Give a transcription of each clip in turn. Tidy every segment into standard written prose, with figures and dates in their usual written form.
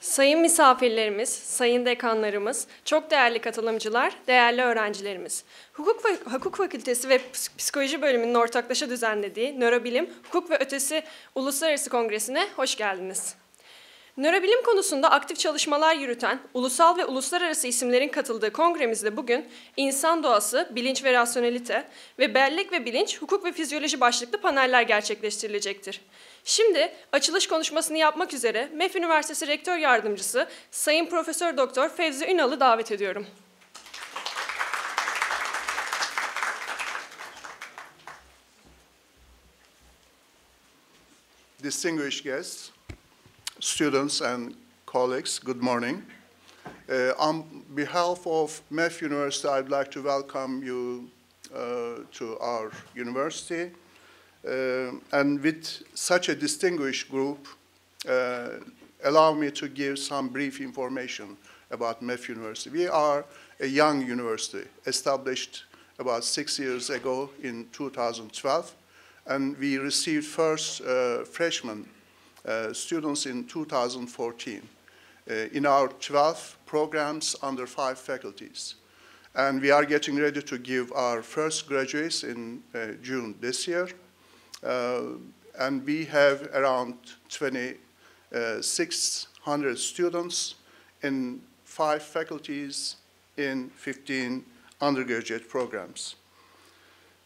Sayın misafirlerimiz, sayın dekanlarımız, çok değerli katılımcılar, değerli öğrencilerimiz. Hukuk Fakültesi ve Psikoloji Bölümünün ortaklaşa düzenlediği Nörobilim, Hukuk ve Ötesi Uluslararası Kongresi'ne hoş geldiniz. Nörobilim konusunda aktif çalışmalar yürüten, ulusal ve uluslararası isimlerin katıldığı kongremizde bugün insan doğası, bilinç ve rasyonelite ve bellek ve bilinç, hukuk ve fizyoloji başlıklı paneller gerçekleştirilecektir. Şimdi açılış konuşmasını yapmak üzere MEF Üniversitesi Rektör Yardımcısı Sayın Profesör Doktor Fevzi Ünal'ı davet ediyorum. Distinguished guests, students and colleagues, good morning. On behalf of MEF University, I'd like to welcome you to our university. And with such a distinguished group, allow me to give some brief information about MEF University. We are a young university, established about 6 years ago in 2012, and we received first freshman students in 2014 in our 12 programs under 5 faculties. And we are getting ready to give our first graduates in June this year. And we have around 2,600 students in 5 faculties in 15 undergraduate programs.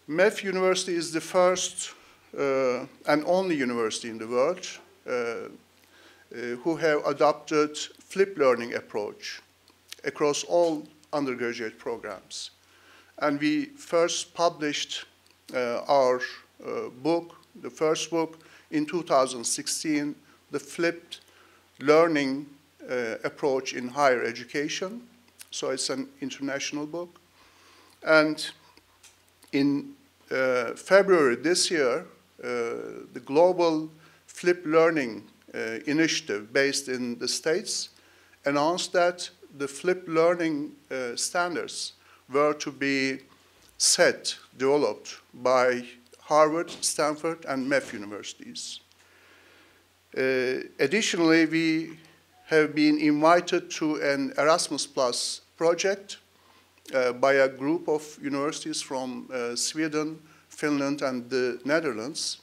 MEF University is the first and only university in the world who have adopted flipped learning approach across all undergraduate programs. And we first published our book, the first book, in 2016, the flipped learning approach in higher education. So it's an international book. And in February this year, the global flipped learning initiative based in the States announced that the flipped learning standards were to be developed by Harvard, Stanford, and MEF universities. Additionally, we have been invited to an Erasmus Plus project by a group of universities from Sweden, Finland, and the Netherlands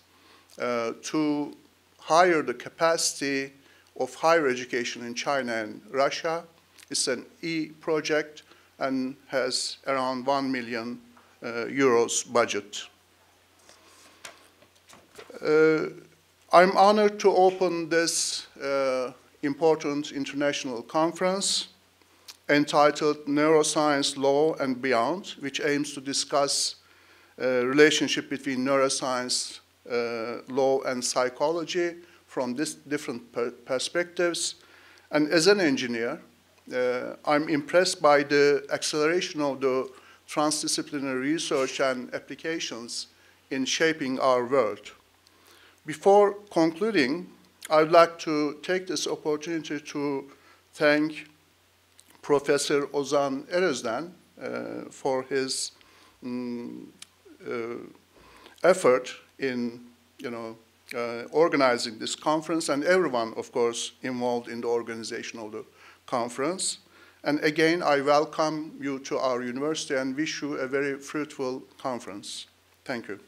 to hire the capacity of higher education in China and Russia. It's an e-project and has around 1 million euros budget. I'm honored to open this important international conference entitled Neuroscience, Law, and Beyond, which aims to discuss relationship between neuroscience, law, and psychology from different perspectives. And as an engineer, I'm impressed by the acceleration of the transdisciplinary research and applications in shaping our world. Before concluding, I would like to take this opportunity to thank Professor Ozan Erözden for his effort in organizing this conference, and everyone, of course, involved in the organization of the conference. And again, I welcome you to our university and wish you a very fruitful conference. Thank you.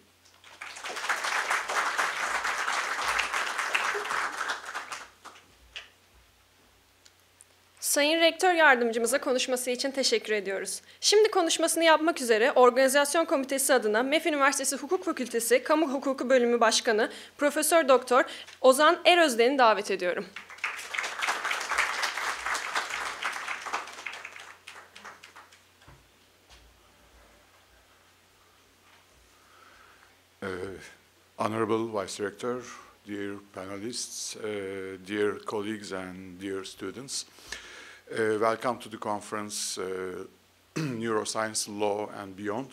Sayın Rektör Yardımcımıza konuşması için teşekkür ediyoruz. Şimdi konuşmasını yapmak üzere Organizasyon Komitesi adına MEF Üniversitesi Hukuk Fakültesi Kamu Hukuku Bölümü Başkanı Profesör Doktor Ozan Erözden'i davet ediyorum. Honorable Vice Rector, dear panelists, dear colleagues and dear students, welcome to the conference Neuroscience, Law, and Beyond.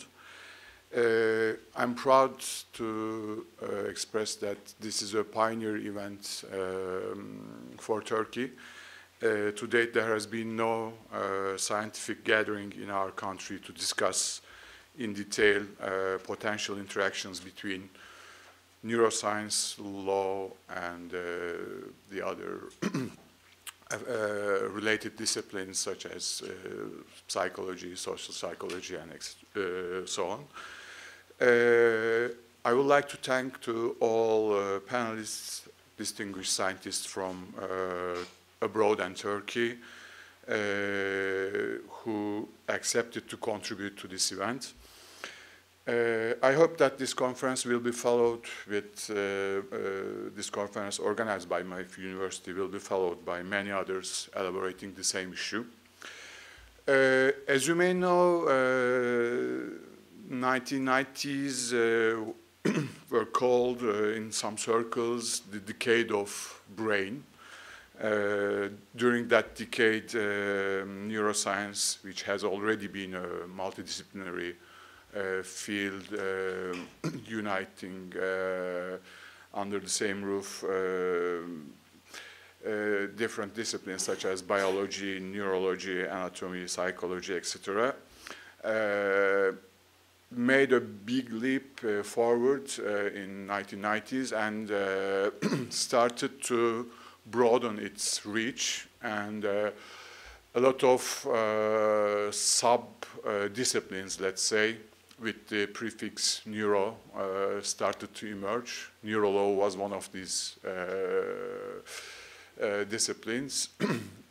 I'm proud to express that this is a pioneer event for Turkey. To date, there has been no scientific gathering in our country to discuss in detail potential interactions between neuroscience, law, and the other related disciplines such as psychology, social psychology, and so on. I would like to thank to all panelists, distinguished scientists from abroad and Turkey, who accepted to contribute to this event. I hope that this conference will be followed with, this conference organized by my university will be followed by many others elaborating the same issue. As you may know, 1990s were called in some circles the decade of brain. During that decade, neuroscience, which has already been a multidisciplinary field, uniting under the same roof different disciplines such as biology, neurology, anatomy, psychology, etc., made a big leap forward in 1990s and started to broaden its reach, and a lot of sub-disciplines, let's say, with the prefix neuro started to emerge. Neurolaw was one of these disciplines.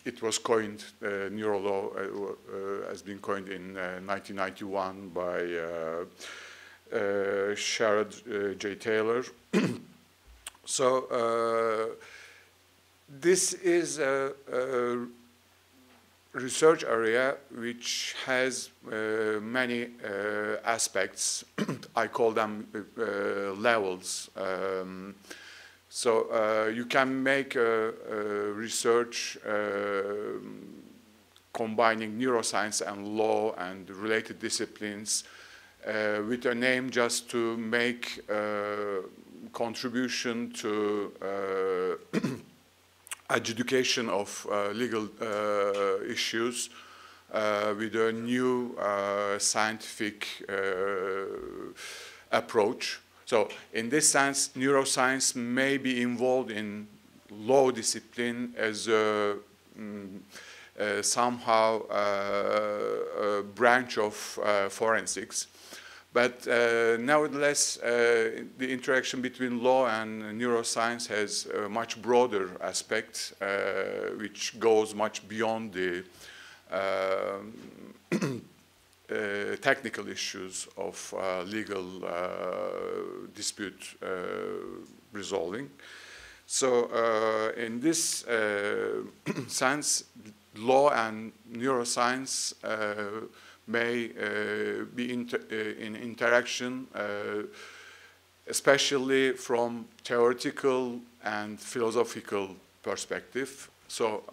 It was coined, neurolaw has been coined in 1991 by Sherrod J. Taylor. So this is a research area which has many aspects. I call them levels. So you can make research combining neuroscience and law and related disciplines with a name just to make a contribution to adjudication of legal issues with a new scientific approach. So in this sense, neuroscience may be involved in law discipline as somehow a branch of forensics. But nevertheless, the interaction between law and neuroscience has a much broader aspect, which goes much beyond the technical issues of legal dispute resolving. So in this sense, law and neuroscience may be in interaction, especially from theoretical and philosophical perspective. So,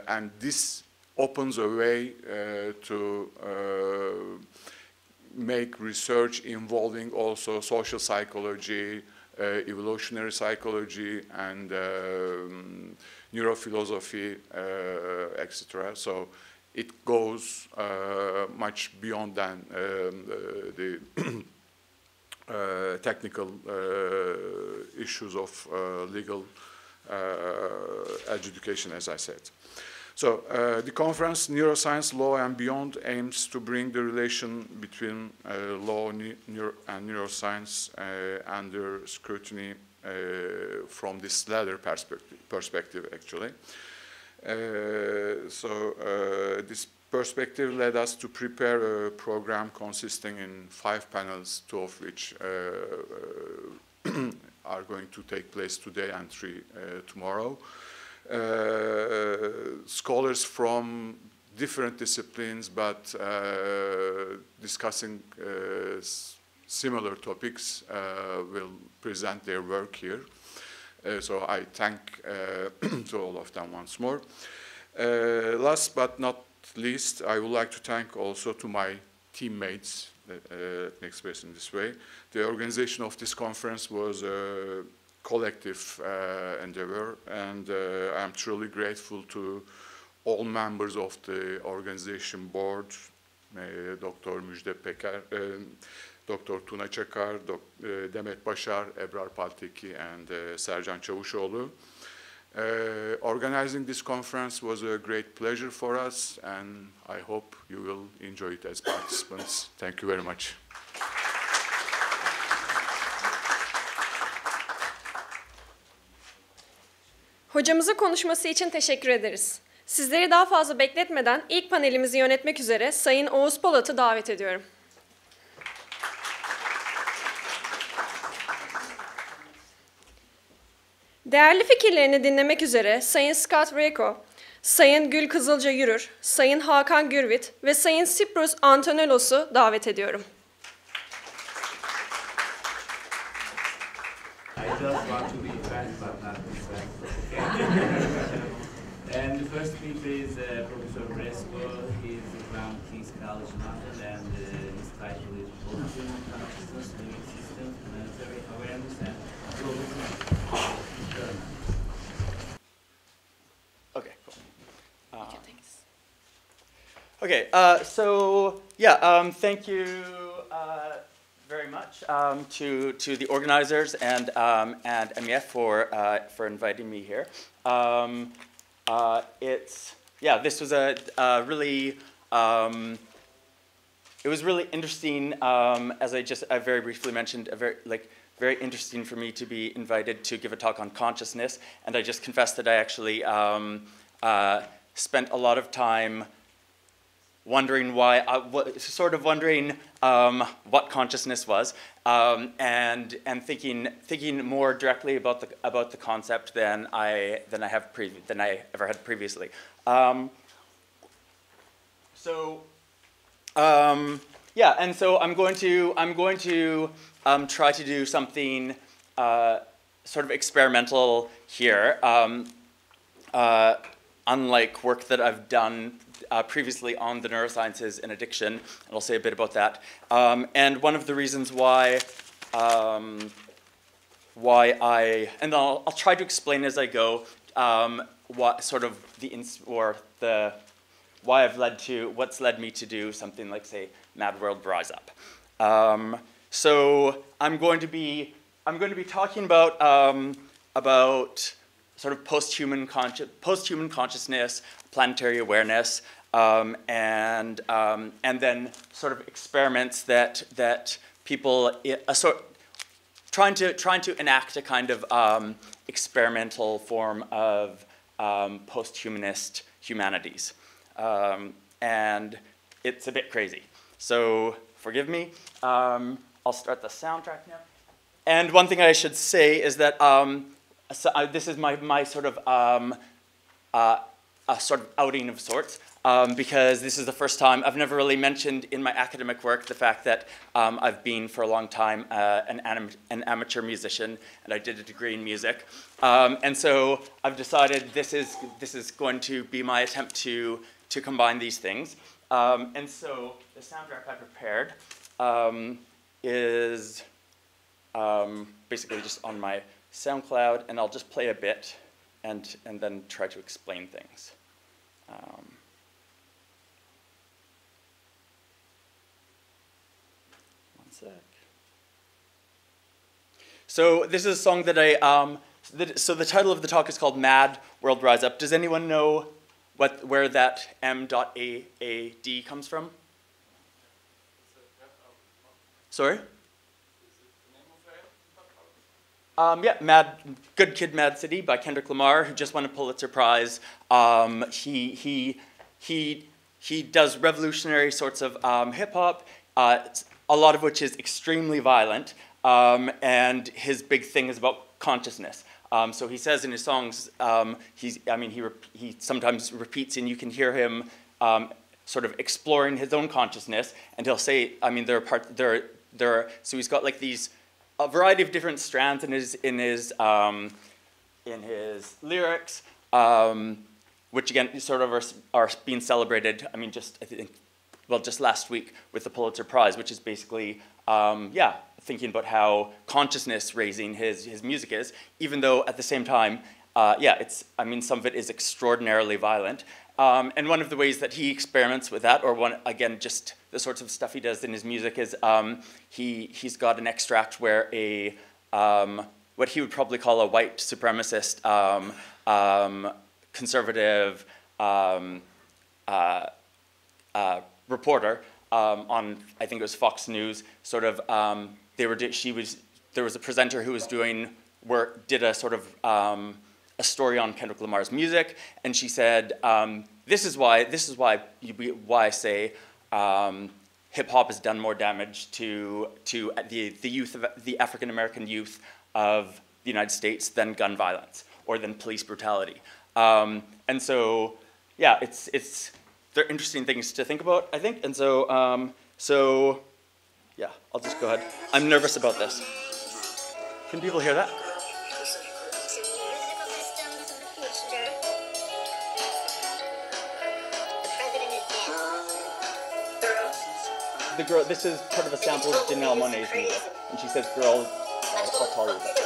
and this opens a way to make research involving also social psychology, evolutionary psychology, and neurophilosophy, etc. So it goes much beyond than the technical issues of legal adjudication, as I said. So the conference, Neuroscience, Law and Beyond, aims to bring the relation between law and neuroscience under scrutiny from this latter perspective, actually. This perspective led us to prepare a program consisting in 5 panels, 2 of which are going to take place today and 3 tomorrow. Scholars from different disciplines, but discussing similar topics will present their work here. So I thank to all of them once more. Last but not least, I would like to thank also to my teammates, let me express in this way. The organization of this conference was a collective endeavor, and I'm truly grateful to all members of the organization board, Dr. Müjde Peker, Dr. Tuna Çakar, Demet Başar, Ebrar Palteki, and Sercan Çavuşoğlu. Organizing this conference was a great pleasure for us, and I hope you will enjoy it as participants. Thank you very much. Hocamıza konuşması için teşekkür ederiz. Sizleri daha fazla bekletmeden ilk panelimizi yönetmek üzere Sayın Oğuz Polat'ı davet ediyorum. Değerli fikirlerini dinlemek üzere Sayın Scott Rico, Sayın Gül Kızılca Yürür, Sayın Hakan Gürvit ve Sayın Cyprus Antonelos'u davet ediyorum. I just want to be frank, but not be frank. And the first speaker is Professor Bresco. He is from King's College London, and his title is Post-Human Consciousness, Living Systems, Planetary Awareness, and Global Climate. Okay, cool. Okay, so yeah, thank you very much to the organizers and MEF for inviting me here. This was a really it was really interesting. As I very briefly mentioned, very interesting for me to be invited to give a talk on consciousness, and I just confessed that I actually spent a lot of time wondering what consciousness was, and thinking more directly about the concept than I ever had previously. And so I'm going to try to do something sort of experimental here, unlike work that I've done previously on the neurosciences and addiction, and I'll say a bit about that. And one of the reasons why I'll try to explain as I go what sort of what's led me to do something like, say, Mad World Rise Up. So I'm going to be talking about sort of post-human consciousness, planetary awareness, and then sort of experiments that people trying to enact a kind of experimental form of post-humanist humanities, and it's a bit crazy. So forgive me. I'll start the soundtrack now. And one thing I should say is that this is my sort of a sort of outing of sorts, because this is the first time I've never really mentioned in my academic work the fact that I've been for a long time an amateur musician, and I did a degree in music, and so I've decided this is going to be my attempt to combine these things, and so the soundtrack I prepared is basically just on my SoundCloud, and I'll just play a bit and then try to explain things. One sec. So this is a song that so the title of the talk is called Mad World Rise Up. Does anyone know where that M.A.A.D comes from? Sorry? Yeah, Good Kid, Mad City by Kendrick Lamar, who just won a Pulitzer Prize. He does revolutionary sorts of hip hop, a lot of which is extremely violent, and his big thing is about consciousness. So he says in his songs, he sometimes repeats, and you can hear him sort of exploring his own consciousness, and he'll say, so he's got like a variety of different strands in his lyrics, which again sort of are being celebrated. I mean, just last week with the Pulitzer Prize, which is basically thinking about how consciousness raising his music is, even though at the same time, some of it is extraordinarily violent. And one of the ways that he experiments with that, just the sorts of stuff he does in his music, is he's got an extract where what he would probably call a white supremacist conservative reporter on, I think it was Fox News, sort of, there was a presenter who was did a sort of a story on Kendrick Lamar's music, and she said, this is why I say hip hop has done more damage to the African American youth of the United States than gun violence or than police brutality. And so, yeah, they're interesting things to think about, I think. And so, yeah, I'll just go ahead. I'm nervous about this. Can people hear that? The girl, this is part of a sample of Janelle Monáe's music, and she says, "Girl, I'll tell you about it."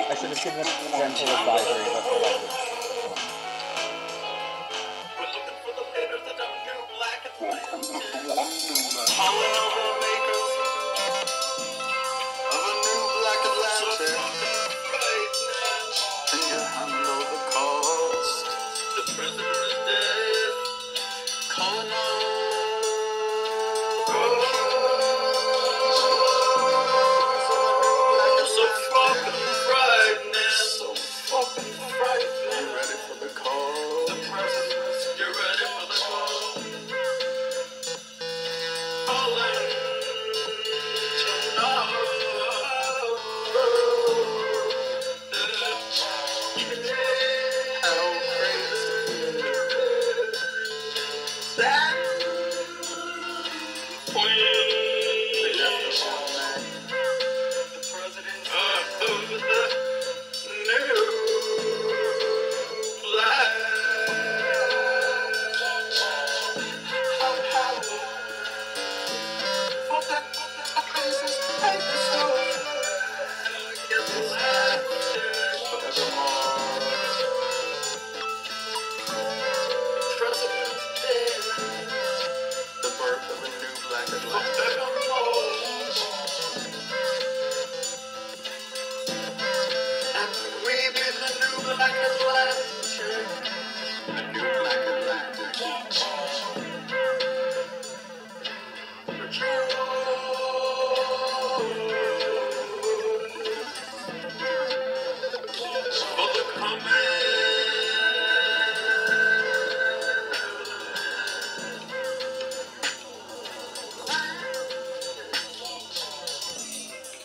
I should have given a parental advisory about the language.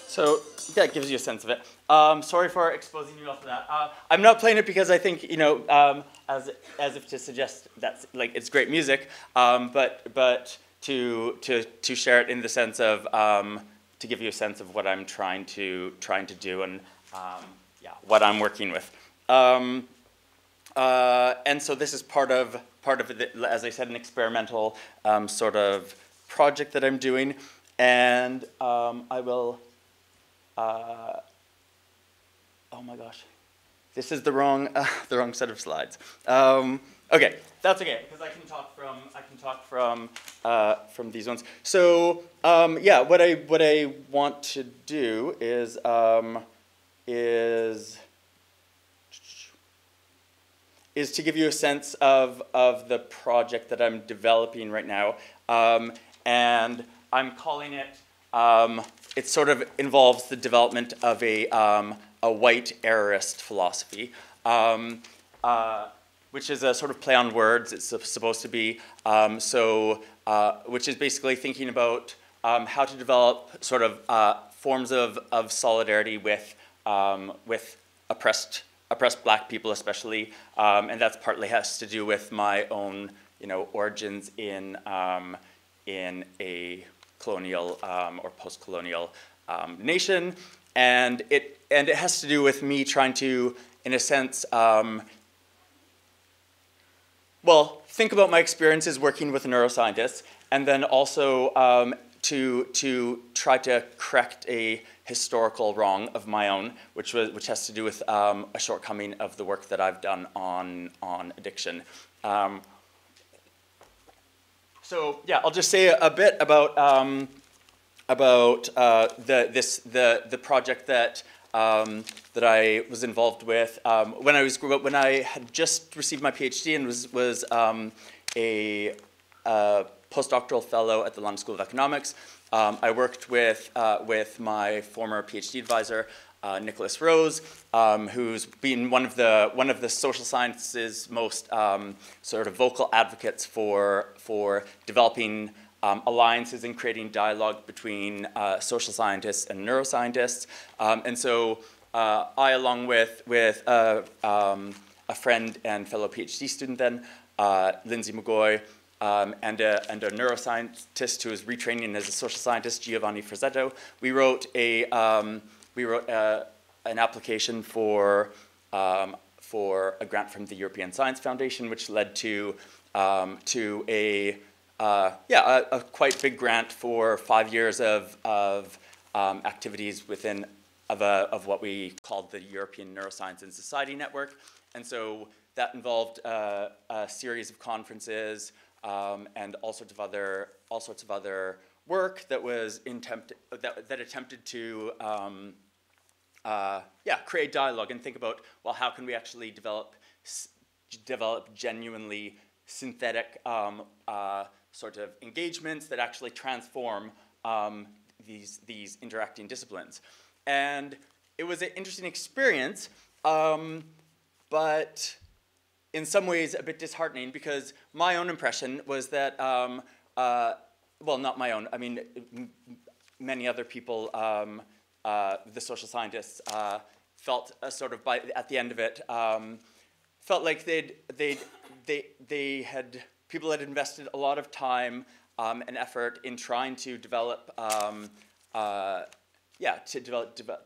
So yeah, it gives you a sense of it. Sorry for exposing you off to that. I'm not playing it because I think, you know, as if to suggest that like it's great music, but to share it in the sense of to give you a sense of what I'm trying to do and yeah, what I'm working with. And so this is part of it, as I said, an experimental sort of project that I'm doing, and I will. Oh my gosh, this is the wrong set of slides. Okay, that's okay because I can talk from these ones. So yeah, what I want to do is to give you a sense of the project that I'm developing right now, and I'm calling it. It sort of involves the development of a white errorist philosophy, which is a sort of play on words. It's supposed to be which is basically thinking about how to develop sort of forms of solidarity with oppressed Black people, especially, and that's partly has to do with my own origins in a colonial or post-colonial nation, and it has to do with me trying to, in a sense, well, think about my experiences working with neuroscientists, and then also to try to correct a historical wrong of my own, which has to do with a shortcoming of the work that I've done on addiction. So yeah, I'll just say a bit about the project that that I was involved with when I had just received my PhD and was a postdoctoral fellow at the London School of Economics. I worked with my former PhD advisor, Nicholas Rose, who's been one of the social sciences most sort of vocal advocates for developing alliances and creating dialogue between social scientists and neuroscientists. And so I, along with a friend and fellow PhD student then, Lindsay McGoy, and a neuroscientist who is retraining as a social scientist, Giovanni Frazzetto, we wrote an application for a grant from the European Science Foundation, which led to a quite big grant for 5 years of activities within of what we called the European Neuroscience and Society Network, and so that involved a series of conferences and all sorts of other work that was that attempted to create dialogue and think about, well, how can we actually develop genuinely synthetic sort of engagements that actually transform these interacting disciplines. And it was an interesting experience, but in some ways a bit disheartening, because my own impression was that, well, not my own, I mean, many other people, the social scientists, felt sort of at the end of it, felt like people had invested a lot of time and effort in trying to develop,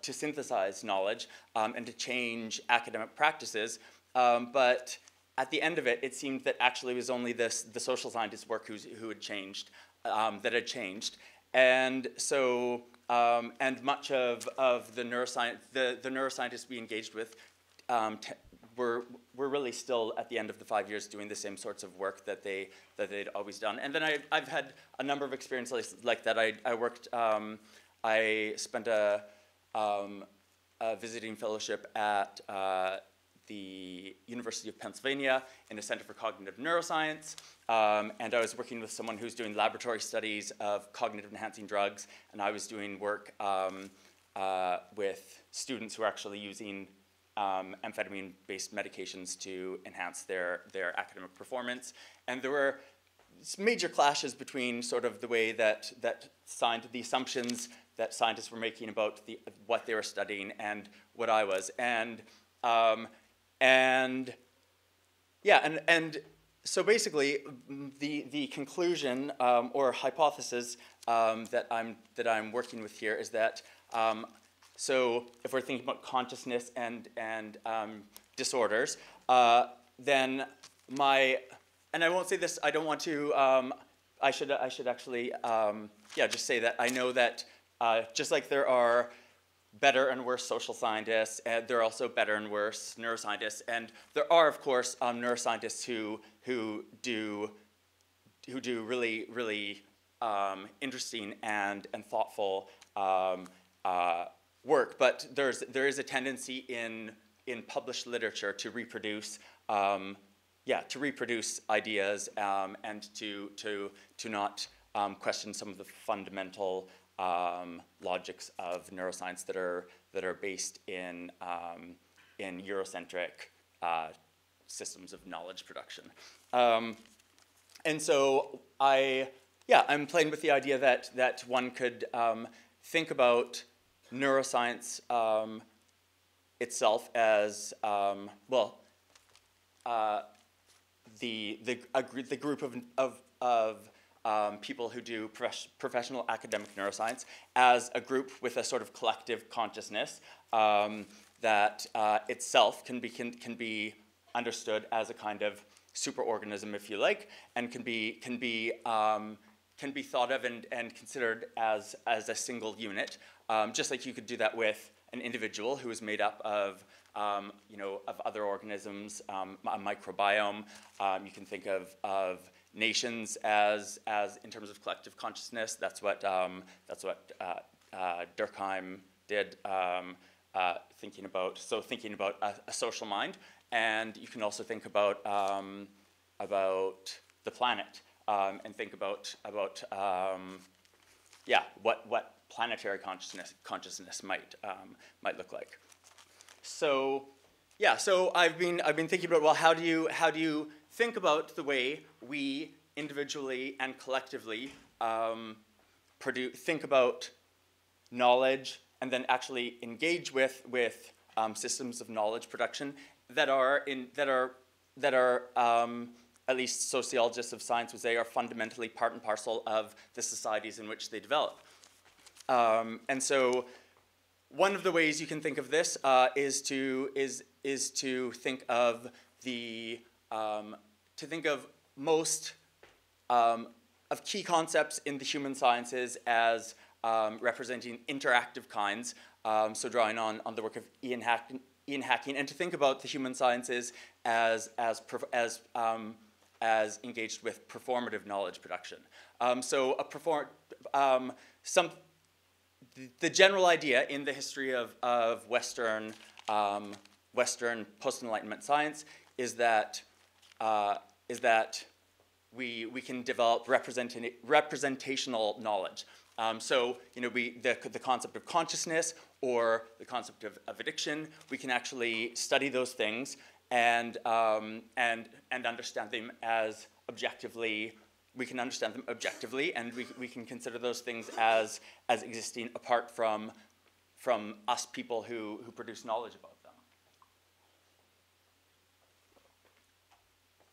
to synthesize knowledge and to change academic practices, but at the end of it, it seemed that actually it was only the social scientists' work who had changed, that had changed, and so and much of the neuroscientists we engaged with were really still at the end of the 5 years doing the same sorts of work that they'd always done. And then I've had a number of experiences like that. I worked. I spent a visiting fellowship at the University of Pennsylvania in the Center for Cognitive Neuroscience, and I was working with someone who's doing laboratory studies of cognitive enhancing drugs, and I was doing work with students who are actually using amphetamine-based medications to enhance their academic performance. And there were major clashes between sort of the way that the assumptions that scientists were making about what they were studying and what I was. And so basically the conclusion or hypothesis that I'm working with here is that so if we're thinking about consciousness and disorders, then and I won't say this, I don't want to, I should actually, just say that I know that just like there are better and worse social scientists, and there are also better and worse neuroscientists, and there are, of course, neuroscientists who do really, really interesting and thoughtful work, but there is a tendency in published literature to reproduce ideas and to not question some of the fundamental logics of neuroscience that are based in Eurocentric systems of knowledge production. And so I'm playing with the idea that one could think about neuroscience itself as the group of people who do professional academic neuroscience as a group with a sort of collective consciousness that itself can be understood as a kind of superorganism, if you like, and can can be thought of and considered as a single unit, just like you could do that with an individual who is made up of, of other organisms, a microbiome. You can think of nations as in terms of collective consciousness. That's what Durkheim did, thinking about a social mind. And you can also think about the planet and think about what planetary consciousness might look like. So I've been thinking about, well, how do you think about the way we individually and collectively think about knowledge and then actually engage with systems of knowledge production that are at least sociologists of science would say are fundamentally part and parcel of the societies in which they develop. And so one of the ways you can think of this is to think of most of key concepts in the human sciences as representing interactive kinds. So drawing on the work of Ian Hacking, and to think about the human sciences as engaged with performative knowledge production. The general idea in the history of Western post-Enlightenment science is that we can develop representational knowledge. The concept of consciousness or the concept of addiction, we can actually study those things and understand them as objectively. We can understand them objectively, and we can consider those things as existing apart from us people who produce knowledge about them.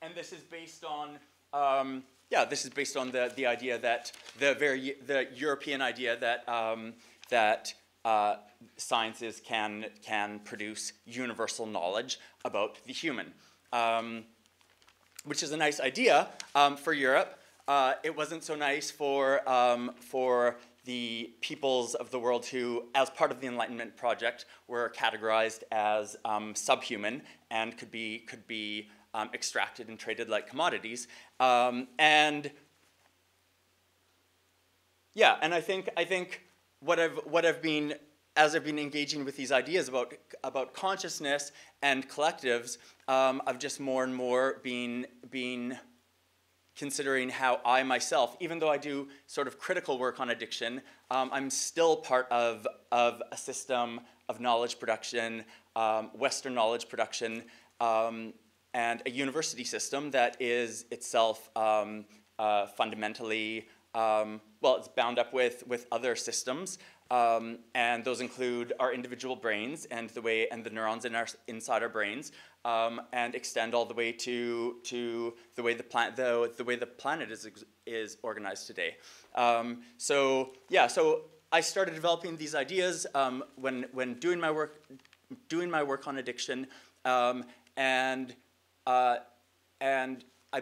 And this is based on the idea that the European idea that sciences can produce universal knowledge about the human, which is a nice idea for Europe. It wasn't so nice for the peoples of the world who, as part of the Enlightenment project, were categorized as subhuman and could be extracted and traded like commodities. And I think what I've been, as I've been engaging with these ideas about consciousness and collectives, I've just more and more been considering how I myself, even though I do sort of critical work on addiction, I'm still part of a system of knowledge production, Western knowledge production, and a university system that is itself fundamentally, it's bound up with other systems, and those include our individual brains and the neurons inside our brains, and extend all the way to the way the planet is organized today. So I started developing these ideas when doing my work on addiction, and I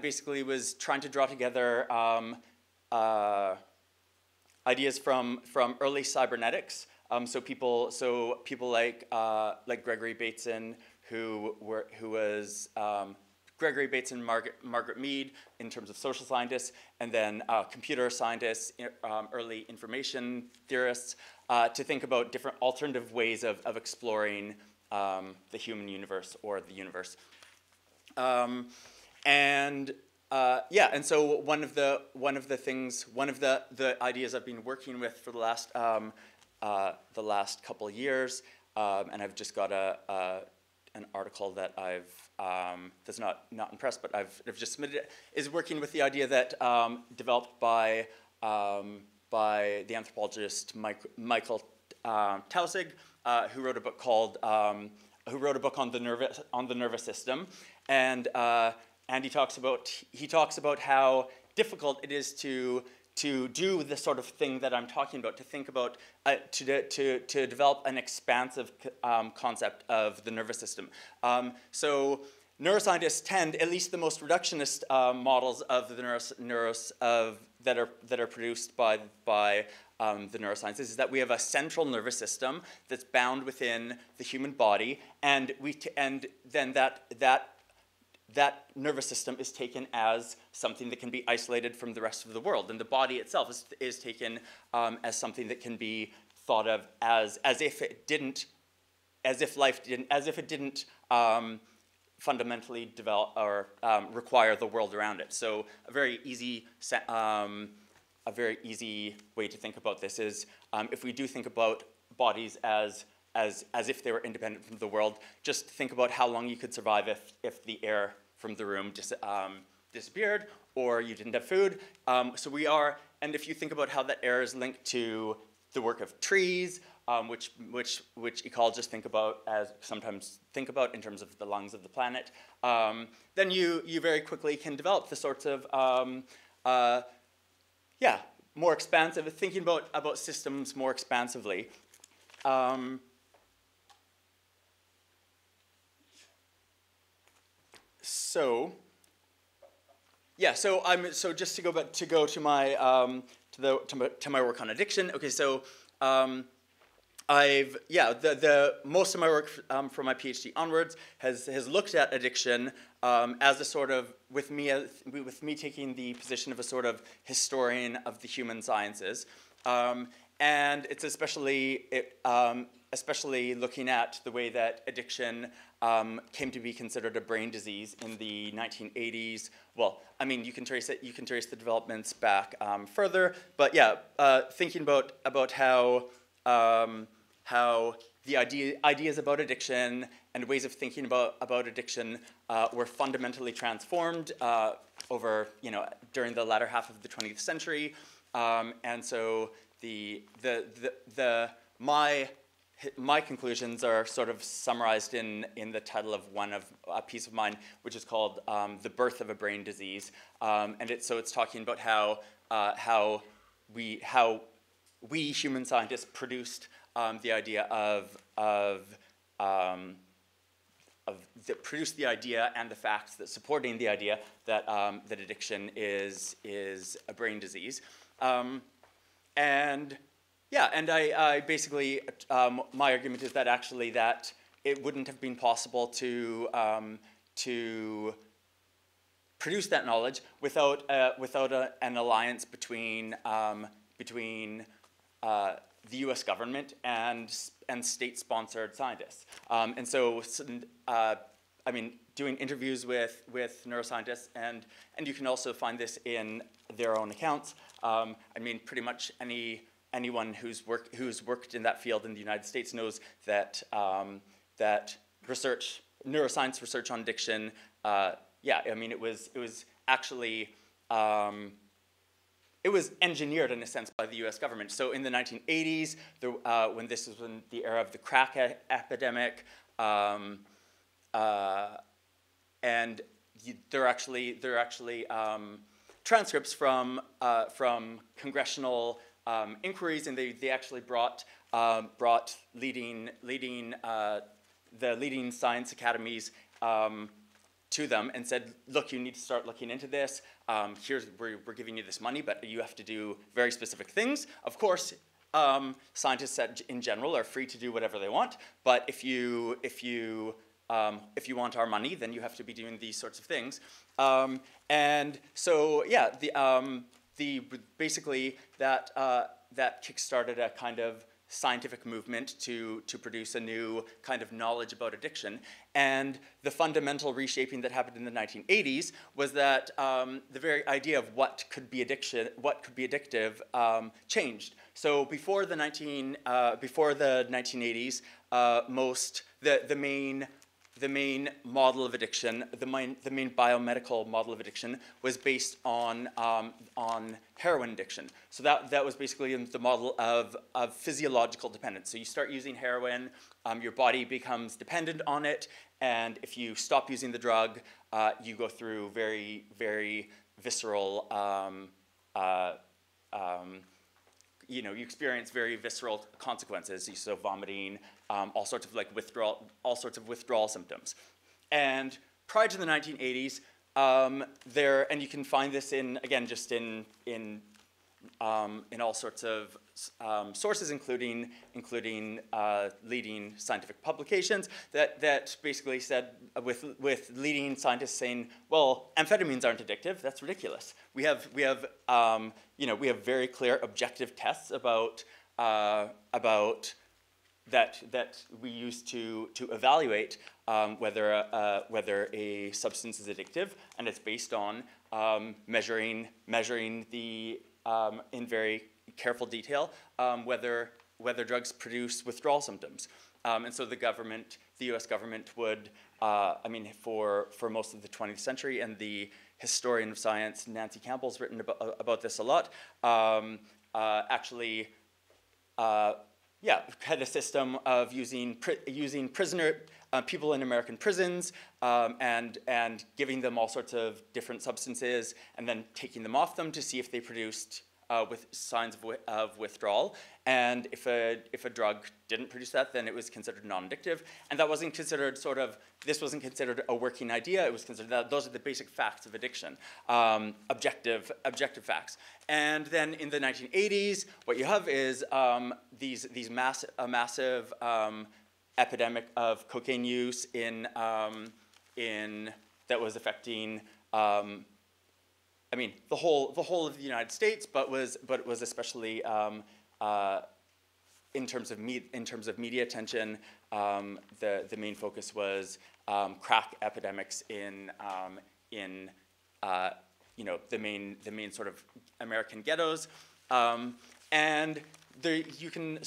basically was trying to draw together ideas from early cybernetics. So people like Gregory Bateson, who was Gregory Bateson, Margaret Mead in terms of social scientists, and then computer scientists, early information theorists, to think about different alternative ways of exploring the human universe or the universe. And so one of the ideas I've been working with for the last couple of years, and I've just got an article that I've that's not in press, but I've just submitted it, is working with the idea that developed by the anthropologist Michael Taussig, who wrote a book on the nervous system, and he talks about how difficult it is to do the sort of thing that I'm talking about, to think about, to develop an expansive concept of the nervous system. So neuroscientists tend, at least the most reductionist models of the that are produced by the neurosciences, is that we have a central nervous system that's bound within the human body, and then that nervous system is taken as something that can be isolated from the rest of the world, and the body itself is taken as something that can be thought of as if it didn't fundamentally develop or require the world around it. So a very easy way to think about this is if we do think about bodies as if they were independent from the world, just think about how long you could survive if the air from the room disappeared or you didn't have food. And if you think about how that air is linked to the work of trees, which ecologists sometimes think about in terms of the lungs of the planet, then you very quickly can develop the sorts of more expansive, thinking about systems more expansively. So just to go to my my work on addiction. Okay, so most of my work from my PhD onwards has looked at addiction as a sort of with me taking the position of a sort of historian of the human sciences, and it's especially looking at the way that addiction came to be considered a brain disease in the 1980s. Well, I mean, you can trace the developments back further, but thinking about how the ideas about addiction and ways of thinking about addiction were fundamentally transformed during the latter half of the 20th century, and so my conclusions are sort of summarized in the title of a piece of mine, which is called "The Birth of a Brain Disease," and it's talking about how we human scientists produced the idea produced the idea and the facts that supporting the idea that that addiction is a brain disease, and I basically my argument is that actually that it wouldn't have been possible to produce that knowledge without an alliance between the U.S. government and state-sponsored scientists. And so, I mean, doing interviews with neuroscientists, and you can also find this in their own accounts. I mean, pretty much anyone who's worked in that field in the United States knows that that neuroscience research on addiction. I mean, it was actually. It was engineered, in a sense, by the U.S. government. So in the 1980s, when this was in the era of the crack epidemic, and there are actually transcripts from congressional inquiries, and they actually brought the leading science academies to them and said, look, you need to start looking into this. We're giving you this money, but you have to do very specific things. Of course, scientists in general are free to do whatever they want, but if you want our money, then you have to be doing these sorts of things. And so, basically that kickstarted a kind of scientific movement to produce a new kind of knowledge about addiction. And the fundamental reshaping that happened in the 1980s was that the very idea of what could be addictive changed. So before the 1980s, the main model of addiction, the main biomedical model of addiction, was based on heroin addiction. So that was basically the model of physiological dependence. So you start using heroin, your body becomes dependent on it, and if you stop using the drug, you go through very, very visceral. You experience very visceral consequences, so vomiting, all sorts of withdrawal symptoms. And prior to the 1980s, and you can find this in, again, just in all sorts of sources, including leading scientific publications that basically said, with leading scientists saying, well, amphetamines aren't addictive. That's ridiculous. We have very clear objective tests about that we use to evaluate whether a substance is addictive, and it's based on measuring the in very careful detail whether drugs produce withdrawal symptoms. And so the U.S. government would, for most of the 20th century, and the historian of science Nancy Campbell's written about this a lot, had a system of using people in American prisons and giving them all sorts of different substances and then taking them off them to see if they produced with signs of withdrawal. And if a drug didn't produce that, then it was considered non-addictive. And that wasn't considered this wasn't considered a working idea. It was considered that those are the basic facts of addiction, objective facts. And then in the 1980s, what you have is a massive epidemic of cocaine use that was affecting the whole of the United States, but it was especially in terms of media attention. The main focus was crack epidemics in the main sort of American ghettos, and there you can.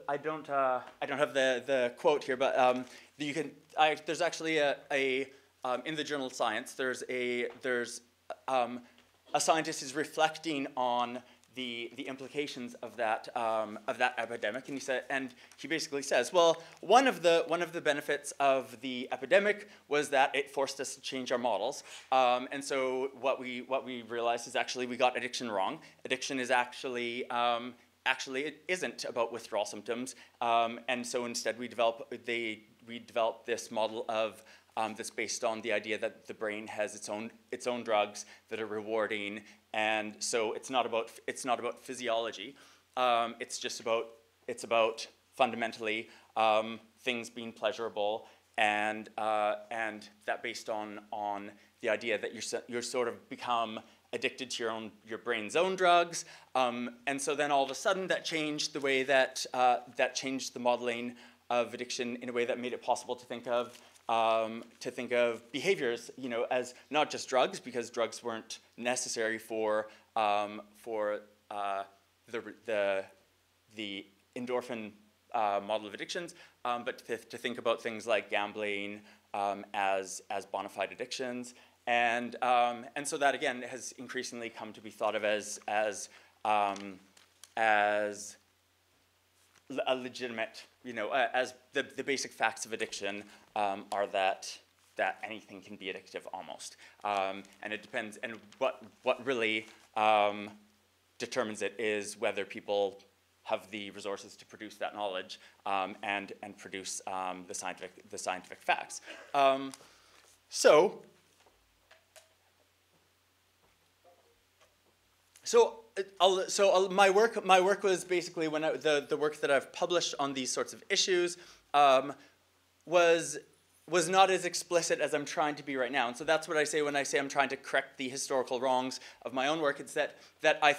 I don't have the quote here, but there's actually a in the journal Science there's a scientist is reflecting on the implications of that epidemic, and he basically says, well, one of the benefits of the epidemic was that it forced us to change our models, and so what we realized is actually we got addiction wrong. Addiction is actually it isn't about withdrawal symptoms, and so instead we developed this model of that's based on the idea that the brain has its own drugs that are rewarding, and so it's not about physiology. It's about fundamentally things being pleasurable, and that based on the idea that you're sort of become addicted to your brain's own drugs, and so then all of a sudden that changed the way that changed the modeling of addiction in a way that made it possible to think of behaviors, as not just drugs, because drugs weren't necessary for the endorphin model of addictions, but to think about things like gambling as bona fide addictions, and so that again has increasingly come to be thought of as a legitimate, as the basic facts of addiction are that anything can be addictive almost, and it depends. And what really determines it is whether people have the resources to produce that knowledge and produce the scientific facts. My work was basically the work that I've published on these sorts of issues was not as explicit as I'm trying to be right now, and so that's what I say when I say I'm trying to correct the historical wrongs of my own work. It's that I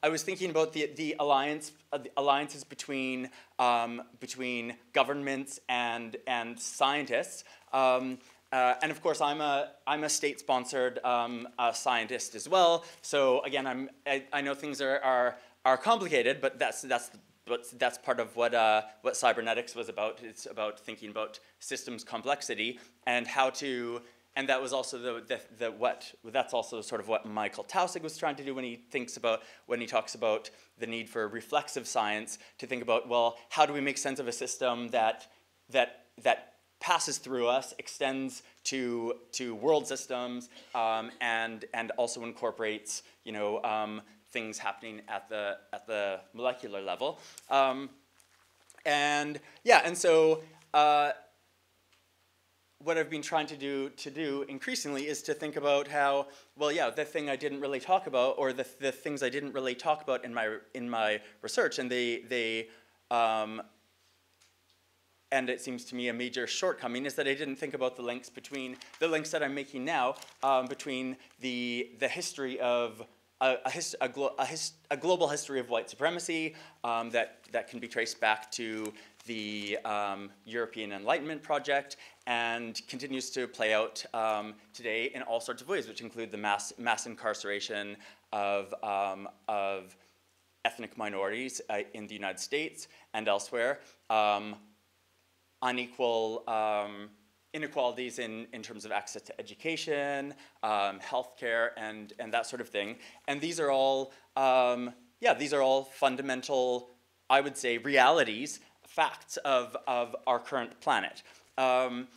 was thinking about the alliances between governments and scientists. And of course, I'm a state-sponsored scientist as well. So again, I know things are complicated, but that's part of what cybernetics was about. It's about thinking about systems complexity and how to. And that was also that's also sort of what Michael Taussig was trying to do when he talks about the need for reflexive science, to think about, well, how do we make sense of a system that passes through us, extends to world systems, and also incorporates things happening at the molecular level, what I've been trying to do increasingly is to think about how, well, yeah, the thing I didn't really talk about, or the things I didn't really talk about in my research, and and it seems to me a major shortcoming is that I didn't think about the links that I'm making now between the history of a global history of white supremacy that can be traced back to the European Enlightenment project and continues to play out today in all sorts of ways, which include the mass incarceration of ethnic minorities in the United States and elsewhere, unequal inequalities in terms of access to education, healthcare, and that sort of thing. And these are all, these are all fundamental, I would say, realities, facts of our current planet. So I'm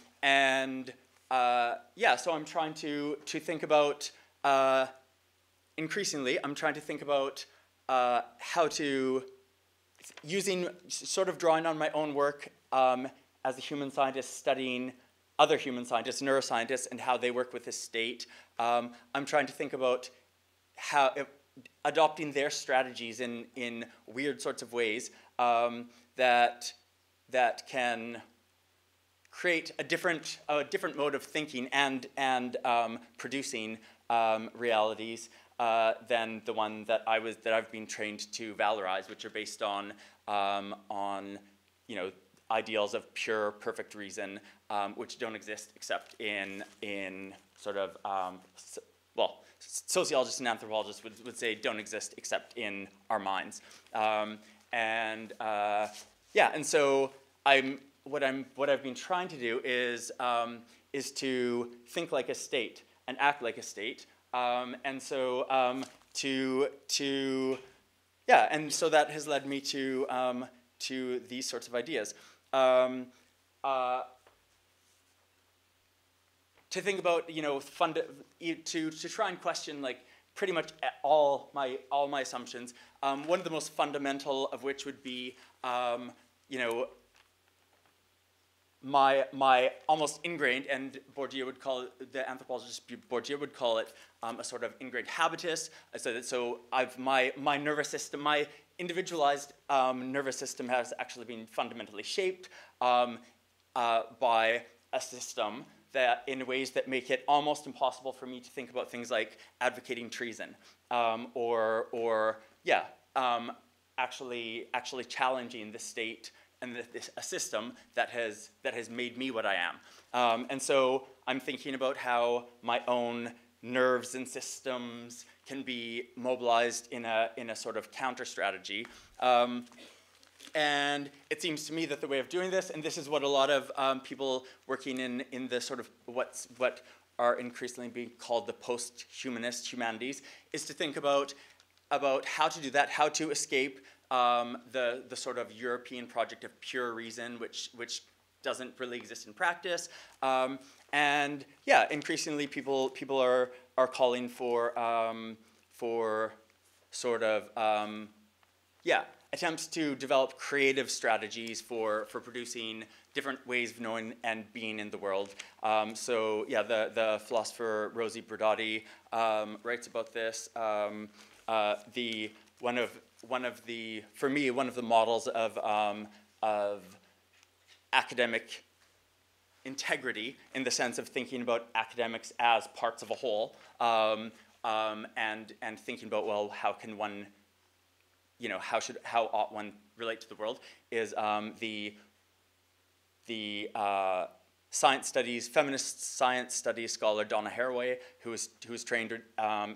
trying to think about, increasingly, I'm trying to think about how to, sort of drawing on my own work as a human scientist studying other human scientists, neuroscientists, and how they work with the state. I'm trying to think about how adopting their strategies in weird sorts of ways that can create a different mode of thinking and producing realities than the one that I've been trained to valorize, which are based on ideals of pure, perfect reason, which don't exist except in sort of, sociologists and anthropologists would say don't exist except in our minds. And so what I've been trying to do is to think like a state and act like a state, and so that has led me to these sorts of ideas. To think about, to try and question like pretty much all my assumptions. One of the most fundamental of which would be, my almost ingrained, and Bourdieu would call it, the anthropologist Bourdieu would call it a sort of ingrained habitus. So my nervous system, my individualized nervous system has actually been fundamentally shaped by a system that in ways that make it almost impossible for me to think about things like advocating treason actually challenging the state and a system that has made me what I am. And so I'm thinking about how my own nerves and systems can be mobilized in a sort of counter strategy. And it seems to me that the way of doing this, and this is what a lot of people working in the sort of what are increasingly being called the post-humanist humanities, is to think about how to do that, how to escape the sort of European project of pure reason, which doesn't really exist in practice. Increasingly people are calling for sort of attempts to develop creative strategies for producing different ways of knowing and being in the world. The philosopher Rosi Braidotti writes about this. One of the models of academic integrity, in the sense of thinking about academics as parts of a whole, and thinking about, well, how can one, how ought one relate to the world, is the feminist science studies scholar Donna Haraway, who was trained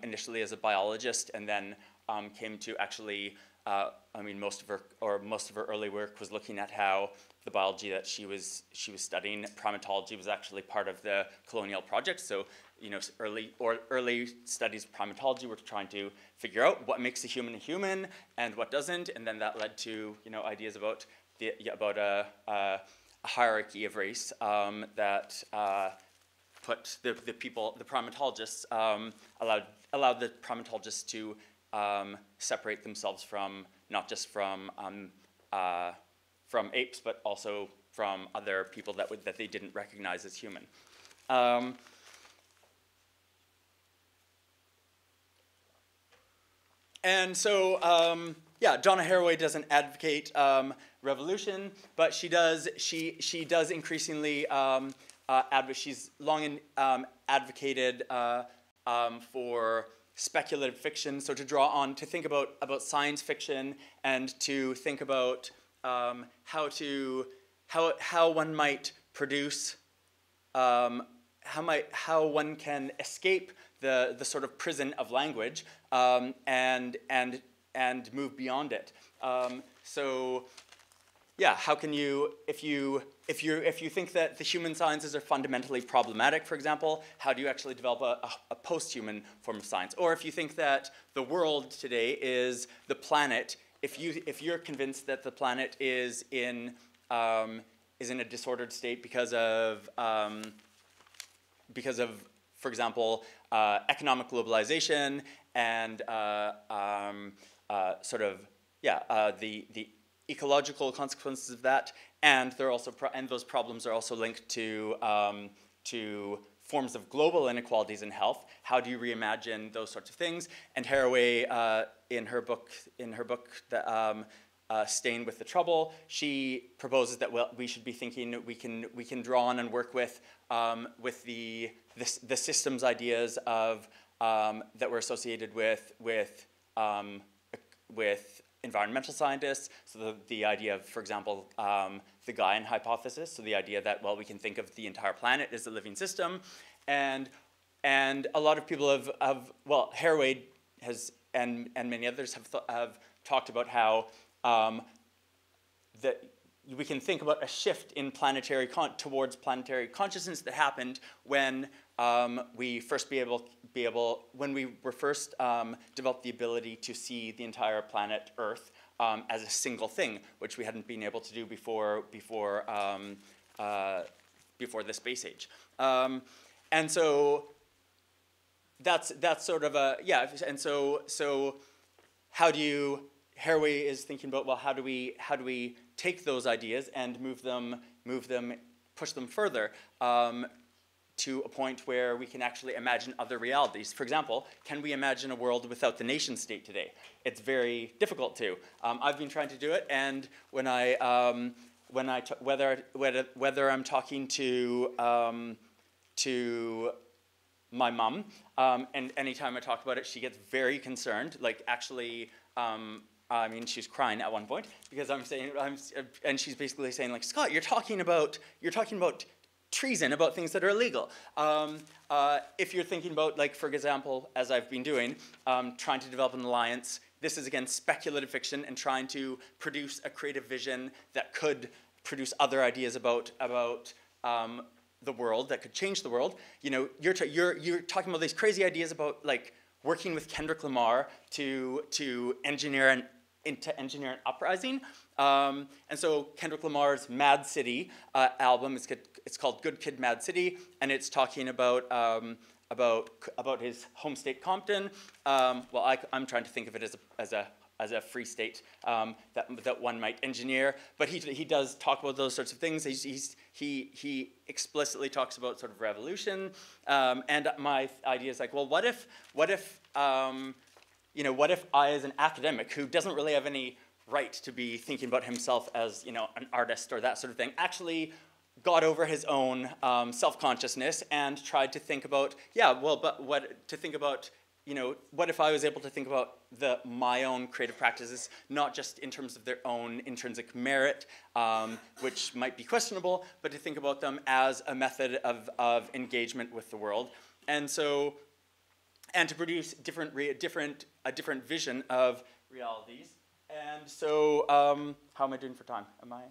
initially as a biologist and then came to actually, most of her early work was looking at how the biology that she was studying, primatology, was actually part of the colonial project. So, early studies of primatology were trying to figure out what makes a human and what doesn't, and then that led to ideas about a hierarchy of race that put the primatologists allowed the primatologists to separate themselves from not just from from apes, but also from other people that they didn't recognize as human. And so, yeah, Donna Haraway doesn't advocate revolution, but she does increasingly she's long advocated for speculative fiction. So to think about science fiction and to think about how one might produce, how one can escape the sort of prison of language and move beyond it. So yeah, how can you, if you think that the human sciences are fundamentally problematic, for example, how do you actually develop a post-human form of science? Or if you think that the world today is the planet, if you're convinced that the planet is in a disordered state because of, for example, economic globalization and the ecological consequences of that, and they're also those problems are also linked to forms of global inequalities in health. How do you reimagine those sorts of things? And Haraway, in her book that, Staying with the Trouble, she proposes that we should be thinking we can draw on and work with the systems ideas of that were associated with environmental scientists. So the idea of, for example, the Gaian hypothesis. So the idea that, well, we can think of the entire planet as a living system, and a lot of people Haraway has and many others have talked about how that we can think about a shift in towards planetary consciousness that happened when we first when we were first developed the ability to see the entire planet Earth as a single thing, which we hadn't been able to do before the space age. And so that's sort of a, yeah. And so how do you? Haraway is thinking about, well, how do we take those ideas and push them further to a point where we can actually imagine other realities. For example, can we imagine a world without the nation state today? It's very difficult to. I've been trying to do it, and whether I'm talking to my mom, and anytime I talk about it, she gets very concerned. Like, actually. I mean, she's crying at one point because and she's basically saying, like, Scott, you're talking about treason, about things that are illegal. If you're thinking about, like, for example, as I've been doing, trying to develop an alliance, this is again speculative fiction and trying to produce a creative vision that could produce other ideas about the world that could change the world. You know, you're talking about these crazy ideas about, like, working with Kendrick Lamar to engineer an uprising. And so Kendrick Lamar's Mad City album, it's called Good Kid, Mad City, and it's talking about his home state Compton. Well, I'm trying to think of it as a free state that one might engineer, but he does talk about those sorts of things. He explicitly talks about sort of revolution, and my idea is like, well, what if I, as an academic who doesn't really have any right to be thinking about himself as, an artist or that sort of thing, actually got over his own self-consciousness and tried to think about, what if I was able to think about my own creative practices, not just in terms of their own intrinsic merit, which might be questionable, but to think about them as a method of engagement with the world, and to produce a different vision of realities. And so, how am I doing for time? Am I?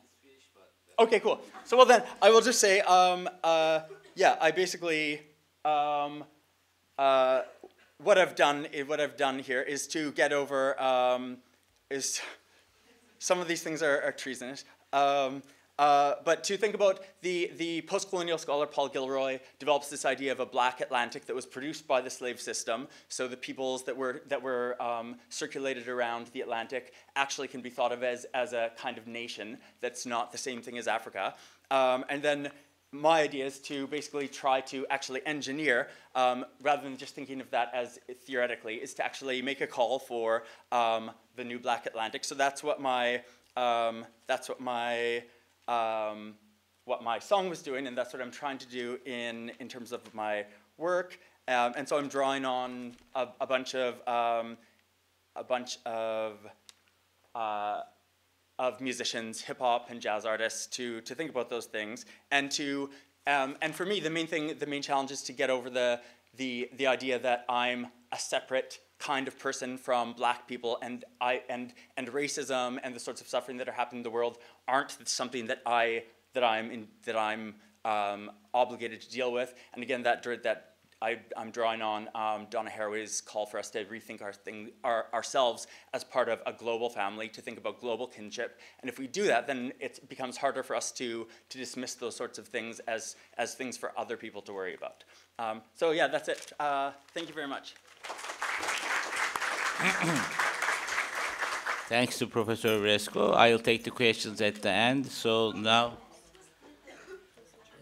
Okay, cool. So, well then, I will just say, I basically, what I've done here is to get over, is some of these things are treasonous. But to think about the post-colonial scholar Paul Gilroy develops this idea of a black Atlantic that was produced by the slave system. So the peoples that were circulated around the Atlantic actually can be thought of as a kind of nation that's not the same thing as Africa. And then my idea is to basically try to actually engineer, rather than just thinking of that as theoretically, is to actually make a call for the new black Atlantic. So that's what my song was doing, and that's what I'm trying to do in terms of my work. And so I'm drawing on a bunch of musicians, hip hop and jazz artists to think about those things, and for me the main challenge is to get over the idea that I'm a separate kind of person from black people, and racism and the sorts of suffering that are happening in the world aren't something that I'm obligated to deal with. And again, that I'm drawing on Donna Haraway's call for us to rethink ourselves as part of a global family, to think about global kinship. And if we do that, then it becomes harder for us to dismiss those sorts of things as things for other people to worry about. So yeah, that's it. Thank you very much. Thanks to Professor Resco. I'll take the questions at the end. So now,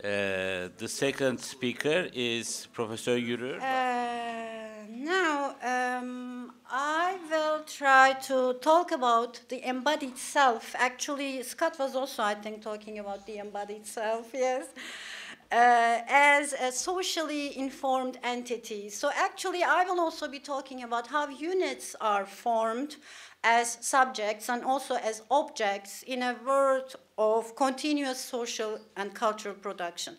the second speaker is Professor Yürür. Now, I will try to talk about the embodied self. Actually, Scott was also, I think, talking about the embodied self, yes, as a socially informed entity. So actually, I will also be talking about how units are formed as subjects and also as objects in a world of continuous social and cultural production.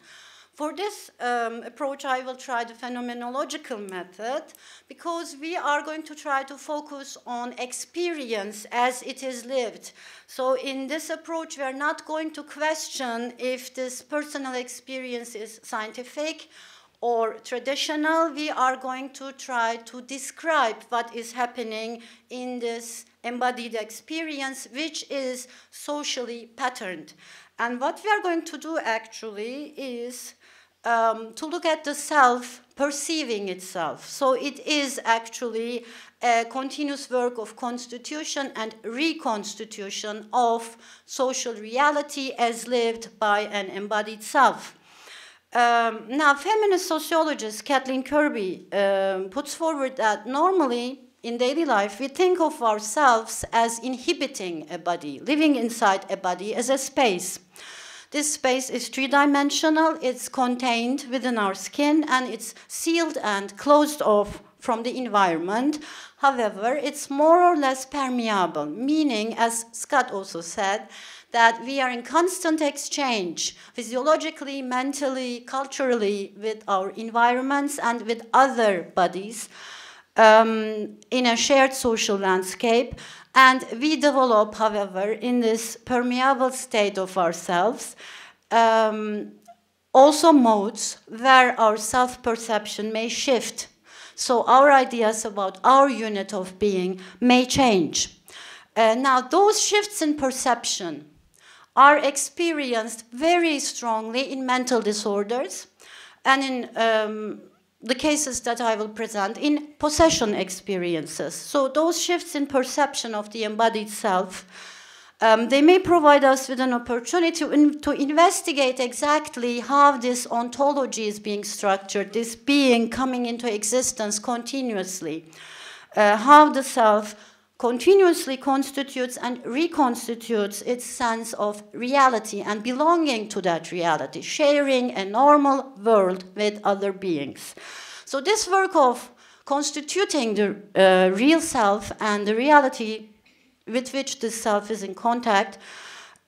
For this approach, I will try the phenomenological method, because we are going to try to focus on experience as it is lived. So in this approach, we are not going to question if this personal experience is scientific or traditional. We are going to try to describe what is happening in this embodied experience, which is socially patterned. And what we are going to do actually is to look at the self perceiving itself. So it is actually a continuous work of constitution and reconstitution of social reality as lived by an embodied self. Now, feminist sociologist Kathleen Kirby puts forward that normally in daily life we think of ourselves as inhibiting a body, living inside a body as a space. This space is three-dimensional, it's contained within our skin, and it's sealed and closed off from the environment. However, it's more or less permeable, meaning, as Scott also said, that we are in constant exchange, physiologically, mentally, culturally, with our environments and with other bodies in a shared social landscape. And we develop, however, in this permeable state of ourselves, also modes where our self-perception may shift. So our ideas about our unit of being may change. Now, those shifts in perception are experienced very strongly in mental disorders and in the cases that I will present in possession experiences. So those shifts in perception of the embodied self, they may provide us with an opportunity to investigate exactly how this ontology is being structured, this being coming into existence continuously, how the self continuously constitutes and reconstitutes its sense of reality and belonging to that reality, sharing a normal world with other beings. So this work of constituting the real self and the reality with which this self is in contact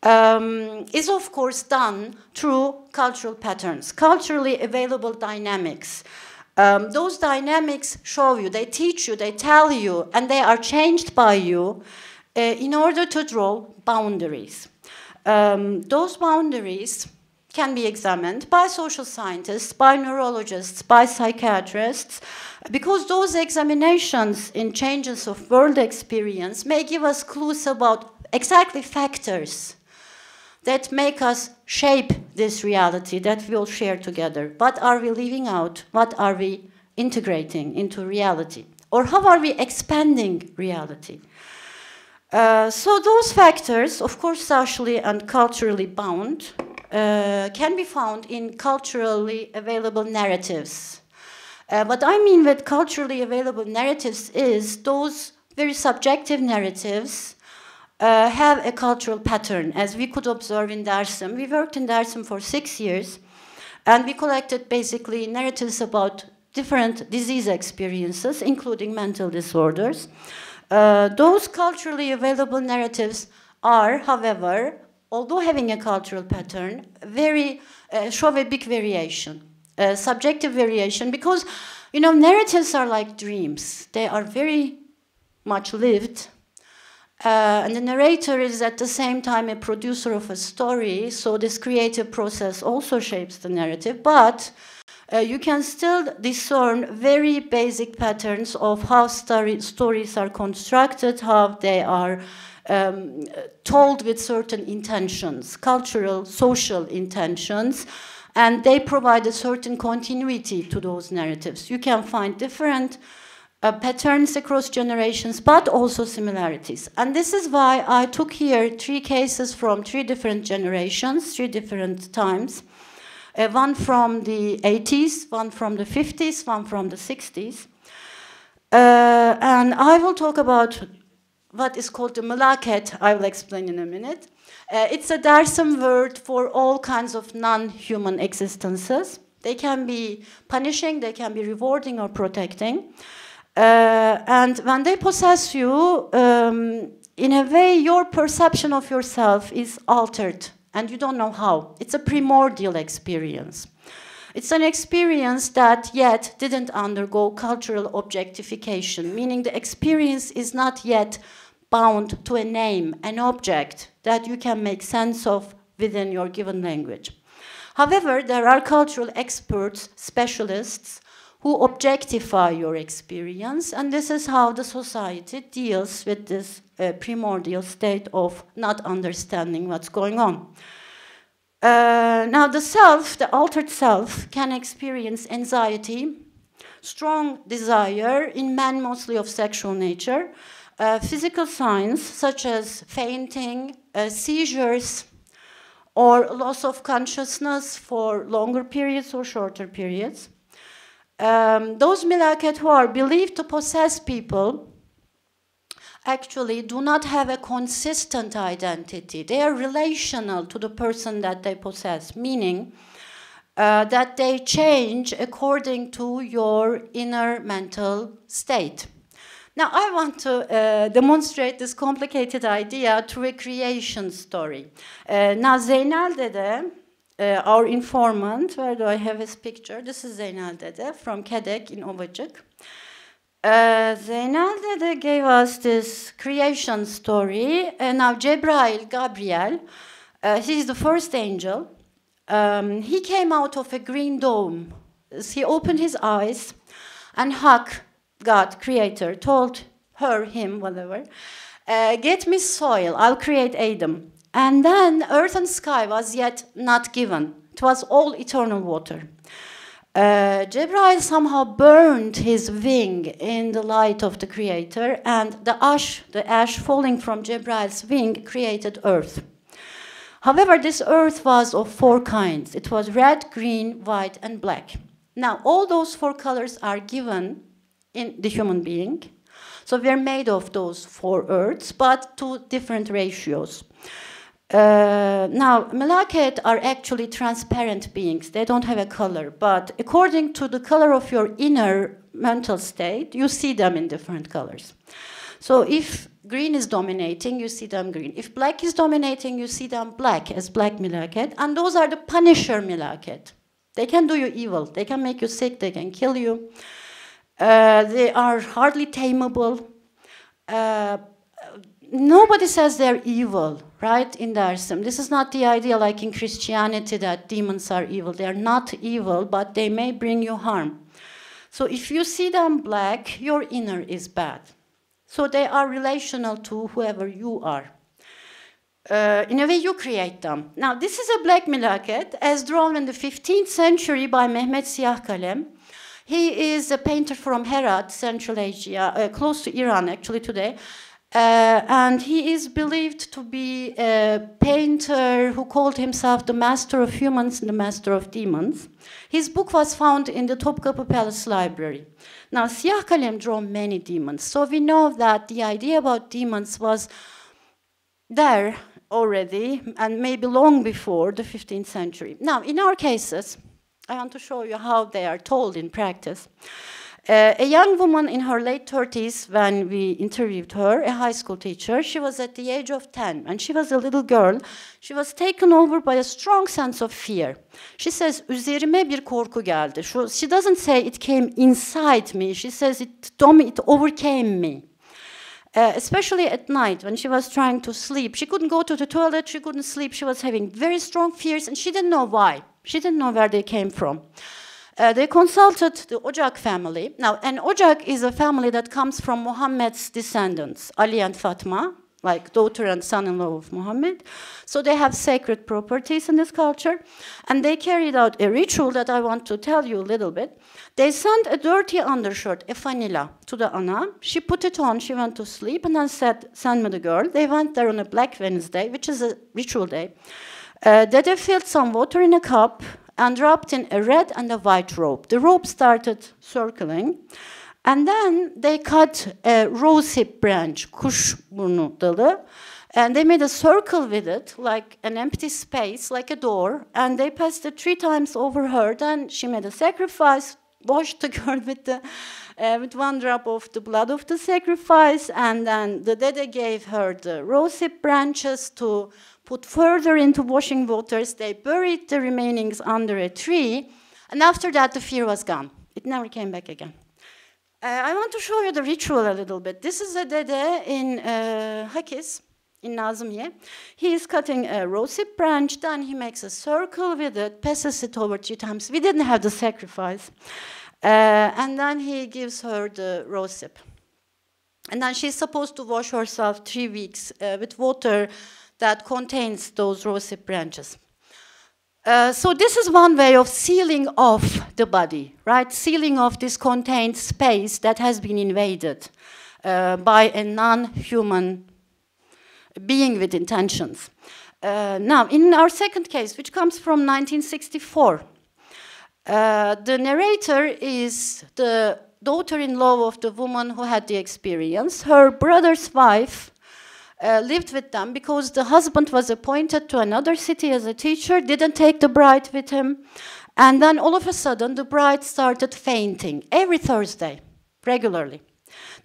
is of course done through cultural patterns, culturally available dynamics. Those dynamics show you, they teach you, they tell you, and they are changed by you in order to draw boundaries. Those boundaries can be examined by social scientists, by neurologists, by psychiatrists, because those examinations in changes of world experience may give us clues about exactly factors that make us shape this reality that we all share together? What are we leaving out? What are we integrating into reality? Or how are we expanding reality? So those factors, of course, socially and culturally bound, can be found in culturally available narratives. What I mean with culturally available narratives is those very subjective narratives have a cultural pattern, as we could observe in Dersim. We worked in Dersim for 6 years, and we collected basically narratives about different disease experiences, including mental disorders. Those culturally available narratives are, however, although having a cultural pattern, show a big variation, subjective variation, because, you know, narratives are like dreams. They are very much lived, and the narrator is at the same time a producer of a story, so this creative process also shapes the narrative, but you can still discern very basic patterns of how stories are constructed, how they are told with certain intentions, cultural, social intentions, and they provide a certain continuity to those narratives. You can find different patterns across generations, but also similarities. And this is why I took here 3 cases from 3 different generations, 3 different times. One from the 80s, one from the 50s, one from the 60s. And I will talk about what is called the melaket. I will explain in a minute. It's a Dersim word for all kinds of non-human existences. They can be punishing, they can be rewarding or protecting. And when they possess you, in a way, your perception of yourself is altered, and you don't know how. It's a primordial experience. It's an experience that yet didn't undergo cultural objectification, meaning the experience is not yet bound to a name, an object that you can make sense of within your given language. However, there are cultural experts, specialists, who objectify your experience, and this is how the society deals with this primordial state of not understanding what's going on. Now the self, the altered self, can experience anxiety, strong desire, in men mostly of sexual nature, physical signs such as fainting, seizures, or loss of consciousness for longer periods or shorter periods. Those melaket who are believed to possess people actually do not have a consistent identity. They are relational to the person that they possess, meaning that they change according to your inner mental state. Now, I want to demonstrate this complicated idea through a creation story. Now, Zeynel Dede, our informant, where do I have his picture? This is Zeynel Dede from Kedek in Ovacık. Zeynel Dede gave us this creation story. Now, Gabriel, he's the first angel. He came out of a green dome. He opened his eyes, and Hak, God, creator, told her, him, whatever, get me soil, I'll create Adam. And then earth and sky was yet not given. It was all eternal water. Jibril somehow burned his wing in the light of the creator, and the ash falling from Jibril's wing created earth. However, this earth was of 4 kinds. It was red, green, white, and black. Now, all those 4 colors are given in the human being. So we're made of those 4 earths, but to different ratios. Now, melaket are actually transparent beings. They don't have a color, but according to the color of your inner mental state, you see them in different colors. So if green is dominating, you see them green. If black is dominating, you see them black as black melaket, and those are the punisher melaket. They can do you evil. They can make you sick. They can kill you. They are hardly tameable. Nobody says they're evil, right, in Dersim. This is not the idea like in Christianity that demons are evil. They're not evil, but they may bring you harm. So if you see them black, your inner is bad. So they are relational to whoever you are. in a way, you create them. Now, this is a black milaket, as drawn in the 15th century by Mehmet Siyahkalem. He is a painter from Herat, Central Asia, close to Iran, actually, today. And he is believed to be a painter who called himself the master of humans and the master of demons. His book was found in the Topkapı Palace Library. Now, Siyahkalem drew many demons, so we know that the idea about demons was there already, and maybe long before the 15th century. Now, in our cases, I want to show you how they are told in practice. A young woman in her late 30s, when we interviewed her, a high school teacher, she was at the age of 10, and she was a little girl. She was taken over by a strong sense of fear. She says, üzerime bir korku geldi. She doesn't say it came inside me. She says it overcame me. Especially at night when she was trying to sleep. She couldn't go to the toilet, she couldn't sleep, she was having very strong fears, and she didn't know why. She didn't know where they came from. They consulted the Ocak family. Now, an Ocak is a family that comes from Muhammad's descendants, Ali and Fatma, like daughter and son-in-law of Muhammad. So they have sacred properties in this culture. And they carried out a ritual that I want to tell you a little bit. They sent a dirty undershirt, a fanila, to the Ana. She put it on, she went to sleep, and then said, send me the girl. They went there on a Black Wednesday, which is a ritual day. They filled some water in a cup and dropped in a red and a white rope. The rope started circling. And then they cut a rosehip branch, kuşburnu dalı, and they made a circle with it, like an empty space, like a door, and they passed it 3 times over her. Then she made a sacrifice, washed the girl with 1 drop of the blood of the sacrifice, and then the dede gave her the rosehip branches to put further into washing waters. They buried the remainings under a tree, and after that the fear was gone. It never came back again. I want to show you the ritual a little bit. This is a dede in Hakis, in Nazımye. He is cutting a rosehip branch, then he makes a circle with it, passes it over 3 times. We didn't have the sacrifice. And then he gives her the rosehip. And then she's supposed to wash herself 3 weeks with water that contains those rosehip branches. So this is one way of sealing off the body, right? Sealing off this contained space that has been invaded by a non-human being with intentions. Now, in our second case, which comes from 1964, the narrator is the daughter-in-law of the woman who had the experience. Her brother's wife lived with them because the husband was appointed to another city as a teacher, didn't take the bride with him, and then all of a sudden the bride started fainting every Thursday, regularly.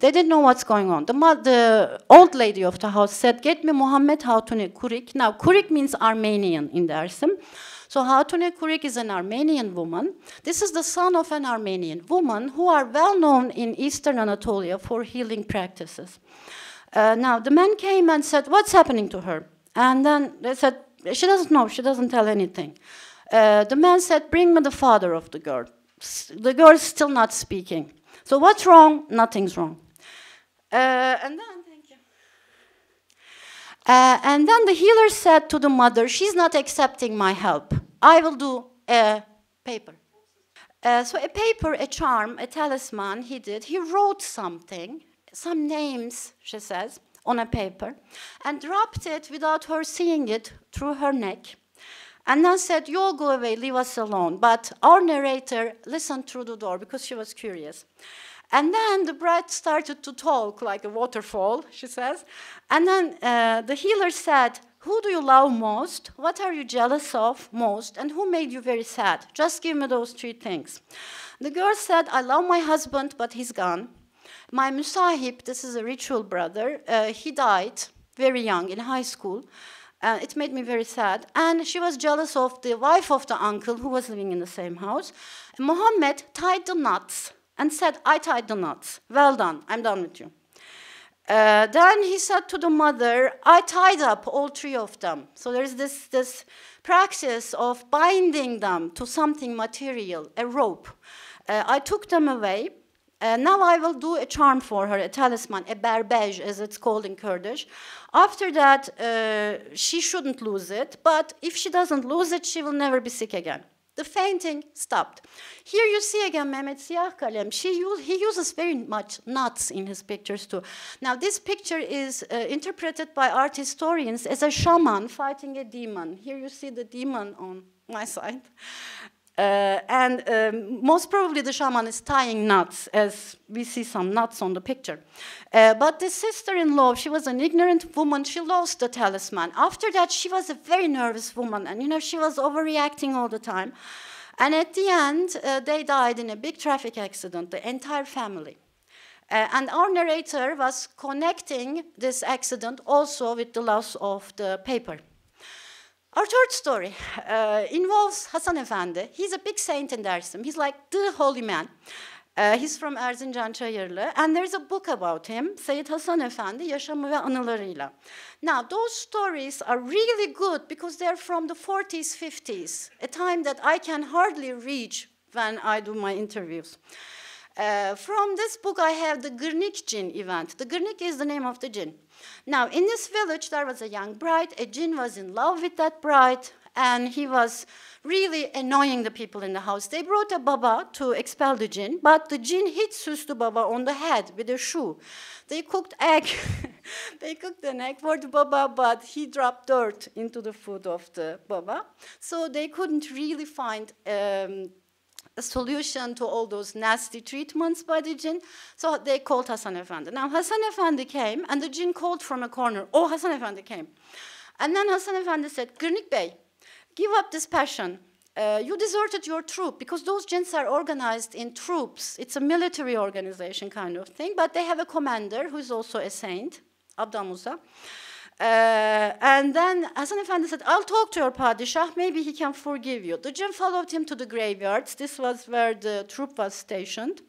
They didn't know what's going on. The old lady of the house said, get me Muhammed Hatune Kurik. Now, Kurik means Armenian in Dersim. So Hatune Kurik is an Armenian woman. This is the son of an Armenian woman who are well known in Eastern Anatolia for healing practices. Now, the man came and said, what's happening to her? And then they said, she doesn't know, she doesn't tell anything. The man said, bring me the father of the girl. The girl is still not speaking. So what's wrong? Nothing's wrong. And then, thank you. And then the healer said to the mother, she's not accepting my help. I will do a paper. So a paper, a charm, a talisman he did. He wrote something, some names, she says, on a paper, and dropped it without her seeing it through her neck. And then said, you all go away, leave us alone. But our narrator listened through the door because she was curious. And then the bride started to talk like a waterfall, she says. And then the healer said, who do you love most? What are you jealous of most? And who made you very sad? Just give me those 3 things. The girl said, I love my husband, but he's gone. My musahib, this is a ritual brother, he died very young in high school. It made me very sad. And she was jealous of the wife of the uncle who was living in the same house. Muhammad tied the knots and said, I tied the knots. Well done, I'm done with you. Then he said to the mother, I tied up all 3 of them. So there's this practice of binding them to something material, a rope. I took them away. Now I will do a charm for her, a talisman, a berbej, as it's called in Kurdish. After that, she shouldn't lose it, but if she doesn't lose it, she will never be sick again. The fainting stopped. Here you see again Mehmet Siyah Kalem. He uses very much nuts in his pictures too. Now this picture is interpreted by art historians as a shaman fighting a demon. Here you see the demon on my side. Most probably the shaman is tying nuts, as we see some nuts on the picture. But the sister-in-law, she was an ignorant woman. She lost the talisman. After that, she was a very nervous woman, and she was overreacting all the time. And at the end, they died in a big traffic accident, the entire family. And our narrator was connecting this accident also with the loss of the paper. Our third story involves Hasan Efendi. He's a big saint in Dersim. He's like the holy man. He's from Erzincan Çayırlı. And there's a book about him, Seyyid Hasan Efendi, Yaşamı ve Anılarıyla. Now, those stories are really good because they're from the 40s, 50s, a time that I can hardly reach when I do my interviews. From this book, I have the Gırnik Jinn event. The Gırnik is the name of the jinn. Now, in this village, there was a young bride. A jinn was in love with that bride, and he was really annoying the people in the house. They brought a baba to expel the jinn, but the jinn hit Süslü Baba on the head with a shoe. They cooked egg. They cooked an egg for the baba, but he dropped dirt into the food of the baba. So they couldn't really find a solution to all those nasty treatments by the jinn. So they called Hasan Efendi. Now Hasan Efendi came, and the jinn called from a corner, oh, Hasan Efendi came. And then Hasan Efendi said, Gırnik Bey, give up this passion. You deserted your troop, because those jinns are organized in troops. It's a military organization kind of thing, but they have a commander who's also a saint, Abdal Musa. And then Hasan Efendi said, I'll talk to your Padişah, maybe he can forgive you. The jinn followed him to the graveyards. This was where the troop was stationed.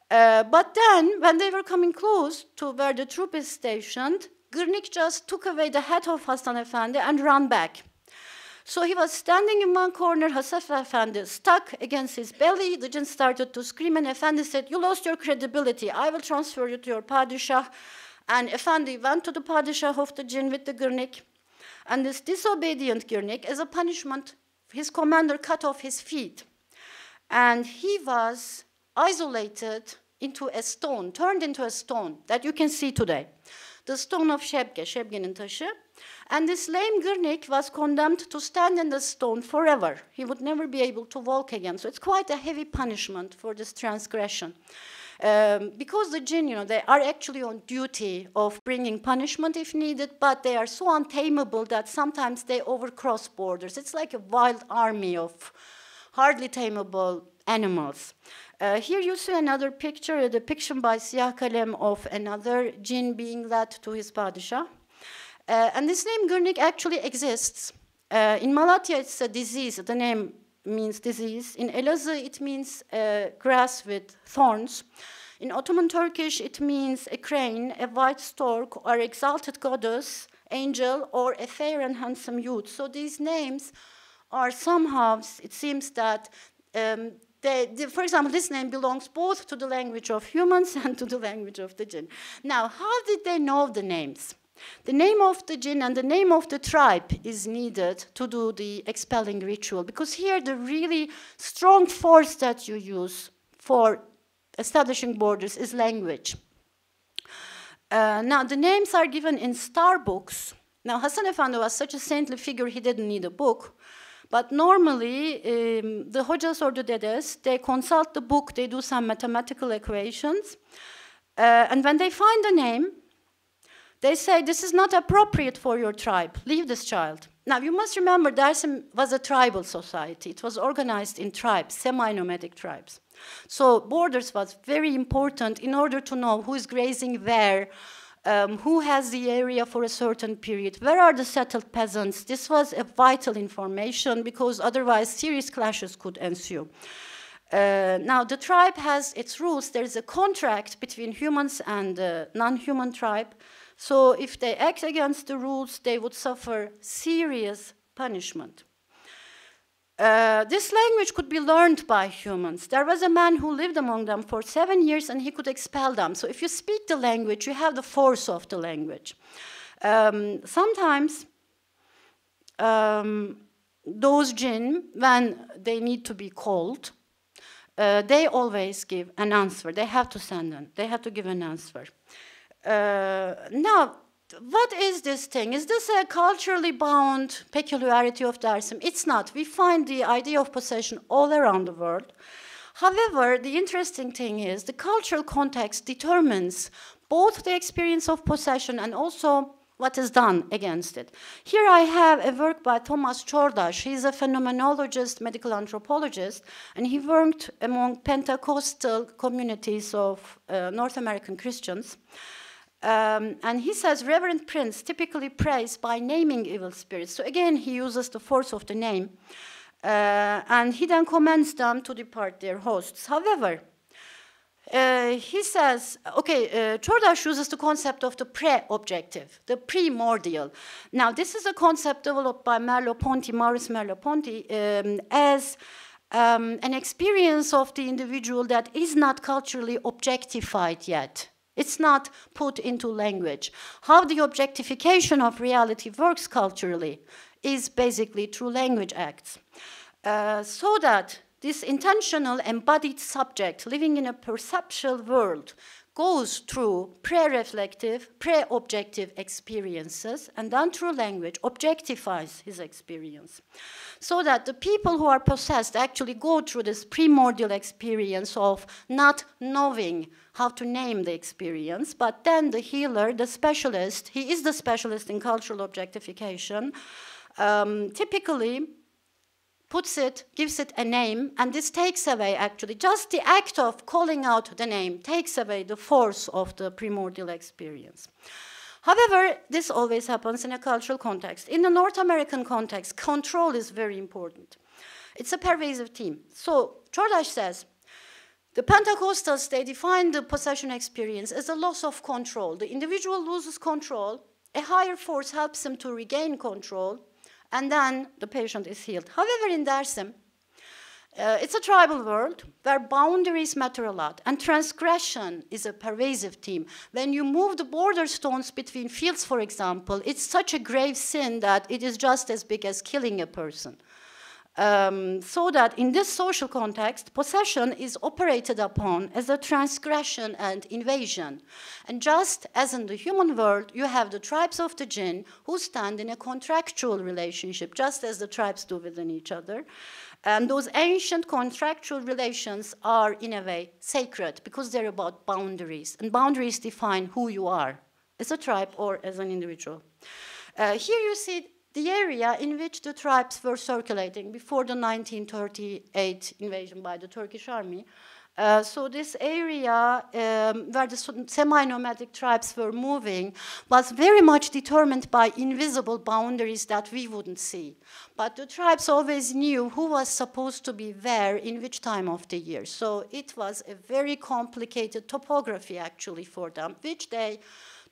But then, when they were coming close to where the troop is stationed, Gırnik just took away the head of Hasan Efendi and ran back. So he was standing in one corner, Hasan Efendi stuck against his belly. The jinn started to scream, and Efendi said, you lost your credibility. I will transfer you to your Padişah. And Efendi went to the Padişah of the jinn with the Gırnik. And this disobedient Gırnik, as a punishment, his commander cut off his feet. And he was isolated into a stone, turned into a stone that you can see today. The stone of Şebge, Şebge'nin taşı. And this lame Gırnik was condemned to stand in the stone forever. He would never be able to walk again. So it's quite a heavy punishment for this transgression. Because the jinn, they are actually on duty of bringing punishment if needed, but they are so untamable that sometimes they overcross borders. It's like a wild army of hardly tameable animals. Here you see another picture, a depiction by Siyah Kalem of another jinn being led to his Padişah. And this name Gırnik actually exists. In Malatya, it's a disease. The name means disease. In Elazığ, it means grass with thorns. In Ottoman Turkish, it means a crane, a white stork, or exalted goddess, angel, or a fair and handsome youth. So these names are somehow, it seems that, for example, this name belongs both to the language of humans and to the language of the jinn. Now, how did they know the names? The name of the jinn and the name of the tribe is needed to do the expelling ritual, because here the really strong force that you use for establishing borders is language. Now, the names are given in star books. Now, Hasan Efendi was such a saintly figure, he didn't need a book. But normally, the hojas or the dedes, they consult the book, they do some mathematical equations. And when they find a name, they say, this is not appropriate for your tribe. Leave this child. Now, you must remember, Dersim was a tribal society. It was organized in tribes, semi-nomadic tribes. So borders was very important in order to know who is grazing where, who has the area for a certain period, where are the settled peasants. This was a vital information because otherwise serious clashes could ensue. Now, the tribe has its rules. There's a contract between humans and the non-human tribe. So if they act against the rules, they would suffer serious punishment. This language could be learned by humans. There was a man who lived among them for 7 years and he could expel them. So if you speak the language, you have the force of the language. Sometimes those jinn, when they need to be called, they always give an answer. They have to send in. They have to give an answer. Now, what is this thing? Is this a culturally bound peculiarity of Dersim? It's not. We find the idea of possession all around the world. However, the interesting thing is the cultural context determines both the experience of possession and also what is done against it. Here I have a work by Thomas Çordaş. He's a phenomenologist, medical anthropologist, and he worked among Pentecostal communities of North American Christians. And he says reverend prince typically prays by naming evil spirits. So again, he uses the force of the name. And he then commands them to depart their hosts. However, he says, okay, Çordaş uses the concept of the pre-objective, the primordial. Now, this is a concept developed by Maurice Merleau-Ponty, as an experience of the individual that is not culturally objectified yet. It's not put into language. How the objectification of reality works culturally is basically through language acts. So that this intentional embodied subject living in a perceptual world goes through pre-reflective, pre-objective experiences, and then through language objectifies his experience. So that the people who are possessed actually go through this primordial experience of not knowing how to name the experience, but then the healer, the specialist, he is the specialist in cultural objectification, typically puts it, gives it a name, and this takes away, actually, just the act of calling out the name takes away the force of the primordial experience. However, this always happens in a cultural context. In the North American context, control is very important. It's a pervasive theme. So, Çordaş says, the Pentecostals, they define the possession experience as a loss of control. The individual loses control, a higher force helps him to regain control, and then the patient is healed. However, in Dersim, it's a tribal world where boundaries matter a lot, and transgression is a pervasive theme. When you move the border stones between fields, for example, it's such a grave sin that it is just as big as killing a person. So that in this social context, possession is operated upon as a transgression and invasion. And just as in the human world, you have the tribes of the jinn who stand in a contractual relationship, just as the tribes do within each other. And those ancient contractual relations are, in a way, sacred because they're about boundaries. And boundaries define who you are as a tribe or as an individual. Here you see the area in which the tribes were circulating before the 1938 invasion by the Turkish army. So this area where the semi-nomadic tribes were moving was very much determined by invisible boundaries that we wouldn't see. But the tribes always knew who was supposed to be where in which time of the year. So it was a very complicated topography actually for them, which they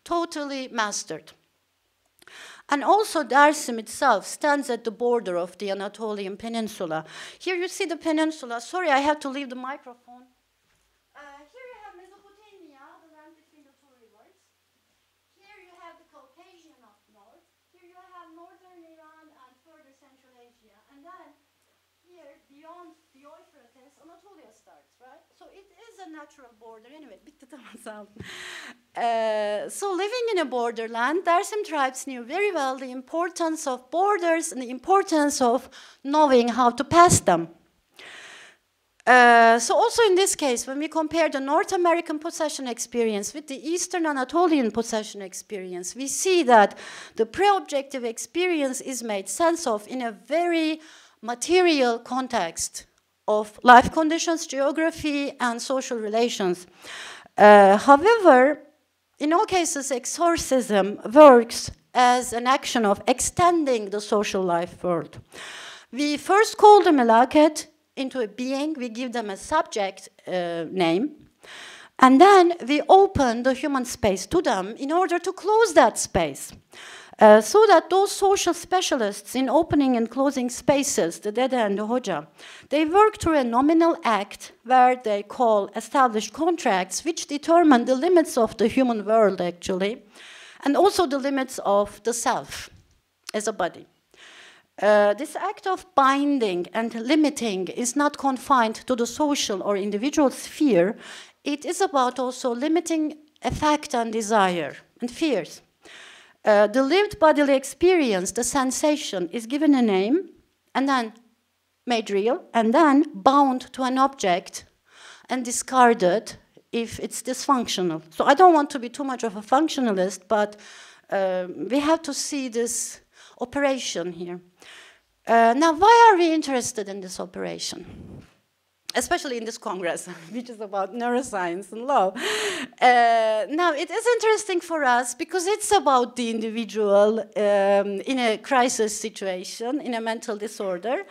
totally mastered. And also Dersim itself stands at the border of the Anatolian Peninsula. Here you see the peninsula. Sorry, I have to leave the microphone. Here you have Mesopotamia, the land between the two rivers. Here you have the Caucasian up north. Here you have northern Iran and further Central Asia. And then here, beyond the Euphrates, Anatolia starts, right? So it is a natural border. Anyway, bitti tamam sağ olun. So living in a borderland, Dersim tribes knew very well the importance of borders and the importance of knowing how to pass them. So also in this case, when we compare the North American possession experience with the Eastern Anatolian possession experience, we see that the pre-objective experience is made sense of in a very material context of life conditions, geography, and social relations. However, in all cases, exorcism works as an action of extending the social life world. We first call the Melaket into a being, we give them a subject name, and then we open the human space to them in order to close that space. So that those social specialists in opening and closing spaces, the Dede and the Hoca, they work through a nominal act where they call established contracts which determine the limits of the human world, actually, and also the limits of the self as a body. This act of binding and limiting is not confined to the social or individual sphere. It is about also limiting affect and desire and fears. The lived bodily experience, the sensation, is given a name and then made real and then bound to an object and discarded if it's dysfunctional. So I don't want to be too much of a functionalist, but we have to see this operation here. Now, why are we interested in this operation? Especially in this Congress, which is about neuroscience and law. Now, it is interesting for us because it's about the individual in a crisis situation, in a mental disorder.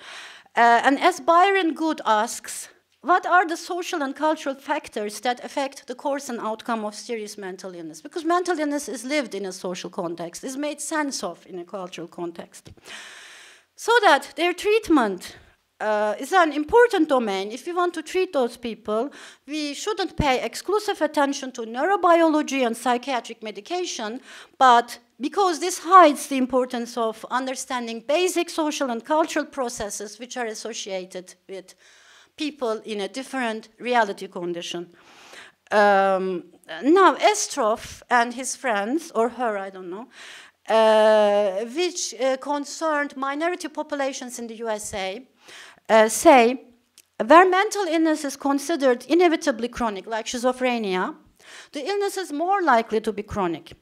And as Byron Good asks, what are the social and cultural factors that affect the course and outcome of serious mental illness? Because mental illness is lived in a social context, is made sense of in a cultural context. So that their treatment is an important domain. If we want to treat those people, we shouldn't pay exclusive attention to neurobiology and psychiatric medication, but because this hides the importance of understanding basic social and cultural processes which are associated with people in a different reality condition. Now, Estroff and his friends, or her, I don't know, which concerned minority populations in the USA, say, where mental illness is considered inevitably chronic, like schizophrenia, the illness is more likely to be chronic.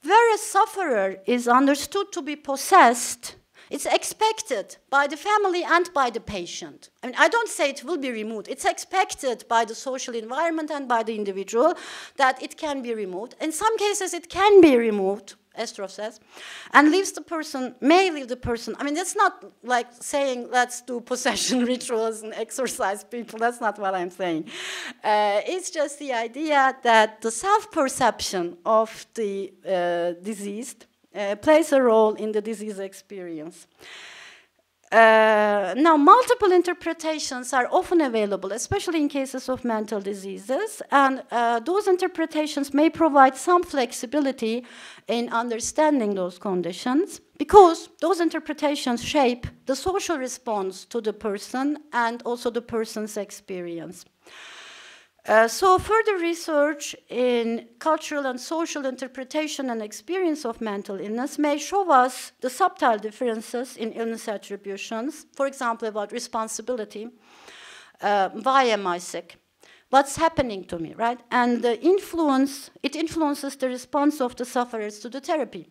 Where a sufferer is understood to be possessed, it's expected by the family and by the patient. I mean, I don't say it will be removed. It's expected by the social environment and by the individual that it can be removed. In some cases, it can be removed, Estroff says, and leaves the person, may leave the person. I mean, that's not like saying, let's do possession rituals and exorcise people. That's not what I'm saying. It's just the idea that the self-perception of the diseased plays a role in the disease experience. Now, multiple interpretations are often available, especially in cases of mental diseases, and those interpretations may provide some flexibility in understanding those conditions, because those interpretations shape the social response to the person and also the person's experience. So further research in cultural and social interpretation and experience of mental illness may show us the subtle differences in illness attributions, for example, about responsibility. Why am I sick? What's happening to me, right? And it influences the response of the sufferers to the therapy.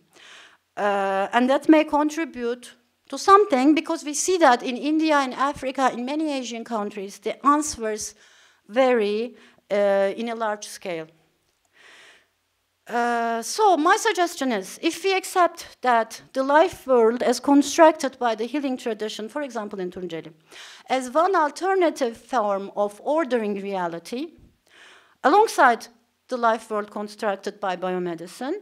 And that may contribute to something, because we see that in India, in Africa, in many Asian countries, the answers vary in a large scale. So my suggestion is, if we accept that the life world as constructed by the healing tradition, for example in Tunceli, as one alternative form of ordering reality, alongside the life world constructed by biomedicine,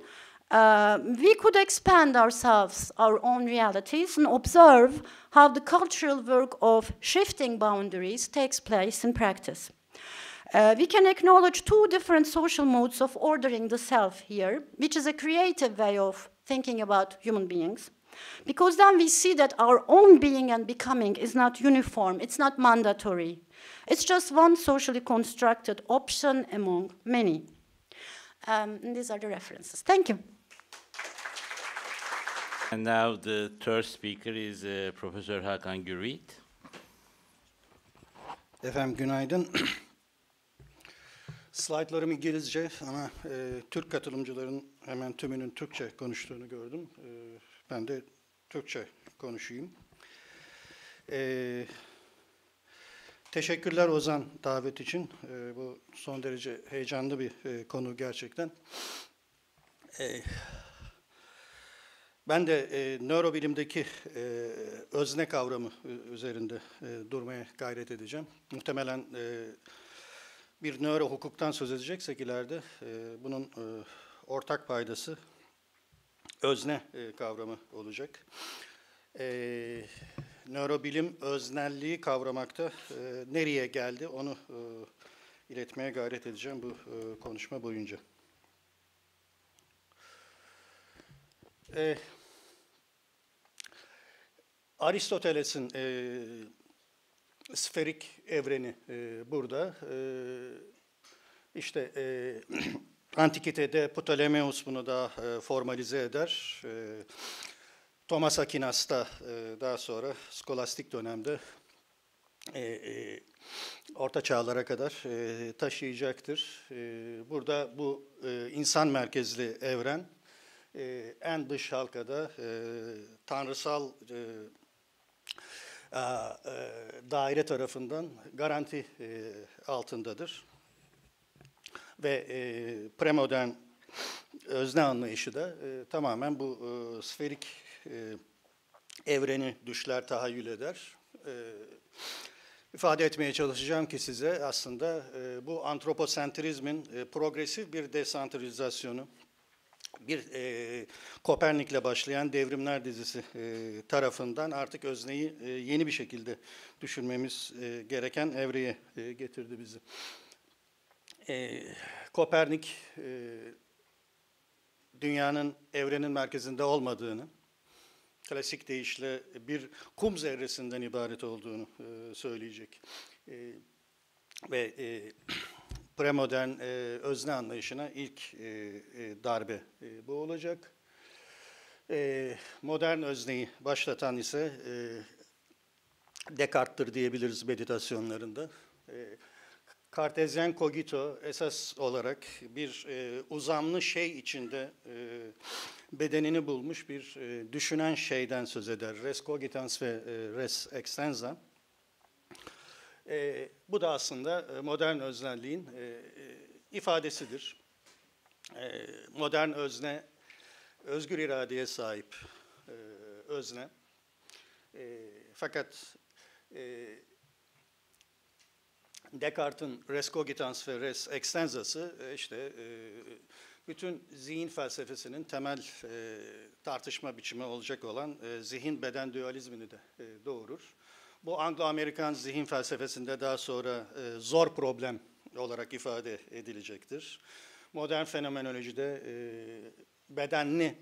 we could expand ourselves, our own realities, and observe how the cultural work of shifting boundaries takes place in practice. We can acknowledge two different social modes of ordering the self here, which is a creative way of thinking about human beings, because then we see that our own being and becoming is not uniform, it's not mandatory. It's just one socially constructed option among many. And these are the references. Thank you. And now the third speaker is Professor Hakan Gürvit. Efendim günaydın. Slaytlarım İngilizce ama Türk katılımcıların hemen tümünün Türkçe konuştuğunu gördüm. Ben de Türkçe konuşayım. Teşekkürler Ozan davet için. Bu son derece heyecanlı bir konu gerçekten. Ben de nörobilimdeki özne kavramı üzerinde durmaya gayret edeceğim. Muhtemelen bir nöro hukuktan söz edeceksek ileride bunun ortak paydası özne kavramı olacak. Nörobilim öznelliği kavramakta nereye geldi onu iletmeye gayret edeceğim bu konuşma boyunca. Aristoteles'in sferik evreni burada. İşte Antikite'de Ptolemeus bunu da formalize eder. Thomas Aquinas da daha sonra skolastik dönemde Orta Çağlara kadar taşıyacaktır. Burada bu insan merkezli evren en dış halkada tanrısal daire tarafından garanti altındadır. Ve premodern özne anlayışı da tamamen bu sferik evreni düşler, tahayyül eder. İfade etmeye çalışacağım ki size aslında bu antroposentrizmin progresif bir desantralizasyonu, bir Kopernik'le başlayan devrimler dizisi tarafından artık özneyi yeni bir şekilde düşünmemiz gereken evreye getirdi bizi. Kopernik dünyanın evrenin merkezinde olmadığını, klasik deyişle bir kum zerresinden ibaret olduğunu söyleyecek. Ve premodern özne anlayışına ilk darbe bu olacak. Modern özneyi başlatan ise Descartes'tir diyebiliriz meditasyonlarında. Kartezyen kogito esas olarak bir uzamlı şey içinde bedenini bulmuş bir düşünen şeyden söz eder. Res cogitans ve res extensa. Bu da aslında modern öznelliğin ifadesidir. Modern özne, özgür iradeye sahip özne. Fakat Descartes'in res cogitans ve res extensası işte bütün zihin felsefesinin temel tartışma biçimi olacak olan zihin beden dualizmini de doğurur. Bu Anglo-Amerikan zihin felsefesinde daha sonra zor problem olarak ifade edilecektir. Modern fenomenolojide bedenli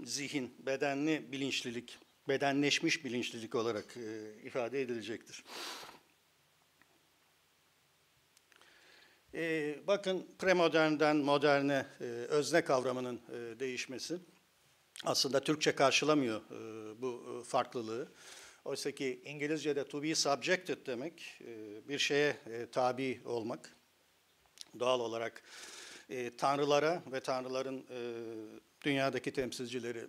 zihin, bedenli bilinçlilik, bedenleşmiş bilinçlilik olarak ifade edilecektir. Bakın premodernden moderne özne kavramının değişmesi aslında Türkçe karşılamıyor bu farklılığı. Oysa ki İngilizce'de to be subjected demek bir şeye tabi olmak. Doğal olarak tanrılara ve tanrıların dünyadaki temsilcileri,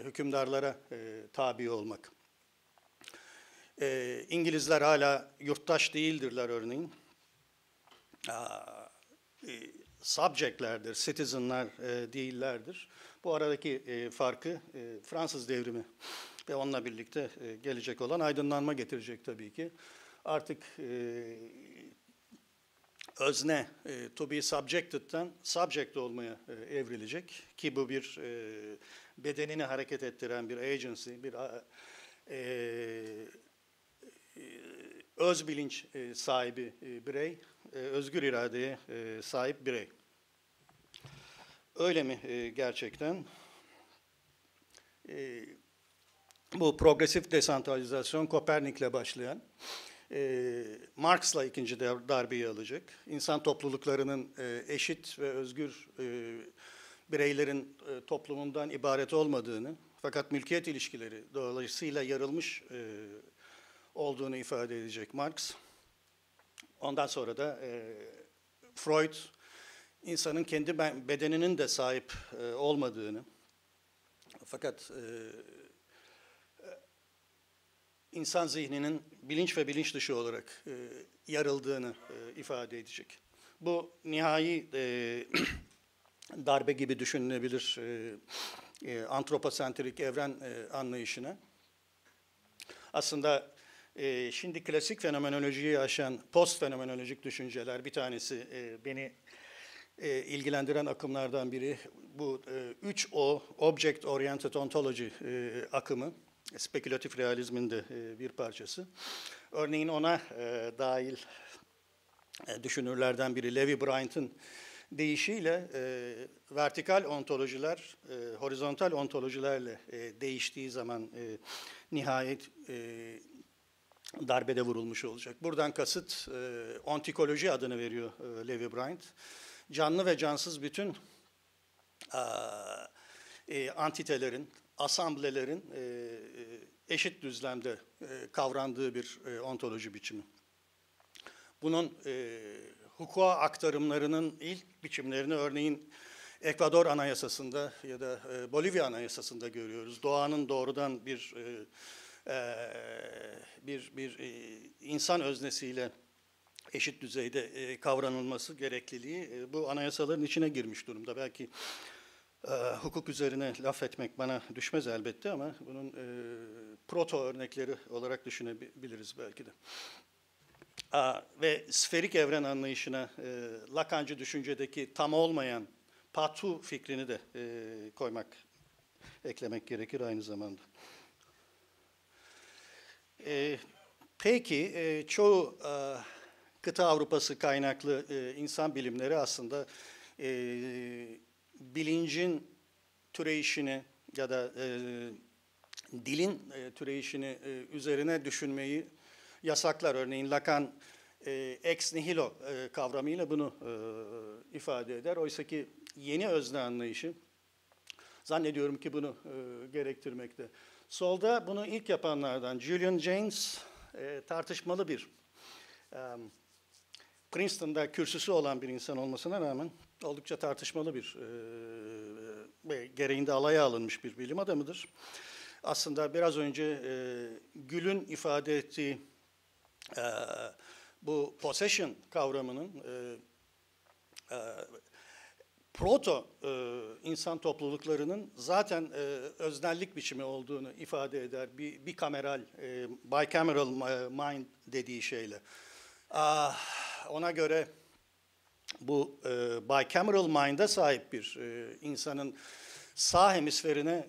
hükümdarlara tabi olmak. İngilizler hala yurttaş değildirler örneğin. Subjectlerdir, citizenler değillerdir. Bu aradaki farkı Fransız devrimi ve onunla birlikte gelecek olan aydınlanma getirecek tabii ki. Artık özne to be subjected'den subject olmaya evrilecek ki bu bir bedenini hareket ettiren bir agency, bir öz bilinç sahibi birey, özgür iradeye sahip birey. Öyle mi gerçekten? Bu progresif desantralizasyon Kopernik'le başlayan, Marx'la ikinci darbeyi alacak. İnsan topluluklarının eşit ve özgür bireylerin toplumundan ibaret olmadığını, fakat mülkiyet ilişkileri dolayısıyla yarılmış olduğunu ifade edecek Marx. Ondan sonra da Freud, insanın kendi bedeninin de sahip olmadığını, fakat insan zihninin bilinç ve bilinç dışı olarak yarıldığını ifade edecek. Bu nihai darbe gibi düşünülebilir antroposentrik evren anlayışına. Aslında şimdi klasik fenomenolojiyi aşan post fenomenolojik düşünceler, bir tanesi beni ilgilendiren akımlardan biri. Bu 3O, Object Oriented Ontology akımı, spekülatif realizmin de bir parçası. Örneğin ona dahil düşünürlerden biri Levi Bryant'ın deyişiyle vertikal ontolojiler horizontal ontolojilerle değiştiği zaman nihayet darbede vurulmuş olacak. Buradan kasıt ontikoloji adını veriyor Levi Bryant. Canlı ve cansız bütün antitelerin, asamblelerin eşit düzlemde kavrandığı bir ontoloji biçimi. Bunun hukuka aktarımlarının ilk biçimlerini örneğin Ekvador Anayasası'nda ya da Bolivya Anayasası'nda görüyoruz. Doğanın doğrudan bir insan öznesiyle eşit düzeyde kavranılması gerekliliği bu anayasaların içine girmiş durumda. Belki hukuk üzerine laf etmek bana düşmez elbette ama bunun proto örnekleri olarak düşünebiliriz belki de. Ve sferik evren anlayışına Lacancı düşüncedeki tam olmayan patu fikrini de eklemek gerekir aynı zamanda. Peki çoğu kıta Avrupası kaynaklı insan bilimleri aslında bilincin türeyişini ya da dilin türeyişini üzerine düşünmeyi yasaklar. Örneğin Lacan ex nihilo kavramıyla bunu ifade eder. Oysa ki yeni özne anlayışı zannediyorum ki bunu gerektirmekte. Solda bunu ilk yapanlardan Julian Jaynes tartışmalı bir Princeton'da kürsüsü olan bir insan olmasına rağmen oldukça tartışmalı bir gereğinde alaya alınmış bir bilim adamıdır. Aslında biraz önce Gül'ün ifade ettiği bu possession kavramının proto insan topluluklarının zaten öznellik biçimi olduğunu ifade eder. Bikameral, bicameral mind dediği şeyle. Ona göre bu bicameral mind'a sahip bir insanın sağ hemisferine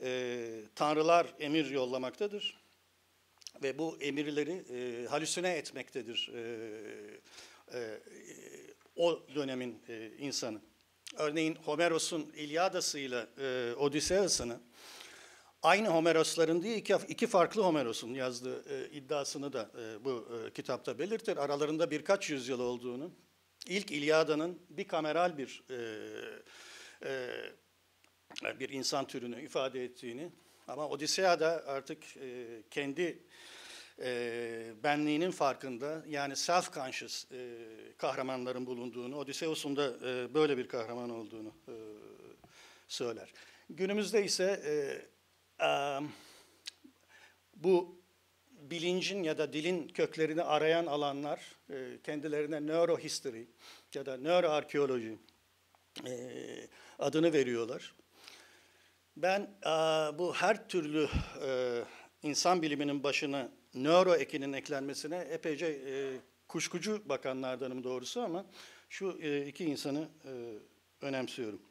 tanrılar emir yollamaktadır. Ve bu emirleri halüsine etmektedir o dönemin insanı. Örneğin Homeros'un İlyadası'yla Odysseus'ını aynı Homeros'ların değil iki farklı Homeros'un yazdığı iddiasını da bu kitapta belirtir. Aralarında birkaç yüzyıl olduğunu, ilk İlyada'nın bikameral bir insan türünü ifade ettiğini ama Odysseus'da artık kendi benliğinin farkında yani self-conscious kahramanların bulunduğunu, Odysseus'un da böyle bir kahraman olduğunu söyler. Günümüzde ise bu bilincin ya da dilin köklerini arayan alanlar kendilerine neurohistory ya da neuroarkeoloji adını veriyorlar. Ben bu her türlü insan biliminin başına nöro ekinin eklenmesine epeyce kuşkucu bakanlardanım doğrusu ama şu iki insanı önemsiyorum.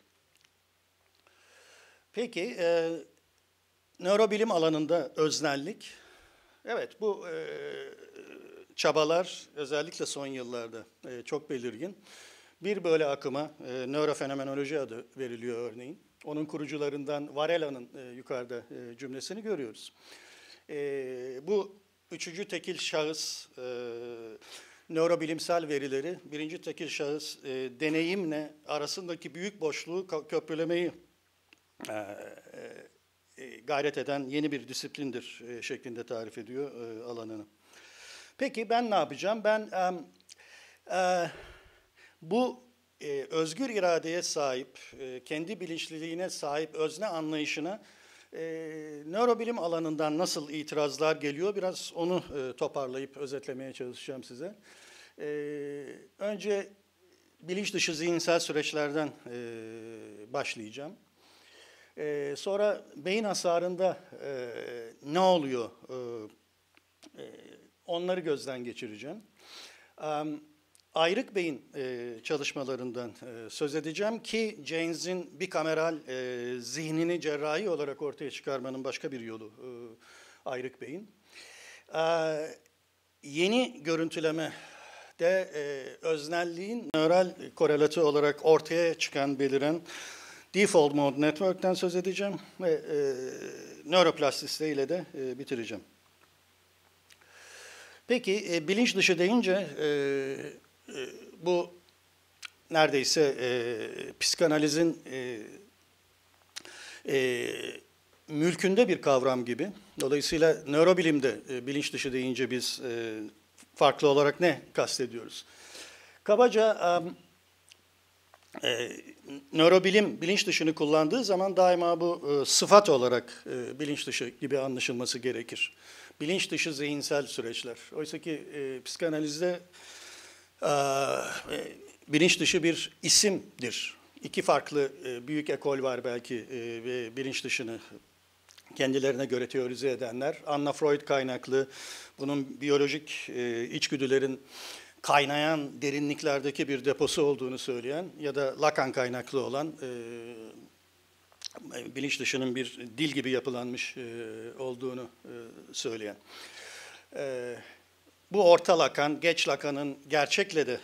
Peki, nörobilim alanında öznellik. Evet, bu çabalar özellikle son yıllarda çok belirgin. Bir böyle akıma nörofenomenoloji adı veriliyor örneğin. Onun kurucularından Varela'nın yukarıda cümlesini görüyoruz. Bu üçüncü tekil şahıs nörobilimsel verileri birinci tekil şahıs deneyimle arasındaki büyük boşluğu köprülemeyi gayret eden yeni bir disiplindir şeklinde tarif ediyor alanını. Peki ben ne yapacağım? Ben bu özgür iradeye sahip, kendi bilinçliliğine sahip özne anlayışına nörobilim alanından nasıl itirazlar geliyor? Biraz onu toparlayıp özetlemeye çalışacağım size. Önce bilinç dışı zihinsel süreçlerden başlayacağım. Sonra beyin hasarında ne oluyor? Onları gözden geçireceğim. Ayrık Bey'in çalışmalarından söz edeceğim ki James'in bikameral zihnini cerrahi olarak ortaya çıkarmanın başka bir yolu Ayrık Bey'in. Yeni görüntüleme de öznelliğin nöral korelatı olarak ortaya çıkan, beliren Default Mode Network'ten söz edeceğim ve nöroplastisite ile de bitireceğim. Peki bilinç dışı deyince bu neredeyse psikanalizin mülkünde bir kavram gibi. Dolayısıyla nörobilimde bilinç dışı deyince biz farklı olarak ne kastediyoruz? Kabaca nörobilim bilinç dışını kullandığı zaman daima bu sıfat olarak bilinç dışı gibi anlaşılması gerekir. Bilinç dışı zihinsel süreçler. Oysa ki psikanalizde bilinç dışı bir isimdir. İki farklı büyük ekol var belki bilinç dışını kendilerine göre teorize edenler. Anna Freud kaynaklı, bunun biyolojik içgüdülerin kaynayan derinliklerdeki bir deposu olduğunu söyleyen ya da Lacan kaynaklı olan bilinç dışının bir dil gibi yapılanmış olduğunu söyleyen. Bu orta Lacan, geç Lacan'ın gerçekle de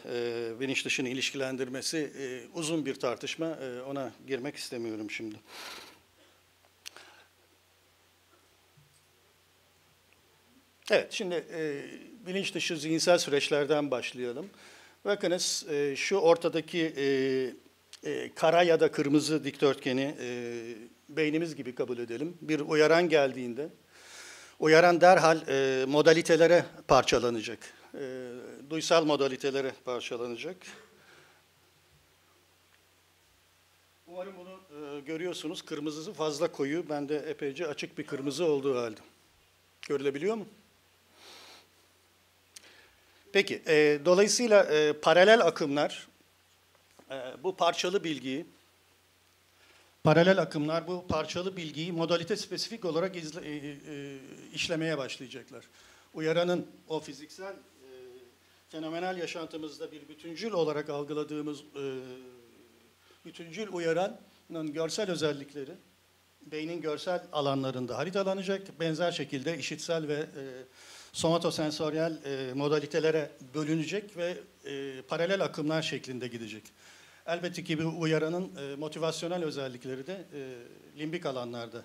bilinç dışını ilişkilendirmesi uzun bir tartışma. Ona girmek istemiyorum şimdi. Evet, şimdi bilinç dışı zihinsel süreçlerden başlayalım. Bakınız şu ortadaki kara ya da kırmızı dikdörtgeni beynimiz gibi kabul edelim. Bir uyaran geldiğinde, uyaran derhal modalitelere parçalanacak. Duysal modalitelere parçalanacak. Umarım bunu görüyorsunuz. Kırmızısı fazla koyu. Bende epeyce açık bir kırmızı olduğu halde. Görülebiliyor mu? Peki, dolayısıyla paralel akımlar bu parçalı bilgiyi, modalite spesifik olarak işlemeye başlayacaklar. Uyaranın o fiziksel, fenomenal yaşantımızda bir bütüncül olarak algıladığımız bütüncül uyaranın görsel özellikleri beynin görsel alanlarında haritalanacak. Benzer şekilde işitsel ve somatosensoryal modalitelere bölünecek ve paralel akımlar şeklinde gidecek. Elbette ki bu uyaranın motivasyonel özellikleri de limbik alanlarda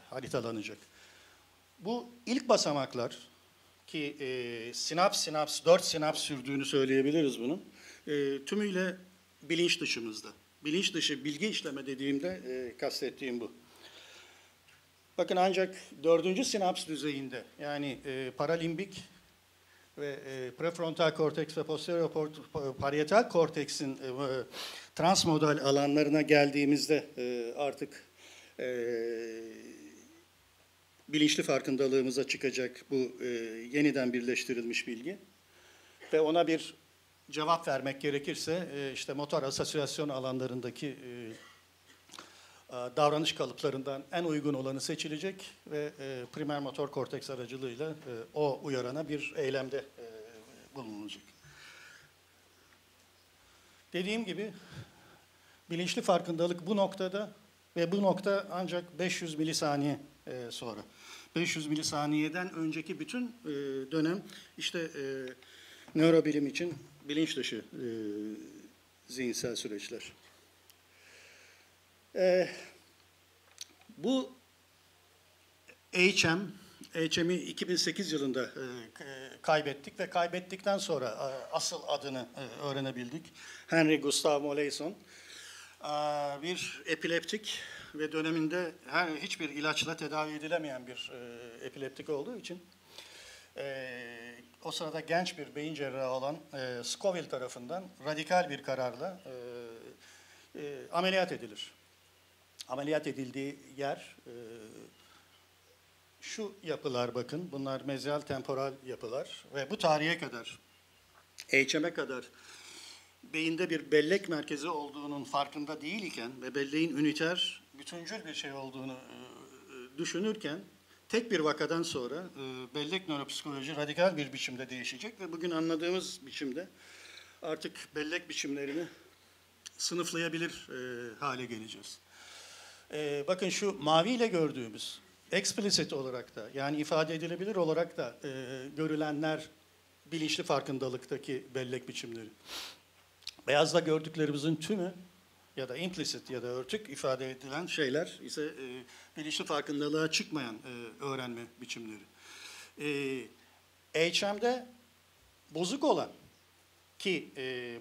haritalanacak. Bu ilk basamaklar ki sinaps 4 sinaps sürdüğünü söyleyebiliriz bunun. Tümüyle bilinç dışımızda. Bilinç dışı bilgi işleme dediğimde kastettiğim bu. Bakın ancak 4. sinaps düzeyinde yani paralimbik ve prefrontal korteks ve posterior parietal korteksin transmodal alanlarına geldiğimizde artık bilinçli farkındalığımıza çıkacak bu yeniden birleştirilmiş bilgi. Ve ona bir cevap vermek gerekirse işte motor asosyasyon alanlarındaki davranış kalıplarından en uygun olanı seçilecek ve primer motor korteks aracılığıyla o uyarana bir eylemde bulunulacak. Dediğim gibi bilinçli farkındalık bu noktada ve bu nokta ancak 500 milisaniye sonra. 500 milisaniyeden önceki bütün dönem işte nörobilim için bilinç dışı zihinsel süreçler. Bu HM'i 2008 yılında kaybettik ve kaybettikten sonra asıl adını öğrenebildik. Henry Gustav Mollison bir epileptik ve döneminde hiçbir ilaçla tedavi edilemeyen bir epileptik olduğu için o sırada genç bir beyin cerrahı olan Scoville tarafından radikal bir kararla ameliyat edilir. Ameliyat edildiği yer şu yapılar bakın. Bunlar meziyal temporal yapılar ve bu tarihe kadar, HM'e kadar beyinde bir bellek merkezi olduğunun farkında değil iken ve belleğin üniter, bütüncül bir şey olduğunu düşünürken tek bir vakadan sonra bellek nöropsikoloji radikal bir biçimde değişecek ve bugün anladığımız biçimde artık bellek biçimlerini sınıflayabilir hale geleceğiz. Bakın şu maviyle gördüğümüz explicit olarak da yani ifade edilebilir olarak da görülenler bilinçli farkındalıktaki bellek biçimleri. Beyazla gördüklerimizin tümü ya da implicit ya da örtük ifade edilen şeyler ise bilinçli farkındalığa çıkmayan öğrenme biçimleri. HM'de bozuk olan ki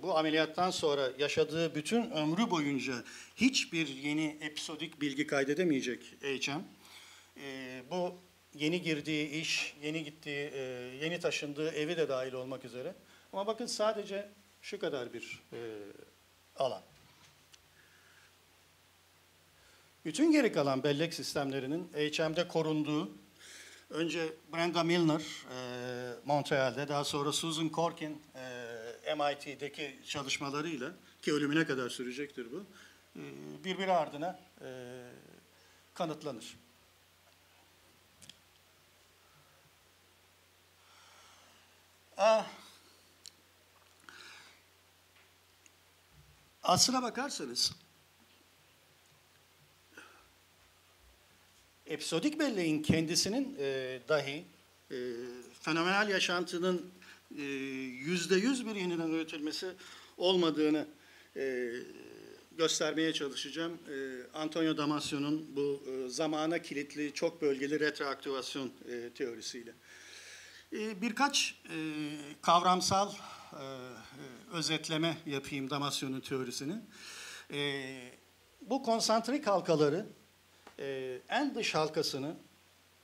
bu ameliyattan sonra yaşadığı bütün ömrü boyunca hiçbir yeni episodik bilgi kaydedemeyecek HM, bu yeni girdiği iş, yeni gittiği, yeni taşındığı evi de dahil olmak üzere. Ama bakın sadece şu kadar bir alan. Bütün geri kalan bellek sistemlerinin HM'de korunduğu, önce Brenda Milner Montreal'de, daha sonra Susan Corkin MIT'deki çalışmalarıyla, ki ölümüne kadar sürecektir bu, birbiri ardına kanıtlanır. Aslına bakarsanız, episodik belleğin kendisinin dahi fenomenal yaşantının %100 bir yeniden üretilmesi olmadığını göstermeye çalışacağım. Antonio Damasio'nun bu zamana kilitli çok bölgeli retroaktivasyon teorisiyle. Birkaç kavramsal özetleme yapayım Damasio'nun teorisini. Bu konsantrik halkaları, en dış halkasını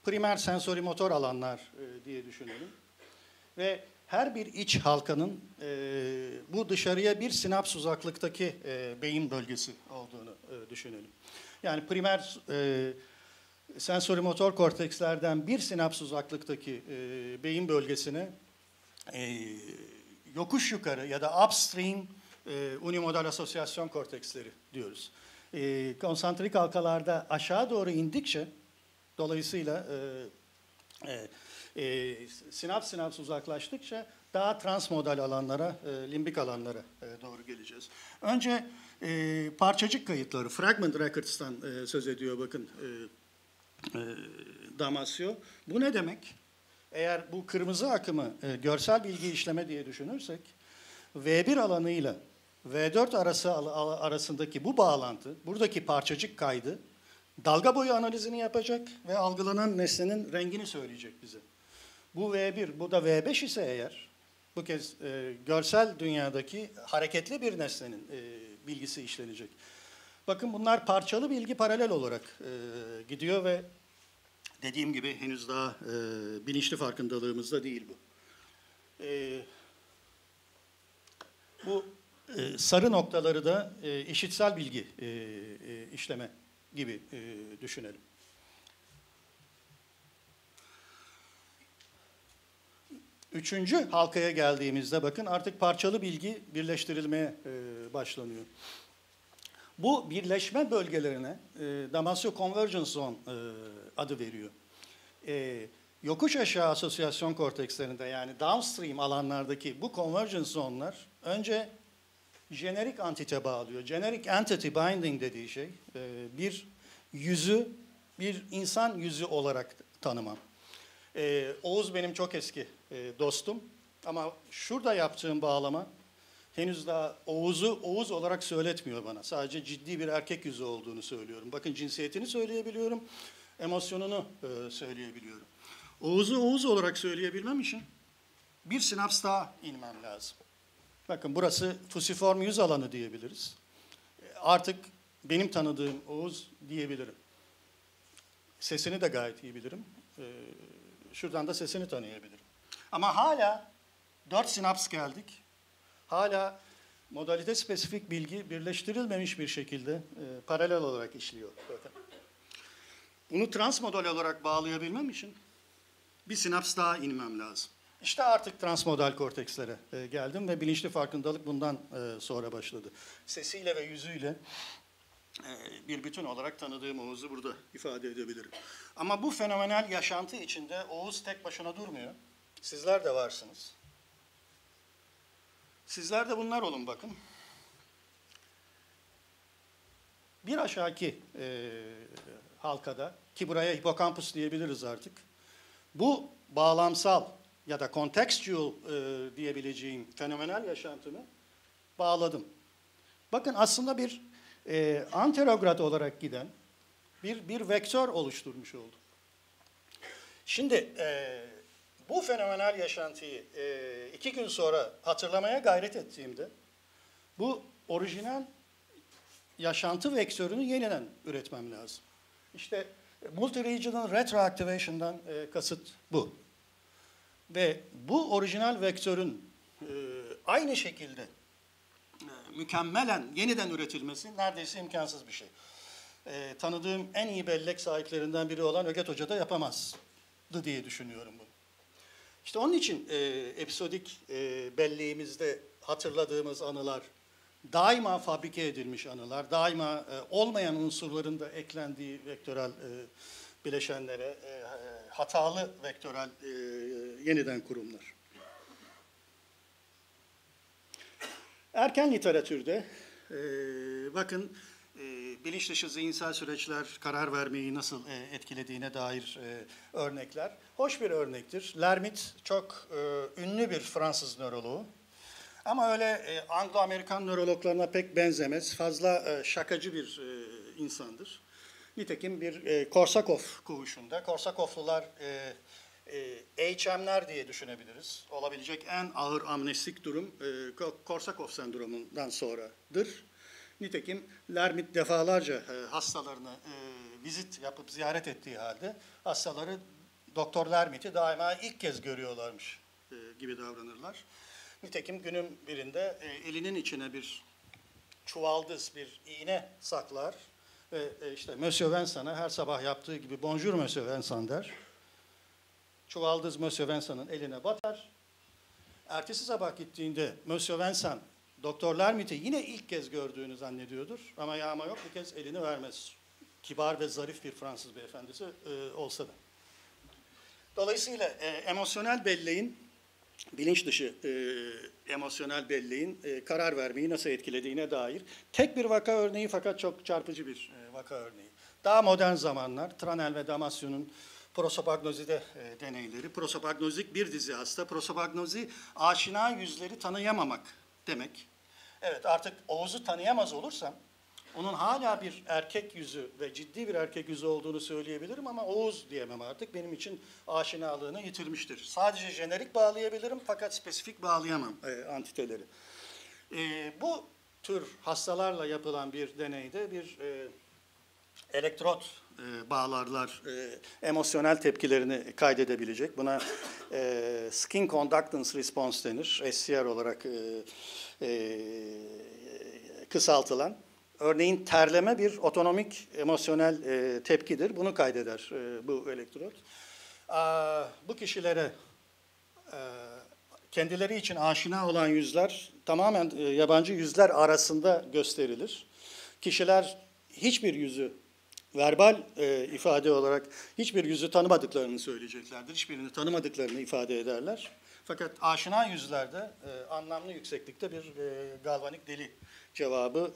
primer sensorimotor alanlar diye düşünelim. Ve her bir iç halkanın bu dışarıya bir sinaps uzaklıktaki beyin bölgesi olduğunu düşünelim. Yani primer sensorimotor kortekslerden bir sinaps uzaklıktaki beyin bölgesine yokuş yukarı ya da upstream unimodal asosyasyon korteksleri diyoruz. Konsantrik halkalarda aşağı doğru indikçe dolayısıyla sinaps uzaklaştıkça daha transmodal alanlara, limbik alanlara doğru geleceğiz. Önce parçacık kayıtları, fragment records'tan söz ediyor bakın Damasio. Bu ne demek? Eğer bu kırmızı akımı görsel bilgi işleme diye düşünürsek, V1 alanıyla V4 arasındaki bu bağlantı, buradaki parçacık kaydı, dalga boyu analizini yapacak ve algılanan nesnenin rengini söyleyecek bize. Bu V1, bu da V5 ise eğer, bu kez görsel dünyadaki hareketli bir nesnenin bilgisi işlenecek. Bakın bunlar parçalı bilgi paralel olarak gidiyor ve dediğim gibi henüz daha bilinçli farkındalığımızda değil bu. Bu sarı noktaları da işitsel bilgi işleme gibi düşünelim. Üçüncü halkaya geldiğimizde bakın artık parçalı bilgi birleştirilmeye başlanıyor. Bu birleşme bölgelerine Damasio Convergence Zone adı veriyor. Yokuş aşağı asosyasyon kortekslerinde yani downstream alanlardaki bu convergence zone'lar önce jenerik entite bağlıyor. Generic entity binding dediği şey bir yüzü, bir insan yüzü olarak tanımam. Oğuz benim çok eski dostum ama şurada yaptığım bağlama henüz daha Oğuz'u Oğuz olarak söyletmiyor bana. Sadece ciddi bir erkek yüzü olduğunu söylüyorum. Bakın cinsiyetini söyleyebiliyorum, emosyonunu söyleyebiliyorum. Oğuz'u Oğuz olarak söyleyebilmem için bir sinaps daha inmem lazım. Bakın burası fusiform yüz alanı diyebiliriz. Artık benim tanıdığım Oğuz diyebilirim. Sesini de gayet iyi bilirim. Şuradan da sesini tanıyabilirim. Ama hala 4 sinaps geldik. Hala modalite spesifik bilgi birleştirilmemiş bir şekilde paralel olarak işliyor. Bakın. Bunu transmodal olarak bağlayabilmem için bir sinaps daha inmem lazım. İşte artık transmodal kortekslere geldim ve bilinçli farkındalık bundan sonra başladı. Sesiyle ve yüzüyle bir bütün olarak tanıdığım Oğuz'u burada ifade edebilirim. Ama bu fenomenal yaşantı içinde Oğuz tek başına durmuyor. Sizler de varsınız. Sizler de bunlar olun bakın. Bir aşağıki halkada, ki buraya hipokampus diyebiliriz artık, bu bağlamsal ya da contextual diyebileceğim fenomenal yaşantımı bağladım. Bakın aslında bir anterograd olarak giden bir vektör oluşturmuş oldum. Şimdi bu fenomenal yaşantıyı 2 gün sonra hatırlamaya gayret ettiğimde bu orijinal yaşantı vektörünü yeniden üretmem lazım. İşte multi-regional retroactivation'dan kasıt bu. Ve bu orijinal vektörün aynı şekilde mükemmelen yeniden üretilmesi neredeyse imkansız bir şey. Tanıdığım en iyi bellek sahiplerinden biri olan Öget Hoca da yapamazdı diye düşünüyorum bunu. İşte onun için episodik belleğimizde hatırladığımız anılar, daima fabrike edilmiş anılar, daima olmayan unsurların da eklendiği vektörel bileşenlere, hatalı vektörel yeniden kurumlar. Erken literatürde, bakın bilinç dışı zihinsel süreçler karar vermeyi nasıl etkilediğine dair örnekler. Hoş bir örnektir. Lermit çok ünlü bir Fransız nöroloğu. Ama öyle Anglo-Amerikan nörologlarına pek benzemez. Fazla şakacı bir insandır. Nitekim bir Korsakov koğuşunda. Korsakovlular HM'ler diye düşünebiliriz. Olabilecek en ağır amnestik durum Korsakov sendromundan sonradır. Nitekim Lermit defalarca hastalarını vizit yapıp ziyaret ettiği halde hastaları Doktor Lermit'i daima ilk kez görüyorlarmış gibi davranırlar. Nitekim günün birinde elinin içine bir çuvaldız, bir iğne saklar ve işte Monsieur Vincent'a her sabah yaptığı gibi Bonjour Monsieur Vincent der. Çuvaldız Monsieur Vincent'ın eline batar. Ertesi sabah gittiğinde Monsieur Vincent Doktor Lermit'i yine ilk kez gördüğünü zannediyordur ama yağma yok, bir kez elini vermez. Kibar ve zarif bir Fransız beyefendisi olsa da. Dolayısıyla emosyonel belleğin, bilinç dışı emosyonel belleğin karar vermeyi nasıl etkilediğine dair tek bir vaka örneği fakat çok çarpıcı bir vaka örneği. Daha modern zamanlar Tranel ve Damasio'nun prosopagnozide deneyleri. Prosopagnozik bir dizi hasta. Prosopagnozi aşina yüzleri tanıyamamak demek. Evet, artık Oğuz'u tanıyamaz olursam onun hala bir erkek yüzü ve ciddi bir erkek yüzü olduğunu söyleyebilirim ama Oğuz diyemem artık. Benim için aşinalığını yitirmiştir. Sadece jenerik bağlayabilirim fakat spesifik bağlayamam antiteleri. Bu tür hastalarla yapılan bir deneyde bir elektrot bağlarlar emosyonel tepkilerini kaydedebilecek. Buna skin conductance response denir. SCR olarak kısaltılan. Örneğin terleme bir otonomik emosyonel tepkidir. Bunu kaydeder bu elektrot. Bu kişilere kendileri için aşina olan yüzler tamamen yabancı yüzler arasında gösterilir. Kişiler hiçbir yüzü verbal ifade olarak hiçbir yüzü tanımadıklarını söyleyeceklerdir. Hiçbirini tanımadıklarını ifade ederler. Fakat aşina yüzlerde anlamlı yükseklikte bir galvanik deli cevabı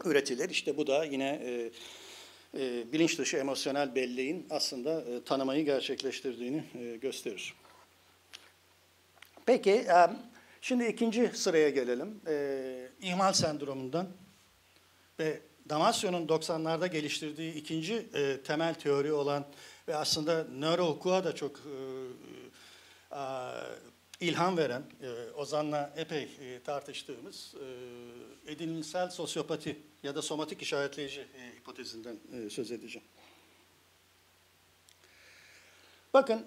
üretilir. İşte bu da yine bilinç dışı emosyonel belleğin aslında tanımayı gerçekleştirdiğini gösterir. Peki, şimdi ikinci sıraya gelelim. İhmal sendromundan ve Damasio'nun 90'larda geliştirdiği ikinci temel teori olan ve aslında nörohukuka da çok ilham veren, Ozan'la epey tartıştığımız edinimsel sosyopati ya da somatik işaretleyici hipotezinden söz edeceğim. Bakın,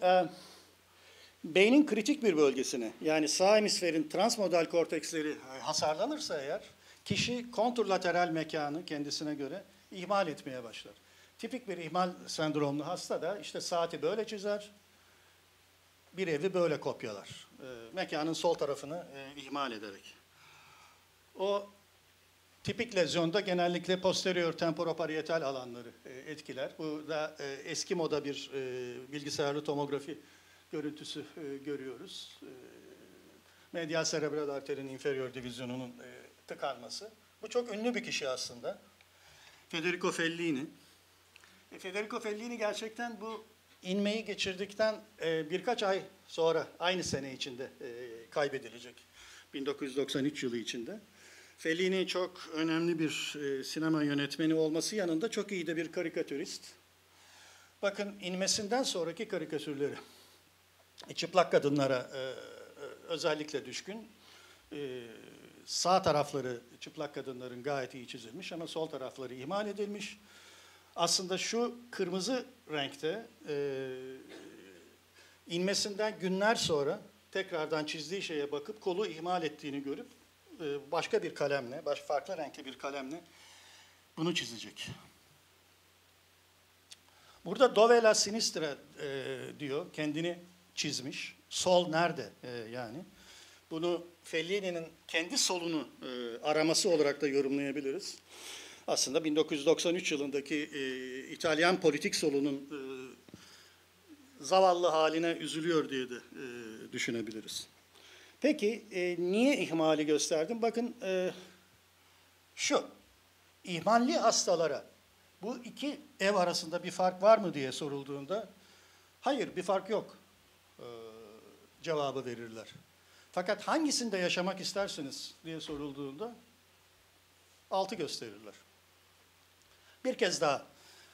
beynin kritik bir bölgesine, yani sağ hemisferin transmodal korteksleri hasarlanırsa eğer, kişi kontrlateral mekanı kendisine göre ihmal etmeye başlar. Tipik bir ihmal sendromlu hasta da işte saati böyle çizer, bir evi böyle kopyalar. Mekanın sol tarafını ihmal ederek. O tipik lezyonda genellikle posterior temporoparietal alanları etkiler. Bu da eski moda bir bilgisayarlı tomografi görüntüsü görüyoruz. medial serebral arterin inferior divizyonunun tıkanması. Bu çok ünlü bir kişi aslında. Federico Fellini. Federico Fellini gerçekten bu inmeyi geçirdikten birkaç ay sonra, aynı sene içinde kaybedilecek. 1993 yılı içinde. Fellini çok önemli bir sinema yönetmeni olması yanında çok iyi de bir karikatürist. Bakın inmesinden sonraki karikatürleri. Çıplak kadınlara özellikle düşkün. Sağ tarafları çıplak kadınların gayet iyi çizilmiş ama sol tarafları ihmal edilmiş. Aslında şu kırmızı renkte inmesinden günler sonra tekrardan çizdiği şeye bakıp kolu ihmal ettiğini görüp başka bir kalemle, farklı renkli bir kalemle bunu çizecek. Burada Dove la sinistra diyor, kendini çizmiş. Sol nerede yani? Bunu Fellini'nin kendi solunu araması olarak da yorumlayabiliriz. Aslında 1993 yılındaki İtalyan politik solunun zavallı haline üzülüyor diye de düşünebiliriz. Peki niye ihmali gösterdim? Bakın şu, ihmalli hastalara bu iki ev arasında bir fark var mı diye sorulduğunda hayır bir fark yok cevabı verirler. Fakat hangisinde yaşamak istersiniz diye sorulduğunda 6 gösterirler. Bir kez daha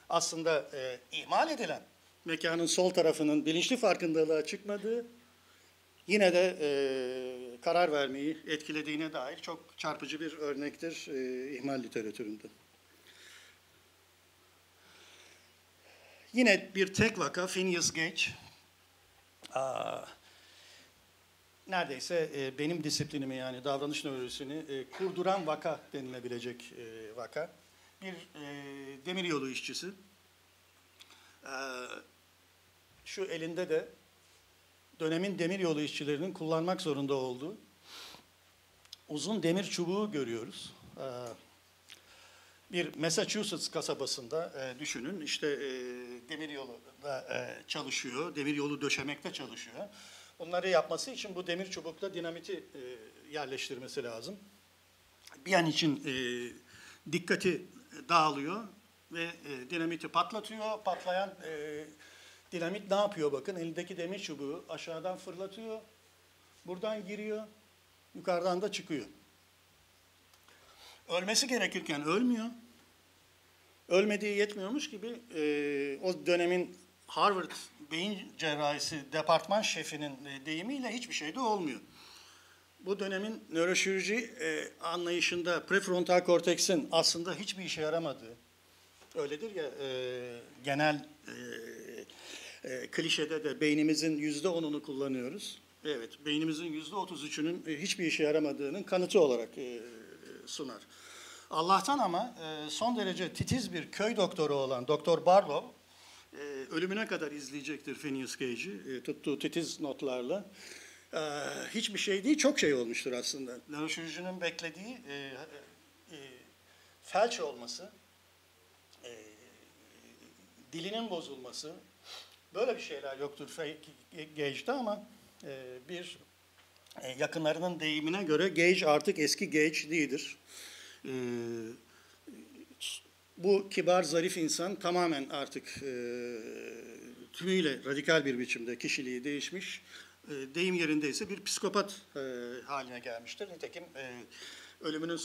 aslında ihmal edilen mekanın sol tarafının bilinçli farkındalığa çıkmadığı, yine de karar vermeyi etkilediğine dair çok çarpıcı bir örnektir ihmal literatüründe. Yine bir tek vaka, Phineas Gage. Neredeyse benim disiplinimi yani davranış nörolojisini kurduran vaka denilebilecek vaka. Bir demiryolu işçisi. Şu elinde de dönemin demiryolu işçilerinin kullanmak zorunda olduğu uzun demir çubuğu görüyoruz. Bir Massachusetts kasabasında düşünün işte demiryolunda çalışıyor, demiryolu döşemekte çalışıyor. Bunları yapması için bu demir çubukla dinamiti yerleştirmesi lazım. Bir an için dikkati dağılıyor ve dinamiti patlatıyor. Patlayan dinamit ne yapıyor bakın? Elindeki demir çubuğu aşağıdan fırlatıyor. Buradan giriyor. Yukarıdan da çıkıyor. Ölmesi gerekirken ölmüyor. Ölmediği yetmiyormuş gibi o dönemin Harvard beyin cerrahisi departman şefinin deyimiyle hiçbir şey de olmuyor. Bu dönemin nöroşirurji anlayışında prefrontal korteksin aslında hiçbir işe yaramadığı, öyledir ya genel klişede de beynimizin %10'unu kullanıyoruz. Evet, beynimizin %33'ünün hiçbir işe yaramadığının kanıtı olarak sunar. Allah'tan ama son derece titiz bir köy doktoru olan Doktor Barlow ölümüne kadar izleyecektir Phineas Gage'i tuttuğu titiz notlarla. Hiçbir şey değil, çok şey olmuştur aslında. Nöroşirurjinin beklediği felç olması, dilinin bozulması, böyle bir şeyler yoktur Gage'de ama bir yakınlarının deyimine göre Gage artık eski Gage değildir. Bu kibar, zarif insan tamamen artık tümüyle radikal bir biçimde kişiliği değişmiş. Deyim yerindeyse bir psikopat haline gelmiştir. Nitekim ömrünün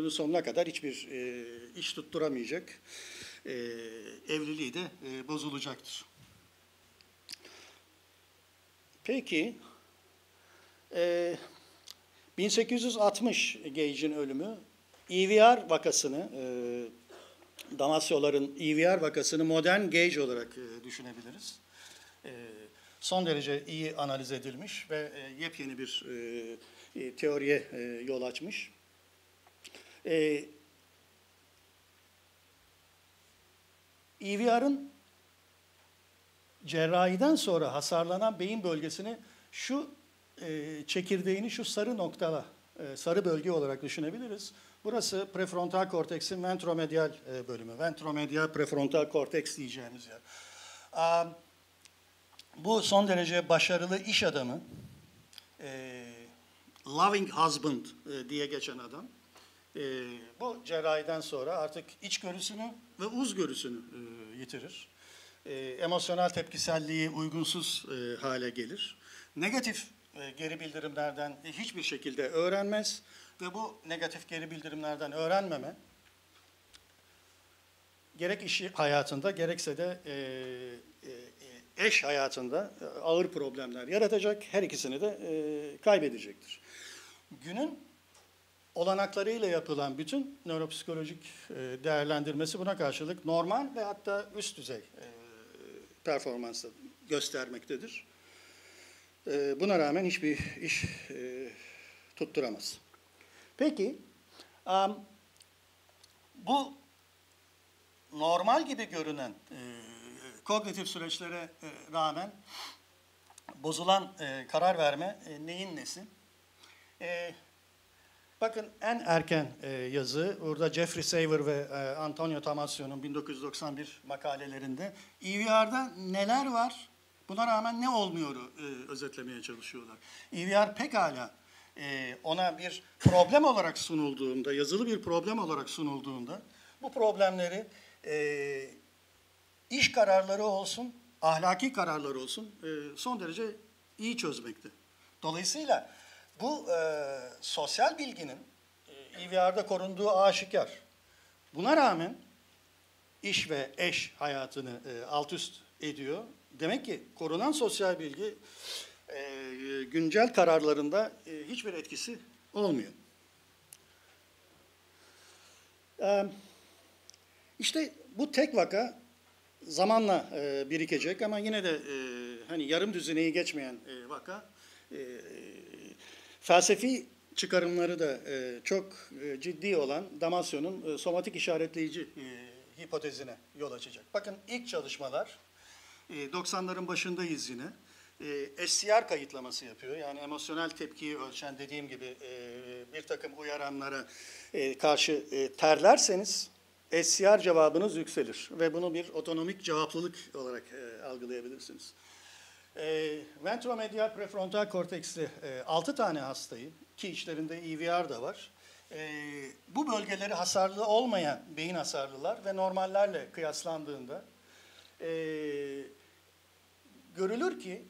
sonuna kadar hiçbir iş tutturamayacak. Evliliği de bozulacaktır. Peki, 1860 Gage'in ölümü, EVR vakasını, Damasyoların EVR vakasını modern Gage olarak düşünebiliriz. Son derece iyi analiz edilmiş ve yepyeni bir teoriye yol açmış. EVR'ın cerrahiden sonra hasarlanan beyin bölgesini şu çekirdeğini şu sarı noktala, sarı bölge olarak düşünebiliriz. Burası prefrontal korteksin ventromedial bölümü. Ventromedial prefrontal korteks diyeceğimiz yer. Bu son derece başarılı iş adamı loving husband diye geçen adam. Bu cerrahiden sonra artık içgörüsünü ve uzgörüsünü yitirir. Emosyonel tepkiselliği uygunsuz hale gelir. Negatif geri bildirimlerden hiçbir şekilde öğrenmez ve bu negatif geri bildirimlerden öğrenmeme gerek iş hayatında gerekse de eş hayatında ağır problemler yaratacak, her ikisini de kaybedecektir. Günün olanaklarıyla yapılan bütün nöropsikolojik değerlendirmesi buna karşılık normal ve hatta üst düzey performansı göstermektedir. Buna rağmen hiçbir iş tutturamaz. Peki, bu normal gibi görünen kognitif süreçlere rağmen bozulan karar verme neyin nesi? Bakın en erken yazı, burada Jeffrey Saver ve Antonio Tamasio'nun 1991 makalelerinde EVR'da neler var, buna rağmen ne olmuyoru özetlemeye çalışıyorlar. EVR pekala ona bir problem olarak sunulduğunda, yazılı bir problem olarak sunulduğunda, bu problemleri iş kararları olsun, ahlaki kararları olsun son derece iyi çözmekte. Dolayısıyla bu sosyal bilginin EVR'da korunduğu aşikar. Buna rağmen iş ve eş hayatını alt üst ediyor. Demek ki korunan sosyal bilgi güncel kararlarında hiçbir etkisi olmuyor. İşte bu tek vaka zamanla birikecek ama yine de hani yarım düzineyi geçmeyen vaka. Felsefi çıkarımları da çok ciddi olan Damasio'nun somatik işaretleyici hipotezine yol açacak. Bakın ilk çalışmalar 90'ların başındayız yine. SCR kayıtlaması yapıyor. Yani emosyonel tepkiyi ölçen, dediğim gibi bir takım uyaranlara karşı terlerseniz SCR cevabınız yükselir ve bunu bir otonomik cevaplılık olarak algılayabilirsiniz. Ventromedial prefrontal korteksli 6 tane hastayı, ki içlerinde EVR da var, bu bölgeleri hasarlı olmayan beyin hasarlılar ve normallerle kıyaslandığında görülür ki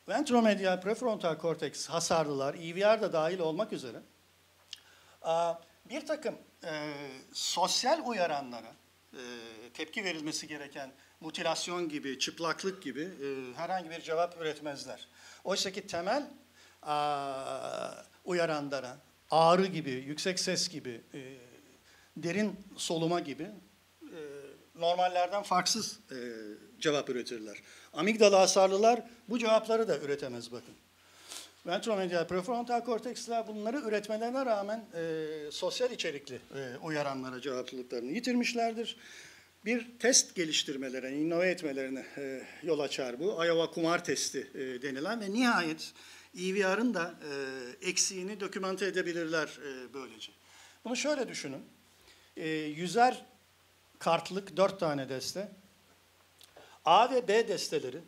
ventromedial prefrontal korteks hasarlılar, EVR da dahil olmak üzere bir takım sosyal uyaranlara tepki verilmesi gereken mutilasyon gibi, çıplaklık gibi herhangi bir cevap üretmezler. Oysa ki temel uyaranlara, ağrı gibi, yüksek ses gibi, derin soluma gibi normallerden farksız cevap üretirler. Amigdala hasarlılar bu cevapları da üretemez bakın. Ventromedial prefrontal korteksler bunları üretmelerine rağmen sosyal içerikli uyaranlara cevaplılıklarını yitirmişlerdir. Bir test geliştirmelerine, innove etmelerine yol açar bu. Iowa kumar testi denilen ve nihayet EVR'ın da eksiğini dokümante edebilirler böylece. Bunu şöyle düşünün. 100'er kartlık 4 tane deste. A ve B desteleri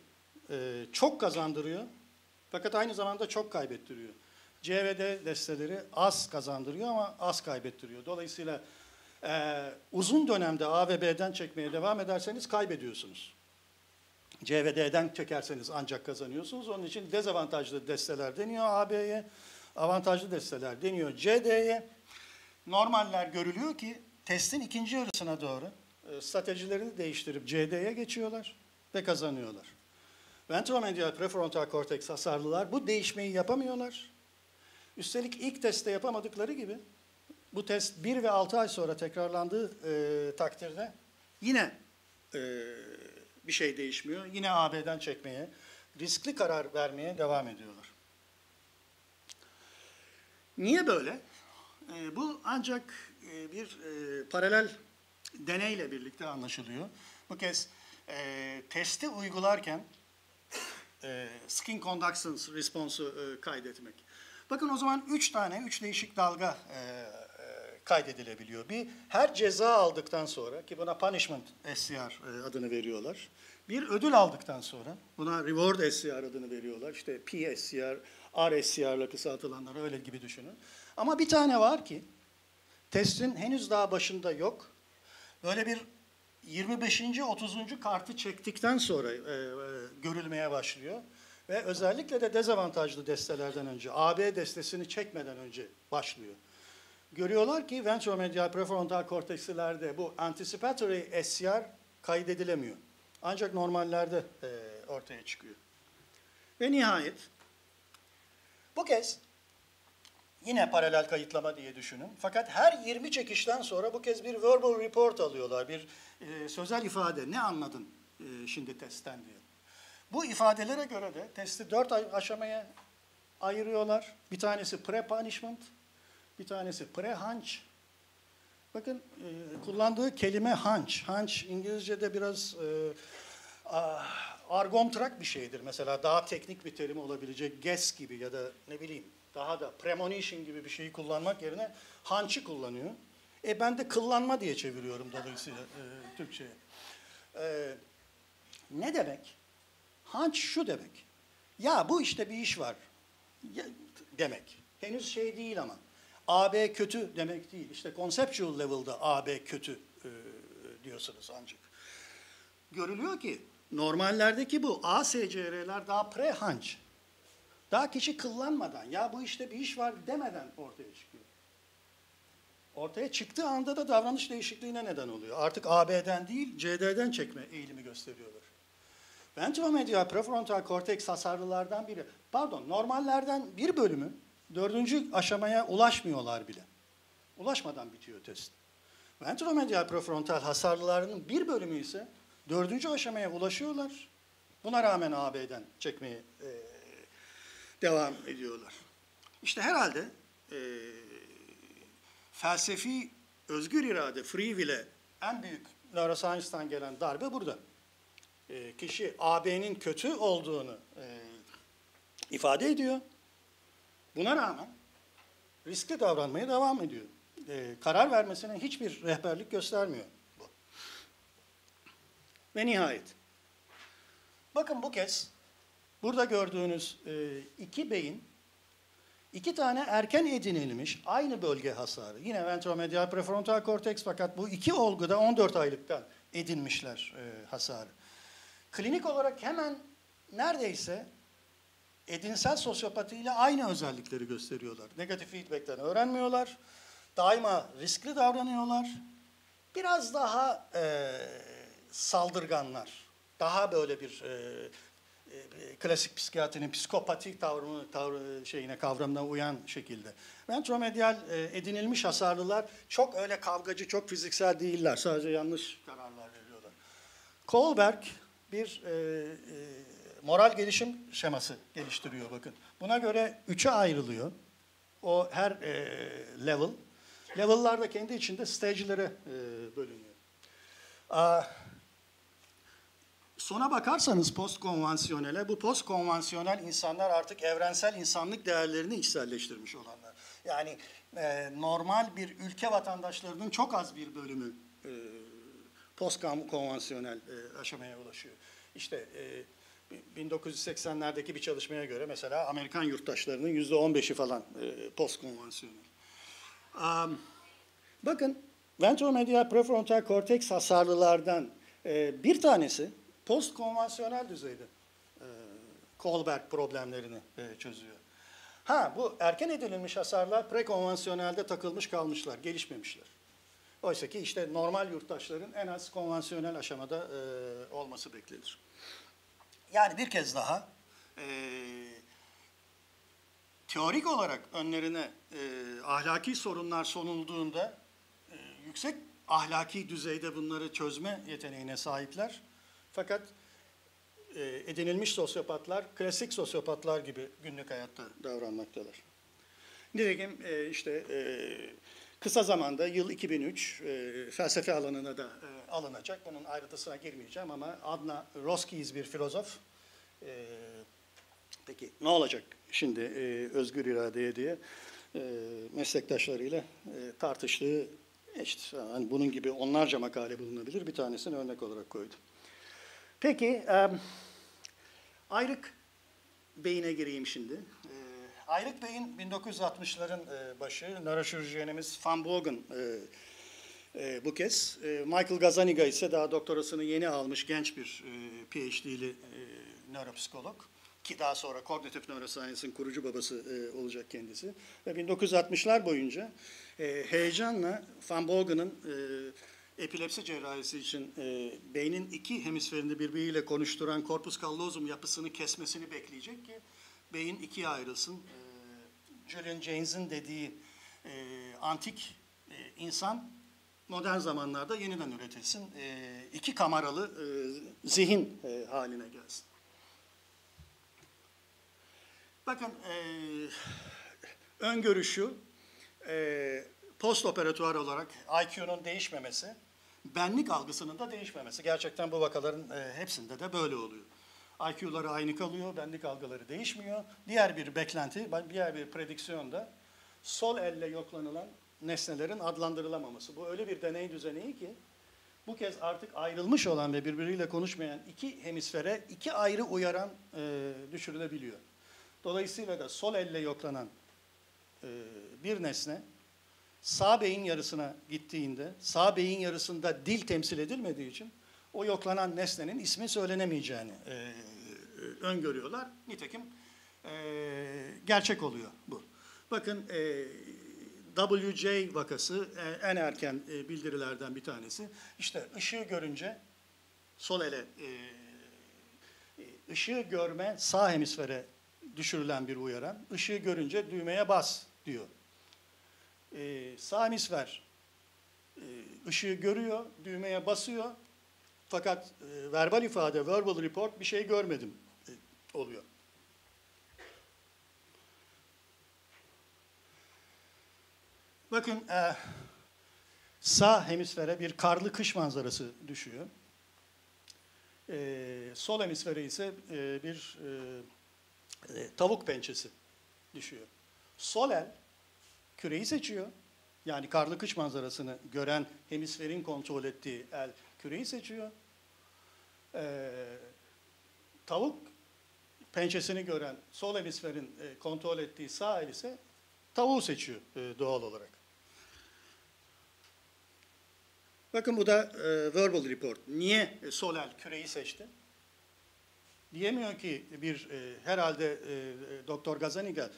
çok kazandırıyor. Fakat aynı zamanda çok kaybettiriyor. C ve D desteleri az kazandırıyor ama az kaybettiriyor. Dolayısıyla uzun dönemde A ve B'den çekmeye devam ederseniz kaybediyorsunuz. C ve D'den çekerseniz ancak kazanıyorsunuz. Onun için dezavantajlı desteler deniyor A, B'ye, avantajlı desteler deniyor C, D'ye. Normaller görülüyor ki testin ikinci yarısına doğru stratejilerini değiştirip C, D'ye geçiyorlar ve kazanıyorlar. Ventromedial prefrontal korteks hasarlılar bu değişmeyi yapamıyorlar. Üstelik ilk testte yapamadıkları gibi bu test 1 ve 6 ay sonra tekrarlandığı takdirde yine bir şey değişmiyor. Yine AB'den çekmeye, riskli karar vermeye devam ediyorlar. Niye böyle? Bu ancak bir paralel deneyle birlikte anlaşılıyor. Bu kez testi uygularken skin conductance response'u kaydetmek. Bakın o zaman 3 değişik dalga kaydedilebiliyor. Bir, her ceza aldıktan sonra, ki buna punishment SCR adını veriyorlar. Bir ödül aldıktan sonra, buna reward SCR adını veriyorlar. İşte PSCR, RSCR'la kısaltılanları öyle gibi düşünün. Ama bir tane var ki testin henüz daha başında yok. Böyle bir 25. 30. kartı çektikten sonra görülmeye başlıyor. Ve özellikle de dezavantajlı destelerden önce, AB destesini çekmeden önce başlıyor. Görüyorlar ki ventromedial prefrontal kortekslerde bu anticipatory SCR kaydedilemiyor. Ancak normallerde ortaya çıkıyor. Ve nihayet bu kez yine paralel kayıtlama diye düşünün. Fakat her 20 çekişten sonra bu kez bir verbal report alıyorlar. Bir sözel ifade. Ne anladın şimdi testten diye. Bu ifadelere göre de testi 4 aşamaya ayırıyorlar. Bir tanesi pre-punishment, bir tanesi pre-hunch. Bakın kullandığı kelime hunch. Hunch İngilizce'de biraz argomtrak bir şeydir. Mesela daha teknik bir terim olabilecek guess gibi ya da ne bileyim daha da premonition gibi bir şeyi kullanmak yerine hunch'ı kullanıyor. Ben de kıllanma diye çeviriyorum dolayısıyla Türkçe'ye. Ne demek? Hunch şu demek. Ya bu işte bir iş var demek. Henüz şey değil ama. AB kötü demek değil. İşte conceptual level'da AB kötü diyorsunuz ancak. Görülüyor ki normallerdeki bu ASCR'ler daha pre-hunch. Daha kişi kıllanmadan ya bu işte bir iş var demeden ortaya çıkıyor. Ortaya çıktığı anda da davranış değişikliğine neden oluyor. Artık AB'den değil CD'den çekme eğilimi gösteriyorlar. Ventromedial prefrontal korteks hasarlılardan biri, normallerden bir bölümü 4. aşamaya ulaşmıyorlar bile. Ulaşmadan bitiyor test. Ventromedial prefrontal hasarlılarının bir bölümü ise 4. aşamaya ulaşıyorlar. Buna rağmen AB'den çekmeye devam ediyorlar. İşte herhalde felsefi özgür irade, free will'e en büyük neuroscience'dan gelen darbe burada. Kişi AB'nin kötü olduğunu ifade ediyor. Buna rağmen riskli davranmaya devam ediyor. Karar vermesine hiçbir rehberlik göstermiyor bu. Ve nihayet. Bakın bu kez burada gördüğünüz iki beyin, iki tane erken edinilmiş aynı bölge hasarı. Yine ventromedial prefrontal korteks fakat bu iki olguda 14 aylıktan edinmişler hasarı. Klinik olarak hemen neredeyse edinsel sosyopatiyle aynı özellikleri gösteriyorlar. Negatif feedback'ten öğrenmiyorlar. Daima riskli davranıyorlar. Biraz daha saldırganlar. Daha böyle bir klasik psikiyatrinin psikopati kavramına uyan şekilde. Ventromedial edinilmiş hasarlılar çok öyle kavgacı, çok fiziksel değiller. Sadece yanlış kararlar veriyorlar. Kohlberg bir moral gelişim şeması geliştiriyor bakın. Buna göre 3'e ayrılıyor. O her level. Level'lar da kendi içinde stage'lere bölünüyor. Sona bakarsanız postkonvansiyonele, bu postkonvansiyonel insanlar artık evrensel insanlık değerlerini içselleştirmiş olanlar. Yani normal bir ülke vatandaşlarının çok az bir bölümü postkonvansiyonel aşamaya ulaşıyor. İşte 1980'lerdeki bir çalışmaya göre mesela Amerikan yurttaşlarının %15'i falan postkonvansiyonel. Bakın ventromedial prefrontal korteks hasarlılardan bir tanesi postkonvansiyonel düzeyde Kohlberg problemlerini çözüyor. Bu erken edinilmiş hasarlar prekonvansiyonelde takılmış kalmışlar, gelişmemişler. Oysa ki işte normal yurttaşların en az konvansiyonel aşamada olması beklenir. Yani bir kez daha teorik olarak önlerine ahlaki sorunlar sunulduğunda yüksek ahlaki düzeyde bunları çözme yeteneğine sahipler. Fakat edinilmiş sosyopatlar, klasik sosyopatlar gibi günlük hayatta davranmaktalar. Nitekim işte kısa zamanda yıl 2003 felsefe alanına da alınacak. Bunun ayrıntısına girmeyeceğim ama Adna Roskies bir filozof. Peki ne olacak şimdi özgür iradeye diye meslektaşlarıyla tartıştığı işte hani bunun gibi onlarca makale bulunabilir. Bir tanesini örnek olarak koydum. Peki ayrık beyine gireyim şimdi. Ayrık Bey'in 1960'ların başı, nöroşirurjiyenimiz Van Bogen bu kez. Michael Gazzaniga ise daha doktorasını yeni almış genç bir PhD'li nöropsikolog. Ki daha sonra Cognitive Neuroscience'ın kurucu babası olacak kendisi. Ve 1960'lar boyunca heyecanla Van Bogen'ın epilepsi cerrahisi için beynin iki hemisferini birbiriyle konuşturan corpus callosum yapısını kesmesini bekleyecek ki beyin ikiye ayrılsın. Julian Jaynes'in dediği antik insan modern zamanlarda yeniden üretilsin. İki kameralı zihin haline gelsin. Bakın öngörüşü post operatuar olarak IQ'nun değişmemesi, benlik algısının da değişmemesi. Gerçekten bu vakaların hepsinde de böyle oluyor. IQ'ları aynı kalıyor, benlik algıları değişmiyor. Diğer bir beklenti, diğer bir prediksiyon da sol elle yoklanılan nesnelerin adlandırılamaması. Bu öyle bir deney düzeni ki bu kez artık ayrılmış olan ve birbiriyle konuşmayan iki hemisfere iki ayrı uyaran düşürülebiliyor. Dolayısıyla da sol elle yoklanan bir nesne sağ beyin yarısına gittiğinde sağ beyin yarısında dil temsil edilmediği için o yoklanan nesnenin ismi söylenemeyeceğini öngörüyorlar. Nitekim gerçek oluyor bu. Bakın WJ vakası en erken bildirilerden bir tanesi. İşte ışığı görünce sol ele ışığı görme sağ hemisfere düşürülen bir uyaran. Işığı görünce düğmeye bas diyor. Sağ hemisfer ışığı görüyor, düğmeye basıyor. Fakat verbal ifade, verbal report bir şey görmedim oluyor. Bakın sağ hemisfere bir karlı kış manzarası düşüyor. Sol hemisfere ise bir tavuk pençesi düşüyor. Sol el küreyi seçiyor. Yani karlı kış manzarasını gören hemisferin kontrol ettiği el küreyi seçiyor. Tavuk pençesini gören sol hemisferin kontrol ettiği sağ el ise tavuğu seçiyor doğal olarak. Bakın bu da verbal report. Niye sol el küreyi seçti? Diyemiyor ki herhalde Doktor Gazzaniga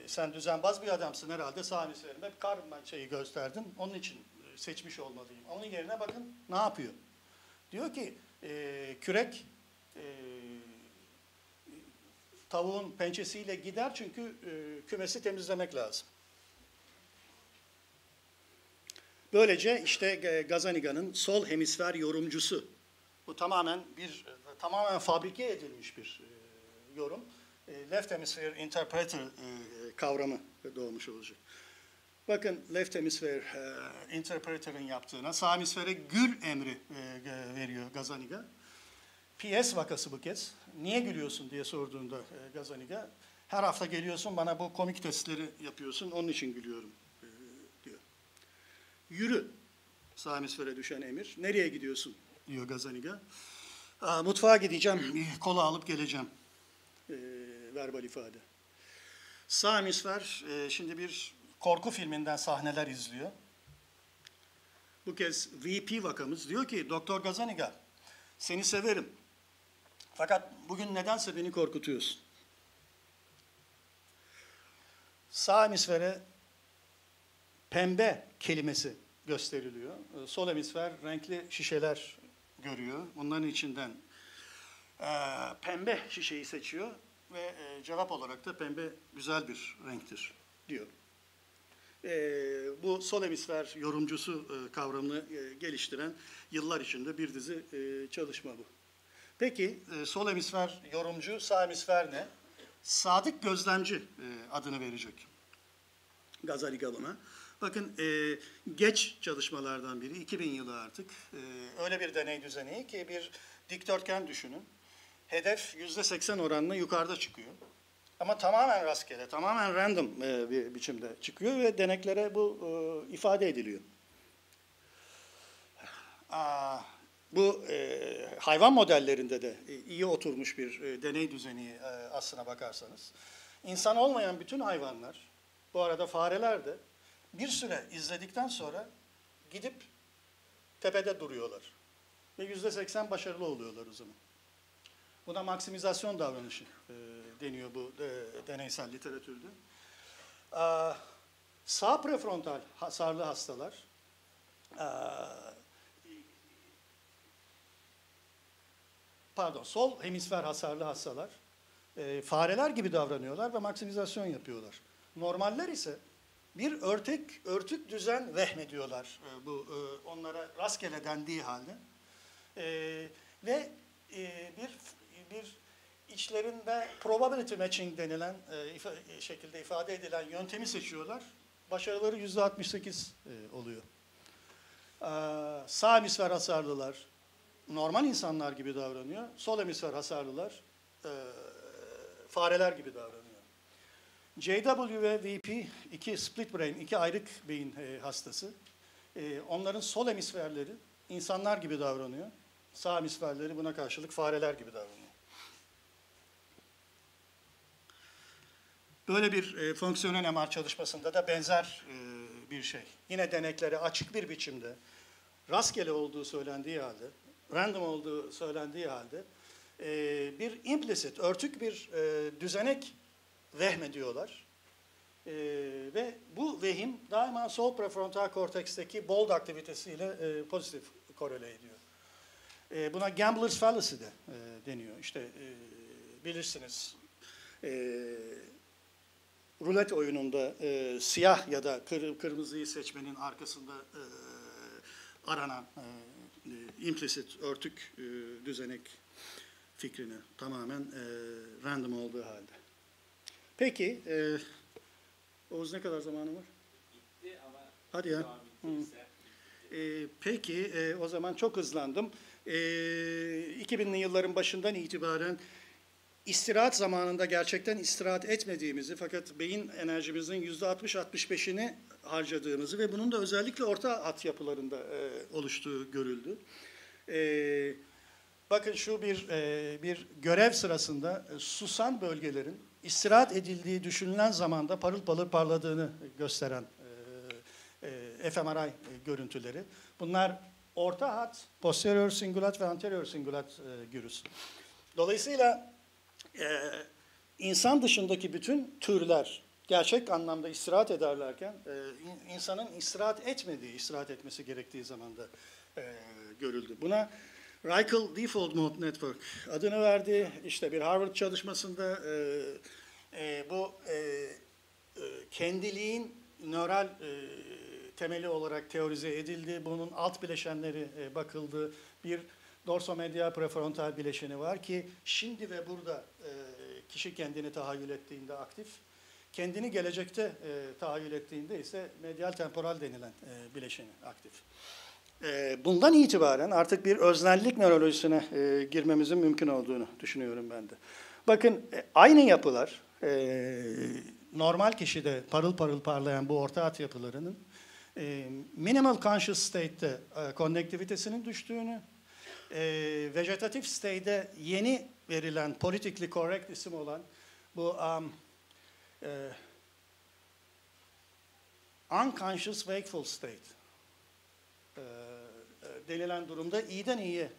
sen düzenbaz bir adamsın herhalde sağ hemisferime bir kar şeyi gösterdin. Onun için seçmiş olmalıyım. Onun yerine bakın ne yapıyor? Diyor ki kürek tavuğun pençesiyle gider çünkü kümesi temizlemek lazım. Böylece işte Gazzaniga'nın sol hemisfer yorumcusu. Bu tamamen fabrike edilmiş bir yorum. Left hemisphere interpreter kavramı doğmuş olacak. Bakın left hemisphere interpreter'ın yaptığına sağ hemisfere gül emri veriyor Gazzaniga. PS vakası bu kez. Niye gülüyorsun diye sorduğunda Gazzaniga, her hafta geliyorsun bana bu komik testleri yapıyorsun onun için gülüyorum diyor. Yürü sağ hemisfere düşen emir. Nereye gidiyorsun diyor Gazzaniga. Mutfağa gideceğim, kola alıp geleceğim. Verbal ifade. Sağ hemisfer şimdi bir korku filminden sahneler izliyor. Bu kez VP vakamız diyor ki Doktor Gazzaniga seni severim. Fakat bugün nedense beni korkutuyorsun. Sağ hemisfere pembe kelimesi gösteriliyor. Sol hemisfer renkli şişeler görüyor. Bunların içinden pembe şişeyi seçiyor ve cevap olarak da pembe güzel bir renktir diyor. Bu sol hemisfer yorumcusu kavramını geliştiren yıllar içinde bir dizi çalışma bu. Peki sol hemisfer yorumcu, sağ hemisfer ne? Sadık gözlemci adını verecek Gazzaniga buna. Bakın geç çalışmalardan biri 2000 yılı artık öyle bir deney düzeni ki bir dikdörtgen düşünün. Hedef %80 oranla yukarıda çıkıyor. Ama tamamen rastgele, tamamen random bir biçimde çıkıyor ve deneklere bu ifade ediliyor. Bu hayvan modellerinde de iyi oturmuş bir deney düzeni aslına bakarsanız. İnsan olmayan bütün hayvanlar, bu arada fareler de bir süre izledikten sonra gidip tepede duruyorlar. Ve %80 başarılı oluyorlar o zaman. Buna maksimizasyon davranışı deniyor bu deneysel literatürde. Sağ prefrontal hasarlı hastalar, sol hemisfer hasarlı hastalar fareler gibi davranıyorlar ve maksimizasyon yapıyorlar. Normaller ise bir örtük düzen vehmediyorlar bu onlara rastgele dendiği halde ve bir içlerinde probability matching denilen şekilde ifade edilen yöntemi seçiyorlar. Başarıları %68 oluyor. Sağ hemisfer hasarlılar normal insanlar gibi davranıyor. Sol hemisfer hasarlılar fareler gibi davranıyor. JW ve VP iki split brain, iki ayrık beyin hastası. Onların sol hemisferleri insanlar gibi davranıyor. Sağ hemisferleri buna karşılık fareler gibi davranıyor. Böyle bir fonksiyonel MR çalışmasında da benzer bir şey. Yine deneklere açık bir biçimde rastgele olduğu söylendiği halde, random olduğu söylendiği halde bir implicit, örtük bir düzenek vehmediyorlar. Ve bu vehim daima sol prefrontal korteksteki bold aktivitesiyle pozitif korele ediyor. Buna gambler's fallacy de deniyor. İşte bilirsiniz rulet oyununda siyah ya da kırmızıyı seçmenin arkasında aranan implicit, örtük düzenek fikrini tamamen random olduğu halde. Peki, Oğuz ne kadar zamanı var? Bitti ama hadi ya. Peki, o zaman çok hızlandım. 2000'li yılların başından itibaren istirahat zamanında gerçekten istirahat etmediğimizi fakat beyin enerjimizin %60-65'ini harcadığımızı ve bunun da özellikle orta hat yapılarında oluştuğu görüldü. Bakın şu bir görev sırasında susan bölgelerin istirahat edildiği düşünülen zamanda parıl parıl parladığını gösteren fMRI görüntüleri. Bunlar orta hat, posterior singulat ve anterior singulat gyrus. Dolayısıyla insan dışındaki bütün türler gerçek anlamda istirahat ederlerken insanın istirahat etmesi gerektiği zamanda görüldü. Buna Reichel Default Mode Network adını verdi. İşte bir Harvard çalışmasında bu kendiliğin nöral temeli olarak teorize edildi. Bunun alt bileşenleri bakıldı. Bir dorsomedial prefrontal bileşeni var ki şimdi ve burada kişi kendini tahayyül ettiğinde aktif. Kendini gelecekte tahayyül ettiğinde ise medial temporal denilen bileşeni aktif. Bundan itibaren artık bir öznellik nörolojisine girmemizin mümkün olduğunu düşünüyorum ben de. Bakın aynı yapılar normal kişide parıl parıl parlayan bu orta hat yapılarının minimal conscious state'te konnektivitesinin düştüğünü, vegetatif state'de yeni verilen politically correct isim olan bu unconscious wakeful state denilen durumda iyiden iyiye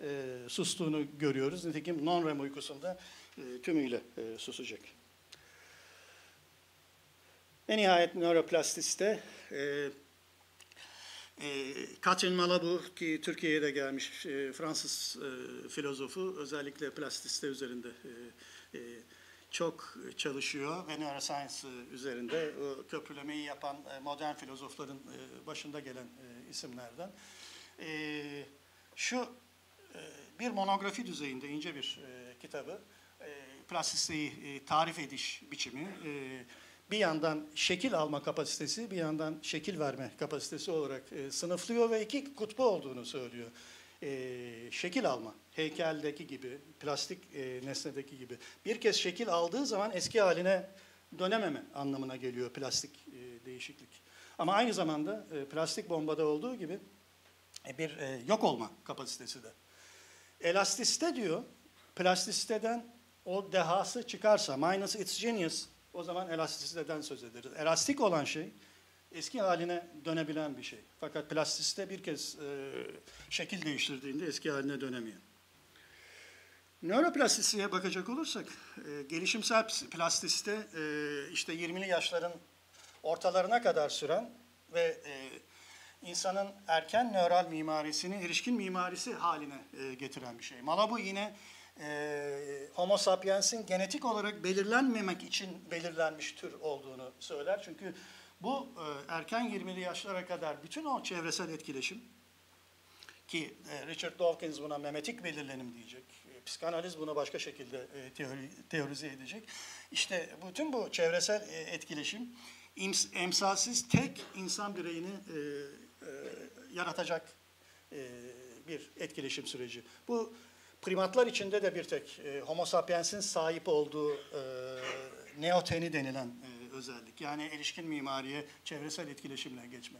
sustuğunu görüyoruz. Nitekim non-REM uykusunda tümüyle susacak. Ve nihayet nöroplastisite Catherine Malabou ki Türkiye'ye de gelmiş Fransız filozofu özellikle plastisite üzerinde çok çalışıyor ve neuroscience üzerinde o köprülemeyi yapan modern filozofların başında gelen isimlerden. Şu bir monografi düzeyinde ince bir kitabı, plastisiteyi tarif ediş biçimi, bir yandan şekil alma kapasitesi, bir yandan şekil verme kapasitesi olarak sınıflıyor ve iki kutbu olduğunu söylüyor. Şekil alma, heykeldeki gibi, plastik nesnedeki gibi. Bir kez şekil aldığı zaman eski haline dönememe anlamına geliyor plastik değişiklik. Ama aynı zamanda plastik bombada olduğu gibi bir yok olma kapasitesi de. Elastisite diyor, plastisiteden o dehası çıkarsa, minus its genius, o zaman elastisiteden söz ederiz. Elastik olan şey eski haline dönebilen bir şey. Fakat plastisite bir kez şekil değiştirdiğinde eski haline dönemiyor. Nöroplastisiteye bakacak olursak, gelişimsel plastisite işte 20'li yaşların ortalarına kadar süren ve insanın erken nöral mimarisini erişkin mimarisi haline getiren bir şey. Malabou yine Homo sapiens'in genetik olarak belirlenmemek için belirlenmiş tür olduğunu söyler. Çünkü bu erken 20'li yaşlara kadar bütün o çevresel etkileşim ki Richard Dawkins buna memetik belirlenim diyecek, psikanaliz bunu başka şekilde teorize edecek. İşte bütün bu çevresel etkileşim emsalsiz tek insan bireyini yaratacak bir etkileşim süreci. Bu primatlar içinde de bir tek Homo sapiens'in sahip olduğu neoteni denilen özellik. Yani erişkin mimariye çevresel etkileşimle geçme.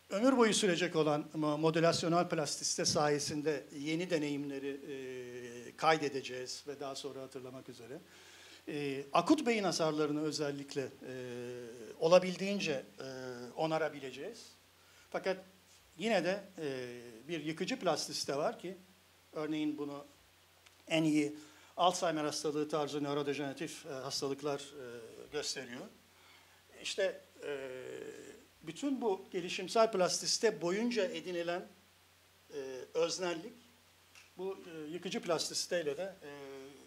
Ömür boyu sürecek olan modülasyonel plastisite sayesinde yeni deneyimleri kaydedeceğiz ve daha sonra hatırlamak üzere. Akut beyin hasarlarını özellikle olabildiğince onarabileceğiz. Fakat yine de bir yıkıcı plastisite var ki, örneğin bunu en iyi Alzheimer hastalığı tarzı nörodejeneratif hastalıklar gösteriyor. İşte bütün bu gelişimsel plastisite boyunca edinilen öznellik, bu yıkıcı plastisiteyle de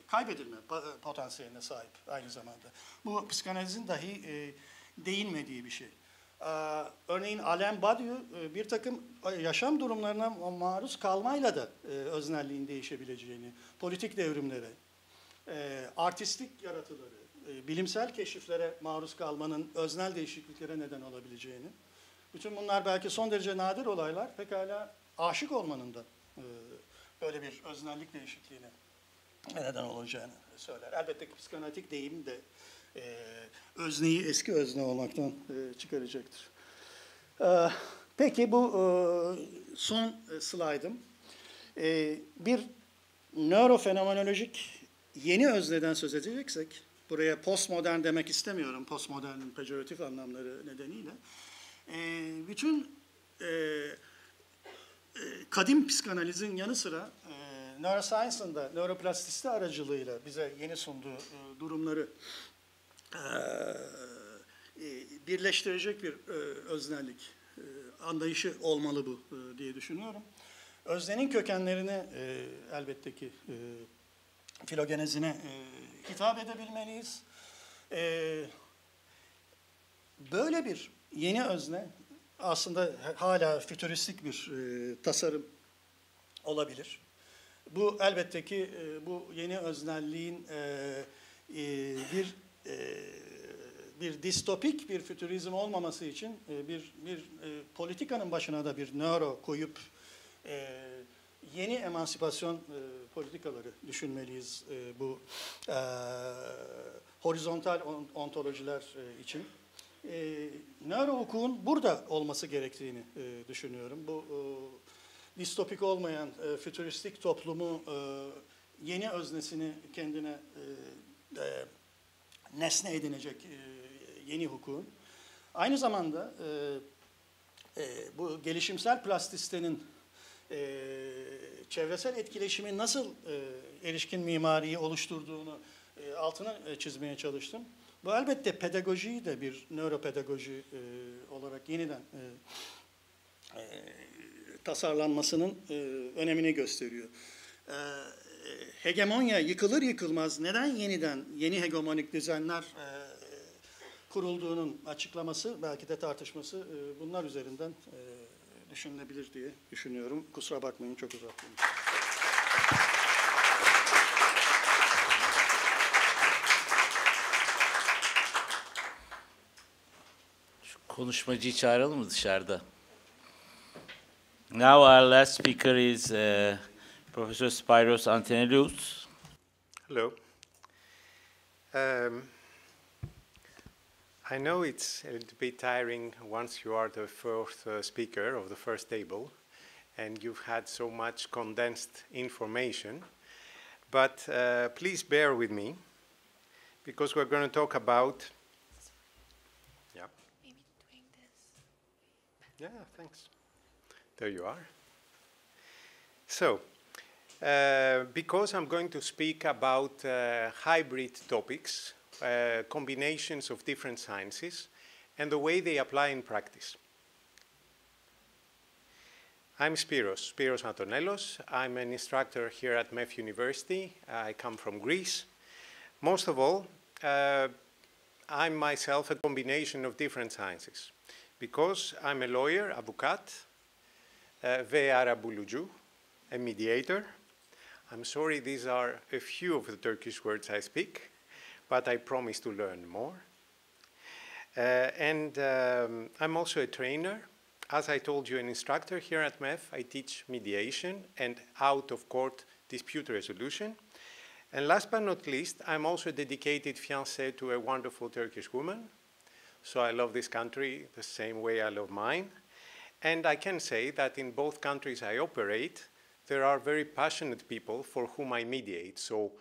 kaybedilme potansiyeline sahip aynı zamanda. Bu psikanalizin dahi değinmediği bir şey. Örneğin Alain Badiou bir takım yaşam durumlarına maruz kalmayla da öznelliğin değişebileceğini, politik devrimlere, artistik yaratıları, bilimsel keşiflere maruz kalmanın öznel değişikliklere neden olabileceğini, bütün bunlar belki son derece nadir olaylar, pekala aşık olmanın da böyle bir öznellik değişikliğine neden olacağını söyler. Elbette ki psikanalitik deyim de özneyi eski özne olmaktan çıkaracaktır. Peki bu son slaydım. Bir nörofenomenolojik yeni özneden söz edeceksek, buraya postmodern demek istemiyorum, postmodernin pejoratif anlamları nedeniyle. Bütün kadim psikanalizin yanı sıra neuroscience'ın da nöroplastisite aracılığıyla bize yeni sunduğu durumları birleştirecek bir öznellik anlayışı olmalı bu diye düşünüyorum. Öznenin kökenlerine elbette ki filogenezine hitap edebilmeliyiz. Böyle bir yeni özne aslında hala fütüristik bir tasarım olabilir. Bu elbette ki bu yeni öznelliğin bir distopik bir fütürizm olmaması için bir politikanın başına da bir nöro koyup yeni emansipasyon politikaları düşünmeliyiz bu horizontal ontolojiler için. Nöro hukukun burada olması gerektiğini düşünüyorum. Bu distopik olmayan fütüristik toplumu yeni öznesini kendine nesne edinecek yeni hukukun. Aynı zamanda bu gelişimsel plastisitenin çevresel etkileşimi nasıl erişkin mimariyi oluşturduğunu altını çizmeye çalıştım. Bu elbette pedagojiyi de bir nöropedagoji olarak yeniden tasarlanmasının önemini gösteriyor. Hegemonya yıkılır yıkılmaz neden yeniden yeni hegemonik düzenler kurulduğunun açıklaması, belki de tartışması bunlar üzerinden düşünülebilir diye düşünüyorum. Kusura bakmayın, çok uzattım. Şu konuşmacıyı çağıralım mı dışarıda? Now our last speaker is Professor Spyros Antenelius. Hello. I know it's a little bit tiring once you are the fourth speaker of the first table and you've had so much condensed information, but please bear with me because we're going to talk about, yeah. Maybe doing this. Yeah, thanks. There you are. So, because I'm going to speak about hybrid topics, combinations of different sciences, and the way they apply in practice. I'm Spiros Antonelos. I'm an instructor here at MEF University. I come from Greece. Most of all, I'm myself a combination of different sciences, because I'm a lawyer, avocat, veara bulucu, a mediator. I'm sorry, these are a few of the Turkish words I speak, but I promise to learn more. I'm also a trainer. As I told you, an instructor here at MEF. I teach mediation and out-of-court dispute resolution. And last but not least, I'm also a dedicated fiancé to a wonderful Turkish woman. So I love this country the same way I love mine. And I can say that in both countries I operate, there are very passionate people for whom I mediate. So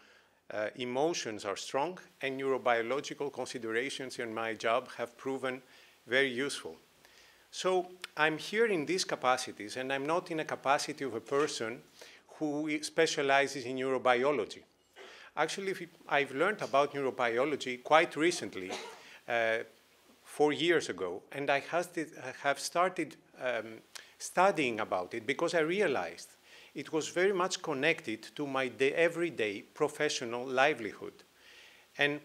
emotions are strong, and neurobiological considerations in my job have proven very useful. So I'm here in these capacities, and I'm not in a capacity of a person who specializes in neurobiology. Actually, I've learned about neurobiology quite recently, 4 years ago, and I have started studying about it because I realized it was very much connected to my everyday professional livelihood. And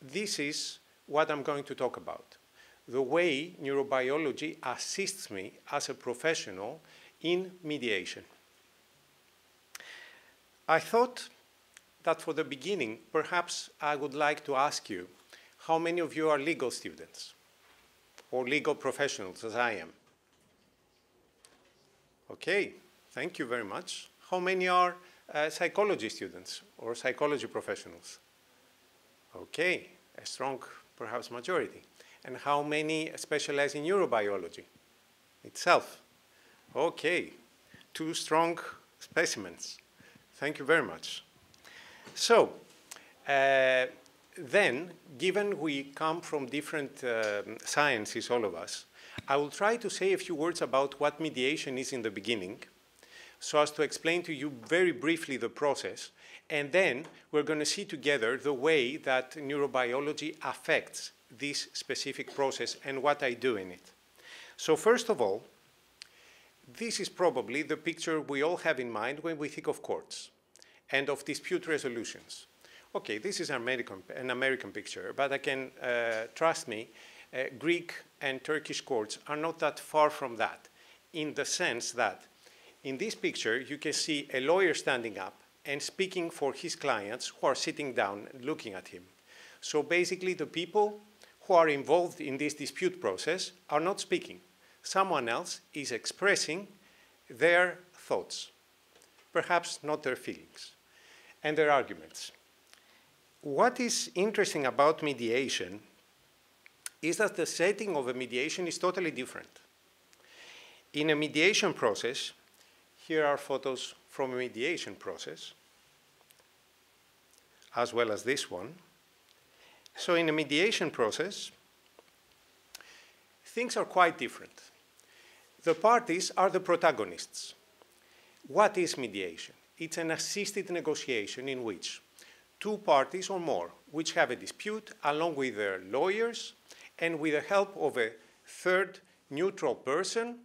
this is what I'm going to talk about: the way neurobiology assists me as a professional in mediation. I thought that for the beginning, perhaps I would like to ask you, how many of you are legal students or legal professionals, as I am? Okay, thank you very much. How many are psychology students or psychology professionals? Okay, a strong, perhaps, majority. And how many specialize in neurobiology itself? Okay, 2 strong specimens. Thank you very much. So, then, given we come from different sciences, all of us, I will try to say a few words about what mediation is in the beginning, so as to explain to you very briefly the process, and then we're going to see together the way that neurobiology affects this specific process and what I do in it. So first of all, this is probably the picture we all have in mind when we think of courts and of dispute resolutions. Okay, this is an American picture, but I can, trust me, Greek and Turkish courts are not that far from that, in the sense that in this picture you can see a lawyer standing up and speaking for his clients who are sitting down and looking at him. So basically the people who are involved in this dispute process are not speaking. Someone else is expressing their thoughts, perhaps not their feelings, and their arguments. What is interesting about mediation is that the setting of a mediation is totally different. In a mediation process, here are photos from a mediation process, as well as this one. So in a mediation process, things are quite different. The parties are the protagonists. What is mediation? It's an assisted negotiation in which 2 parties or more, which have a dispute, along with their lawyers, and with the help of a third neutral person,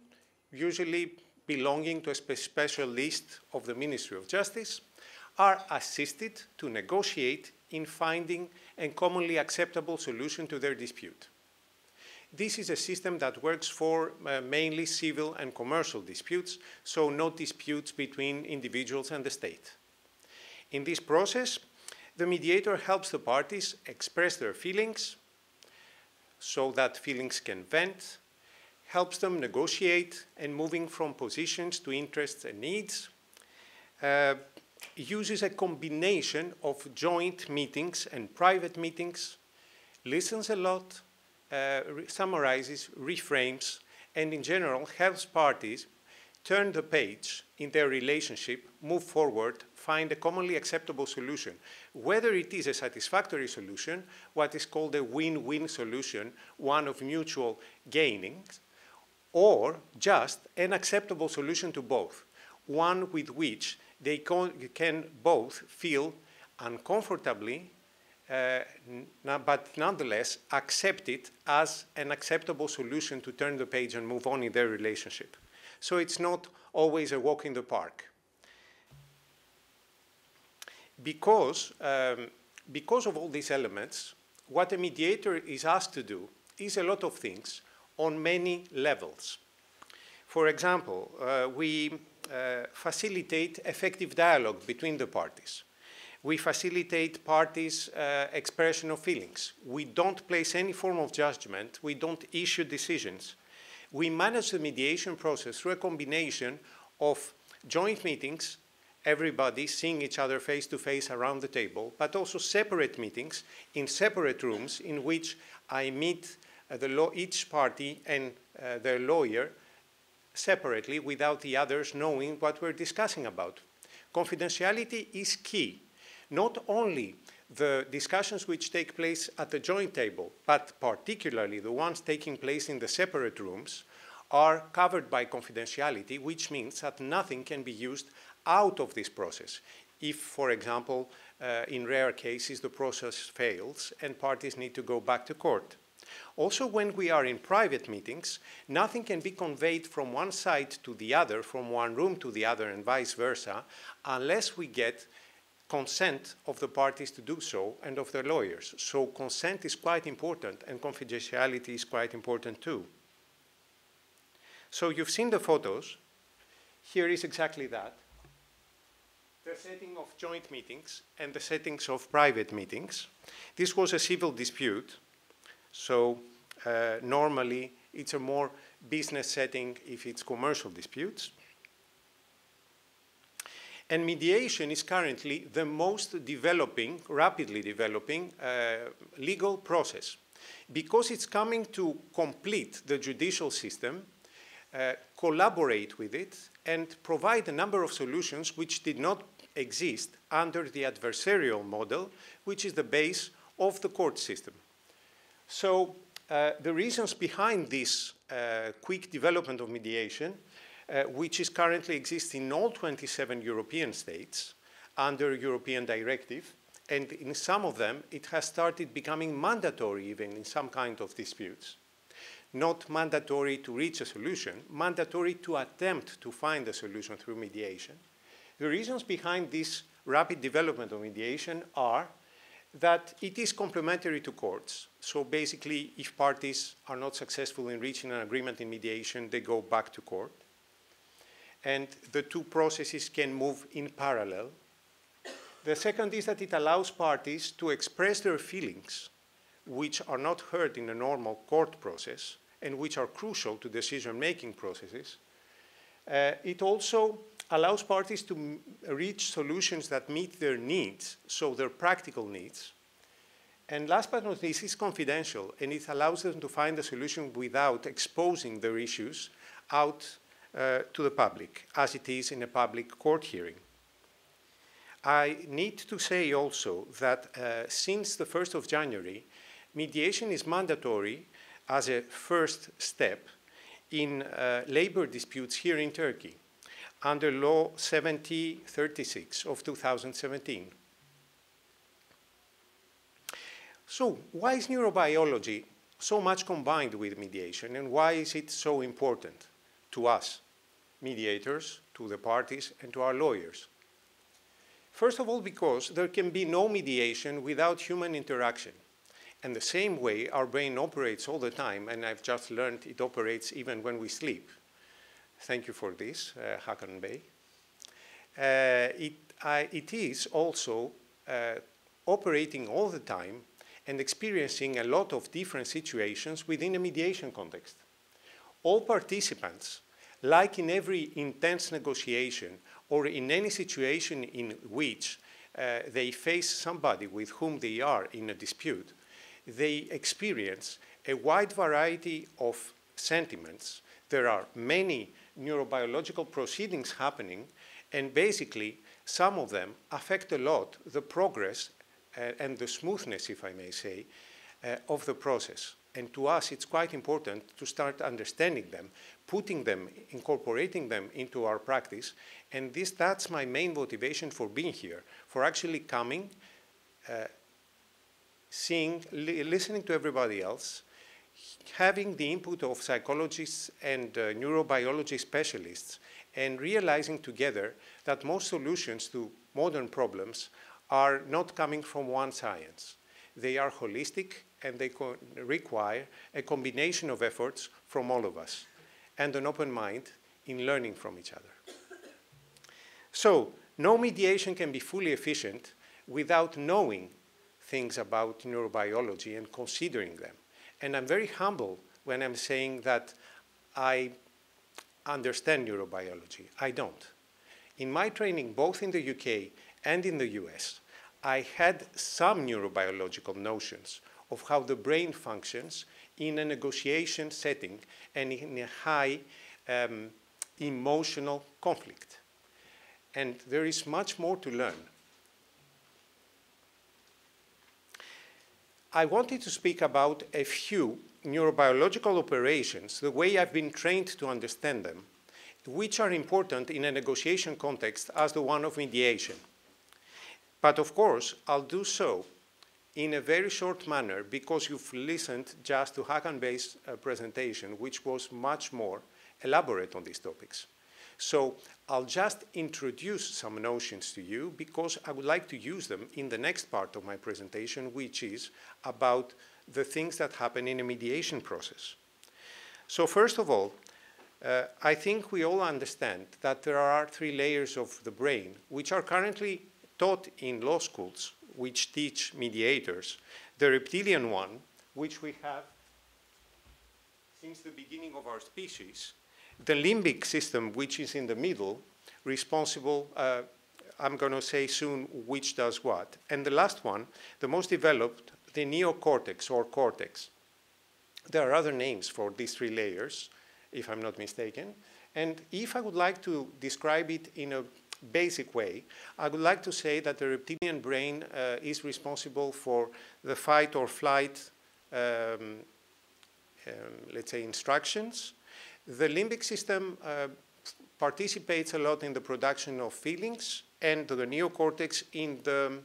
usually belonging to a special list of the Ministry of Justice, are assisted to negotiate in finding a commonly acceptable solution to their dispute. This is a system that works for mainly civil and commercial disputes, so no disputes between individuals and the state. In this process, the mediator helps the parties express their feelings so that feelings can vent, helps them negotiate and moving from positions to interests and needs, uses a combination of joint meetings and private meetings, listens a lot, summarizes, reframes, and in general helps parties turn the page in their relationship, move forward, find a commonly acceptable solution. Whether it is a satisfactory solution, what is called a win-win solution, one of mutual gaining, or just an acceptable solution to both, one with which they can both feel uncomfortably, but nonetheless accept it as an acceptable solution to turn the page and move on in their relationship. So it's not always a walk in the park. Because of all these elements, what a mediator is asked to do is a lot of things on many levels. For example, we facilitate effective dialogue between the parties. We facilitate parties' expression of feelings. We don't place any form of judgment. We don't issue decisions. We manage the mediation process through a combination of joint meetings, everybody seeing each other face to face around the table, but also separate meetings in separate rooms in which I meet each party and their lawyer separately without the others knowing what we're discussing about. Confidentiality is key. Not only the discussions which take place at the joint table, but particularly the ones taking place in the separate rooms, are covered by confidentiality, which means that nothing can be used out of this process. If, for example, in rare cases, the process fails and parties need to go back to court. Also, when we are in private meetings, nothing can be conveyed from one side to the other, from one room to the other, and vice versa, unless we get consent of the parties to do so and of their lawyers. So consent is quite important, and confidentiality is quite important too. So you've seen the photos. Here is exactly that. The setting of joint meetings and the settings of private meetings. This was a civil dispute. So normally it's a more business setting if it's commercial disputes. And mediation is currently the most rapidly developing legal process, because it's coming to complete the judicial system, collaborate with it, and provide a number of solutions which did not exist under the adversarial model, which is the base of the court system. So the reasons behind this quick development of mediation, which is currently exists in all 27 European states under European directive, and in some of them it has started becoming mandatory even in some kind of disputes. Not mandatory to reach a solution, mandatory to attempt to find a solution through mediation. The reasons behind this rapid development of mediation are that it is complementary to courts. So basically, if parties are not successful in reaching an agreement in mediation, they go back to court. And the two processes can move in parallel. The second is that it allows parties to express their feelings, which are not heard in a normal court process and which are crucial to decision-making processes. It also allows parties to reach solutions that meet their needs, so their practical needs. And last but not least, it's confidential, and it allows them to find a solution without exposing their issues out to the public, as it is in a public court hearing. I need to say also that since the 1st of January, mediation is mandatory as a first step in labor disputes here in Turkey under Law 7036 of 2017. So why is neurobiology so much combined with mediation, and why is it so important to us, mediators, to the parties, and to our lawyers? First of all, because there can be no mediation without human interaction. And the same way our brain operates all the time, and I've just learned it operates even when we sleep. Thank you for this, Hakan Bey. It is also operating all the time and experiencing a lot of different situations within a mediation context. All participants, like in every intense negotiation or in any situation in which they face somebody with whom they are in a dispute, they experience a wide variety of sentiments. There are many neurobiological proceedings happening, and basically some of them affect a lot the progress and the smoothness, if I may say, of the process. And to us, it's quite important to start understanding them, putting them, incorporating them into our practice. And that's my main motivation for being here, for actually coming, seeing, listening to everybody else, having the input of psychologists and neurobiology specialists, and realizing together that most solutions to modern problems are not coming from one science. They are holistic, and they require a combination of efforts from all of us, and an open mind in learning from each other. So, no mediation can be fully efficient without knowing things about neurobiology and considering them. And I'm very humble when I'm saying that I understand neurobiology. I don't. In my training, both in the UK and in the US, I had some neurobiological notions of how the brain functions in a negotiation setting and in a high emotional conflict. And there is much more to learn. I wanted to speak about a few neurobiological operations, the way I've been trained to understand them, which are important in a negotiation context as the one of mediation. But of course, I'll do so in a very short manner because you've listened just to Hakan-Bey's presentation, which was much more elaborate on these topics. So I'll just introduce some notions to you because I would like to use them in the next part of my presentation, which is about the things that happen in a mediation process. So first of all, I think we all understand that there are 3 layers of the brain which are currently taught in law schools, which teach mediators. The reptilian one, which we have since the beginning of our species, the limbic system, which is in the middle, responsible, I'm going to say soon which does what. And the last one, the most developed, the neocortex or cortex. There are other names for these 3 layers, if I'm not mistaken. And if I would like to describe it in a basic way, I would like to say that the reptilian brain is responsible for the fight or flight, let's say, instructions. The limbic system participates a lot in the production of feelings, and the neocortex in the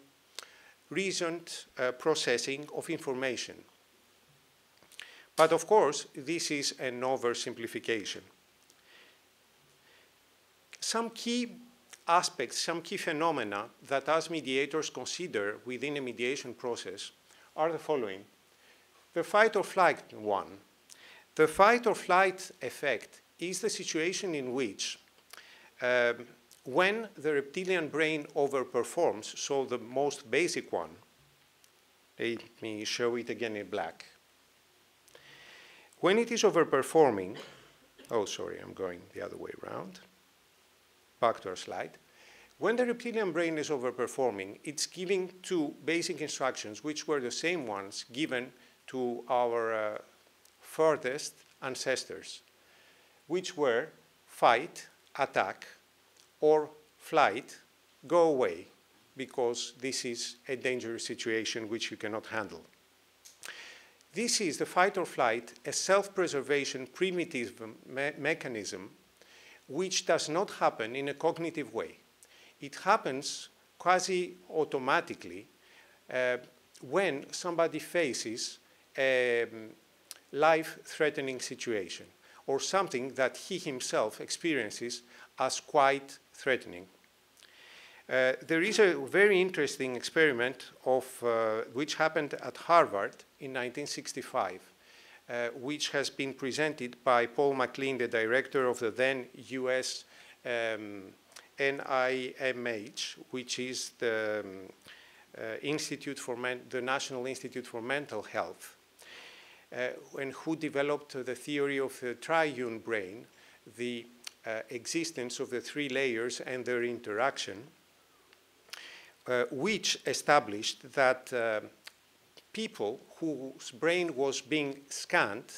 reasoned processing of information. But of course, this is an oversimplification. Some key aspects, some key phenomena that us mediators consider within a mediation process are the following. The fight or flight one. The fight or flight effect is the situation in which when the reptilian brain overperforms, so the most basic one, let me show it again in black. When it is overperforming, oh sorry, I'm going the other way around, back to our slide. When the reptilian brain is overperforming, it's giving 2 basic instructions, which were the same ones given to our furthest ancestors, which were fight, attack, or flight, go away, because this is a dangerous situation which you cannot handle. This is the fight or flight, a self-preservation primitive mechanism which does not happen in a cognitive way. It happens quasi-automatically when somebody faces a life-threatening situation or something that he himself experiences as quite threatening. There is a very interesting experiment which happened at Harvard in 1965, which has been presented by Paul MacLean, the director of the then US NIMH, which is the the National Institute for Mental Health, and who developed the theory of the triune brain, the existence of the 3 layers and their interaction, which established that people whose brain was being scanned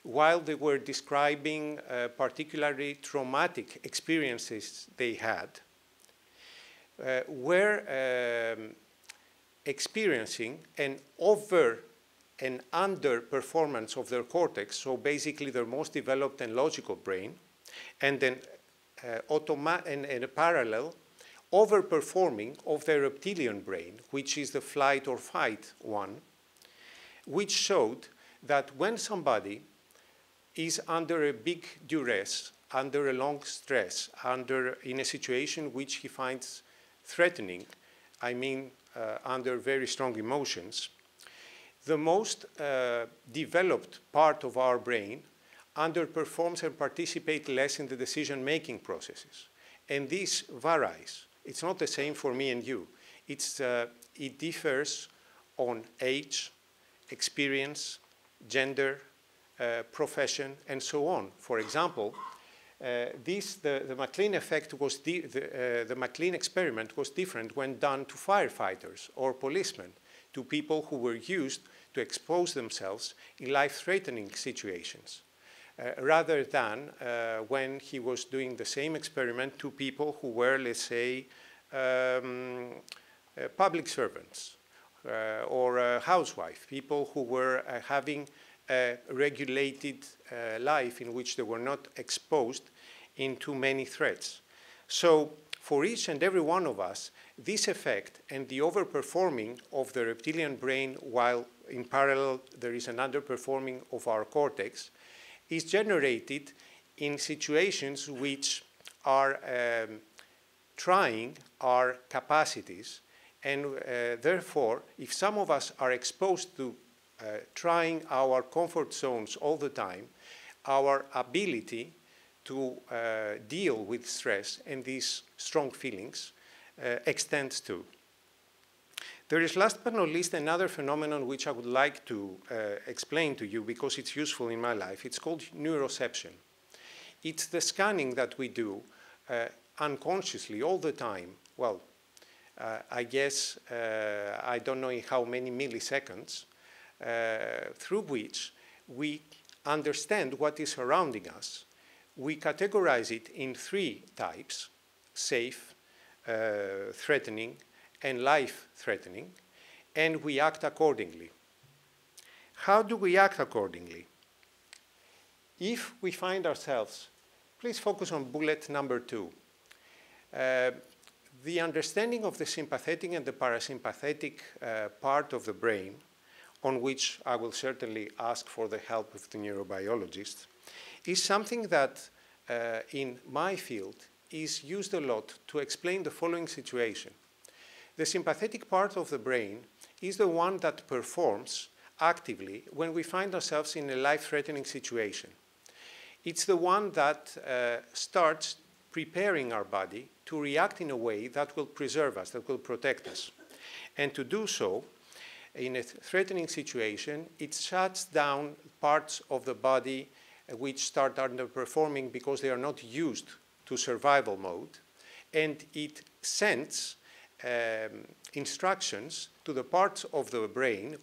while they were describing particularly traumatic experiences they had, were experiencing an over and under performance of their cortex, so basically their most developed and logical brain, and then in a parallel, overperforming of their reptilian brain, which is the flight or fight one, which showed that when somebody is under a big duress, under a long stress, in a situation which he finds threatening, I mean under very strong emotions, the most developed part of our brain underperforms and participates less in the decision-making processes. And this varies. It's not the same for me and you. It differs on age, experience, gender, profession, and so on. For example, the MacLean effect was the MacLean experiment was different when done to firefighters or policemen, to people who were used to expose themselves in life-threatening situations, rather than when he was doing the same experiment to people who were, let's say, public servants or a housewife, people who were having a regulated life in which they were not exposed in too many threats. So for each and every one of us, this effect and the overperforming of the reptilian brain while in parallel there is an underperforming of our cortex is generated in situations which are trying our capacities, and therefore if some of us are exposed to trying our comfort zones all the time, our ability to deal with stress and these strong feelings extends to. There is, last but not least, another phenomenon which I would like to explain to you because it's useful in my life. It's called neuroception. It's the scanning that we do unconsciously all the time. Well, I guess, I don't know in how many milliseconds, through which we understand what is surrounding us. We categorize it in 3 types: safe, threatening, and life-threatening, and we act accordingly. How do we act accordingly? If we find ourselves, please focus on bullet number 2. The understanding of the sympathetic and the parasympathetic part of the brain, on which I will certainly ask for the help of the neurobiologist, is something that in my field is used a lot to explain the following situation. The sympathetic part of the brain is the one that performs actively when we find ourselves in a life-threatening situation. It's the one that starts preparing our body to react in a way that will preserve us, that will protect us. And to do so, in a threatening situation, it shuts down parts of the body which start underperforming because they are not used to survival mode, and it sends instructions to the parts of the brain,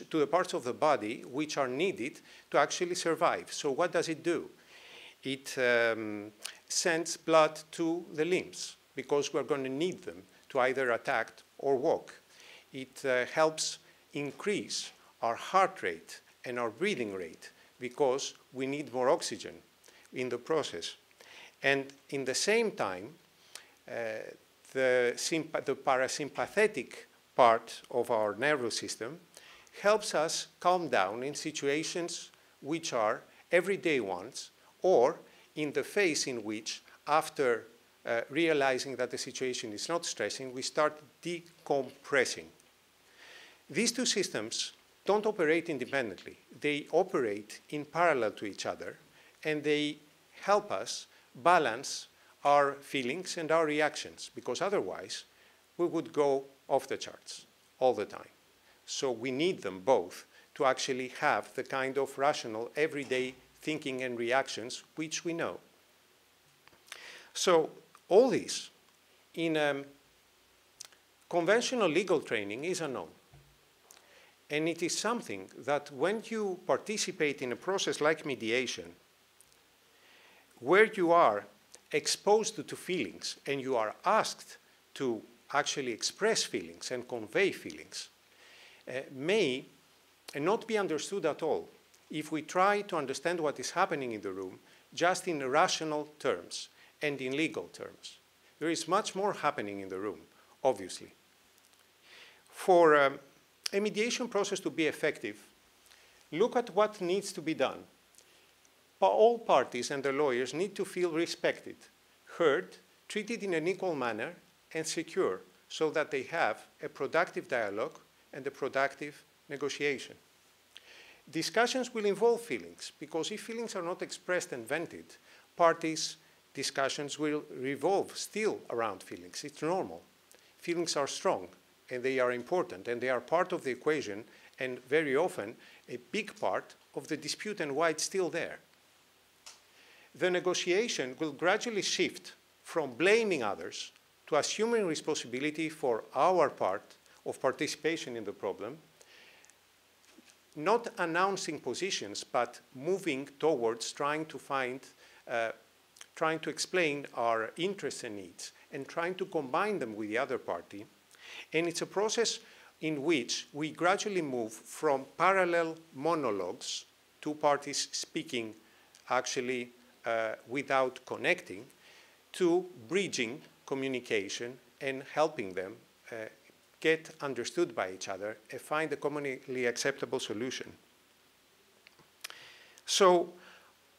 to the parts of the body which are needed to actually survive. So what does it do? It sends blood to the limbs because we're going to need them to either attack or walk. It helps increase our heart rate and our breathing rate because we need more oxygen in the process. And in the same time, the parasympathetic part of our nervous system helps us calm down in situations which are everyday ones, or in the phase in which, after realizing that the situation is not stressing, we start decompressing. These 2 systems don't operate independently. They operate in parallel to each other, and they help us balance our feelings and our reactions, because otherwise we would go off the charts all the time. So we need them both to actually have the kind of rational, everyday thinking and reactions which we know. So all this in conventional legal training is unknown. And it is something that when you participate in a process like mediation, where you are exposed to feelings and you are asked to actually express feelings and convey feelings, may not be understood at all if we try to understand what is happening in the room just in rational terms and in legal terms. There is much more happening in the room, obviously. For a mediation process to be effective, look at what needs to be done. All parties and the lawyers need to feel respected, heard, treated in an equal manner, and secure, so that they have a productive dialogue and a productive negotiation. Discussions will involve feelings, because if feelings are not expressed and vented, parties' discussions will revolve still around feelings. It's normal. Feelings are strong, and they are important, and they are part of the equation, and very often a big part of the dispute and why it's still there. The negotiation will gradually shift from blaming others to assuming responsibility for our part of participation in the problem, not announcing positions, but moving towards trying to explain our interests and needs, and trying to combine them with the other party. And it's a process in which we gradually move from parallel monologues, two parties speaking actually without connecting, to bridging communication and helping them get understood by each other and find a commonly acceptable solution. So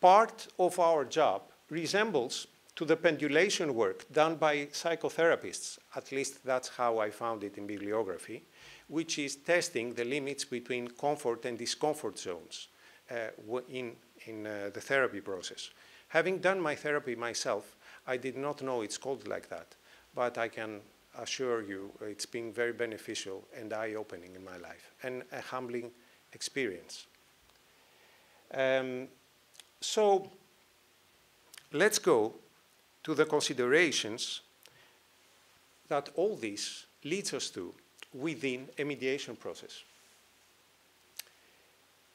part of our job resembles to the pendulation work done by psychotherapists, at least that's how I found it in bibliography, which is testing the limits between comfort and discomfort zones in the therapy process. Having done my therapy myself, I did not know it's called like that, but I can assure you it's been very beneficial and eye-opening in my life, and a humbling experience. So let's go to the considerations that all this leads us to within a mediation process.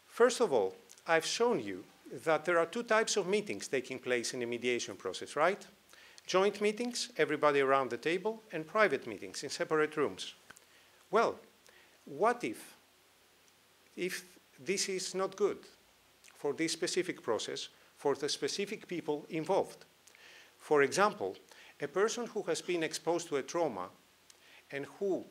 First of all, I've shown you that there are two types of meetings taking place in a mediation process, right? Joint meetings, everybody around the table, and private meetings in separate rooms. Well, what if this is not good for this specific process, for the specific people involved? For example, a person who has been exposed to a trauma and who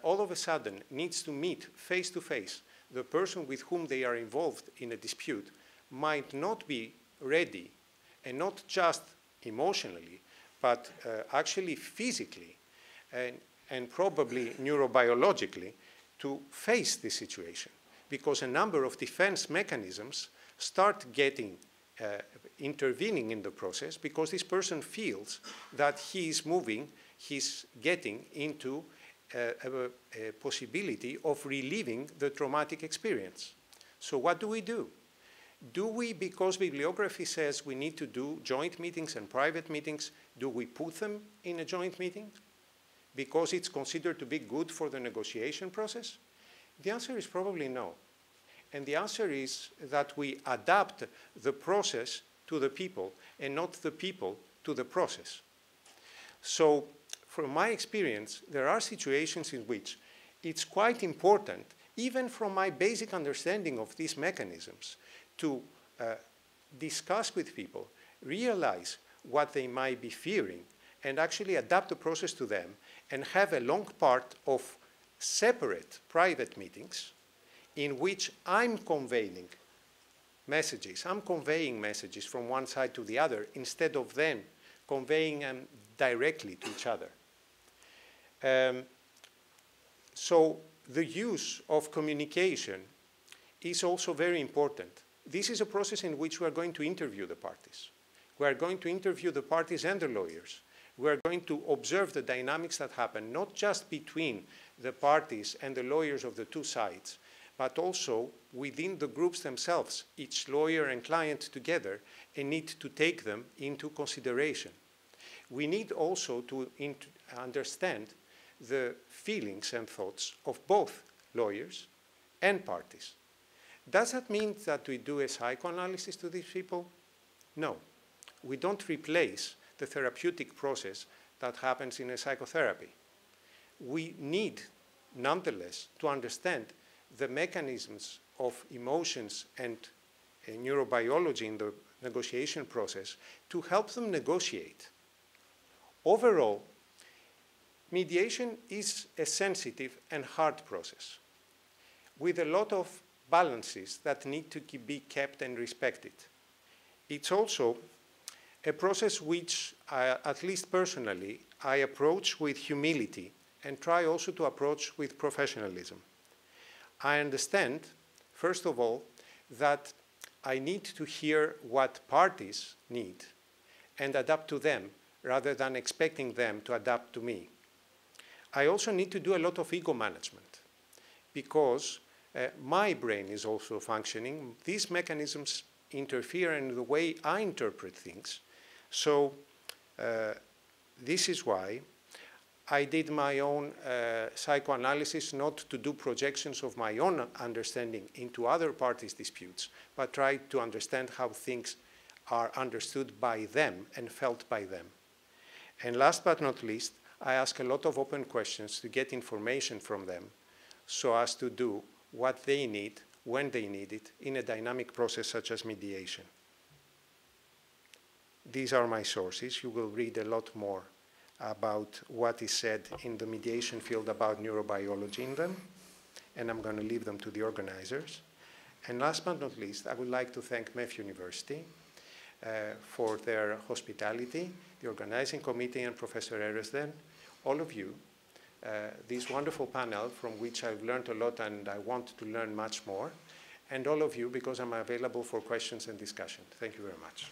all of a sudden needs to meet face-to-face the person with whom they are involved in a dispute might not be ready, and not just emotionally, but actually physically and probably neurobiologically to face this situation, because a number of defense mechanisms start intervening in the process, because this person feels that he's getting into a possibility of reliving the traumatic experience. So what do? Do we, because bibliography says we need to do joint meetings and private meetings, do we put them in a joint meeting because it's considered to be good for the negotiation process? The answer is probably no. And the answer is that we adapt the process to the people and not the people to the process. So from my experience, there are situations in which it's quite important, even from my basic understanding of these mechanisms, to discuss with people, realize what they might be fearing, and actually adapt the process to them, and have a long part of separate private meetings in which I'm conveying messages. I'm conveying messages from one side to the other instead of them conveying them directly to each other. So the use of communication is also very important. This is a process in which we are going to interview the parties. We are going to interview the parties and the lawyers. We are going to observe the dynamics that happen, not just between the parties and the lawyers of the two sides, but also within the groups themselves, each lawyer and client together, and need to take them into consideration. We need also to understand the feelings and thoughts of both lawyers and parties. Does that mean that we do a psychoanalysis to these people? No. We don't replace the therapeutic process that happens in a psychotherapy. We need, nonetheless, to understand the mechanisms of emotions and neurobiology in the negotiation process to help them negotiate. Overall, mediation is a sensitive and hard process with a lot of balances that need to be kept and respected. It's also a process which, at least personally, I approach with humility and try also to approach with professionalism. I understand, first of all, that I need to hear what parties need and adapt to them rather than expecting them to adapt to me. I also need to do a lot of ego management because my brain is also functioning. These mechanisms interfere in the way I interpret things. So this is why I did my own psychoanalysis, not to do projections of my own understanding into other parties' disputes, but tried to understand how things are understood by them and felt by them. And last but not least, I ask a lot of open questions to get information from them so as to do what they need, when they need it, in a dynamic process such as mediation. These are my sources. You will read a lot more about what is said in the mediation field about neurobiology in them, and I'm going to leave them to the organizers. And last but not least, I would like to thank MEF University for their hospitality, the organizing committee and Professor Eresden, all of you, this wonderful panel from which I've learned a lot and I want to learn much more, and all of you because I'm available for questions and discussion. Thank you very much.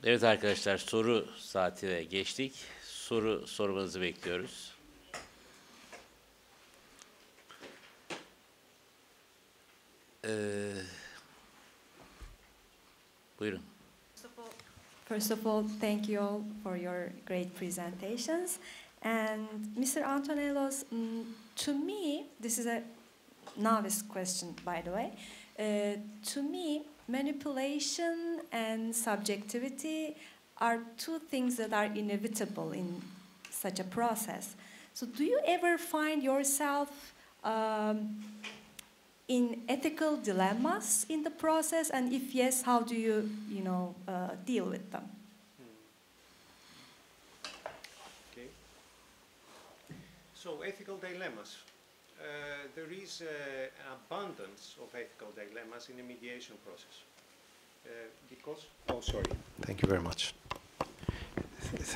Evet arkadaşlar, soru saatine geçtik. Sormanızı bekliyoruz. Buyurun. First of all, thank you all for your great presentations. And Mr. Antonellos, to me, this is a novice question, by the way. To me, manipulation and subjectivity are two things that are inevitable in such a process. So do you ever find yourself in ethical dilemmas in the process? And if yes, how do you, deal with them? Okay. So ethical dilemmas. There is an abundance of ethical dilemmas in the mediation process. Thank you very much.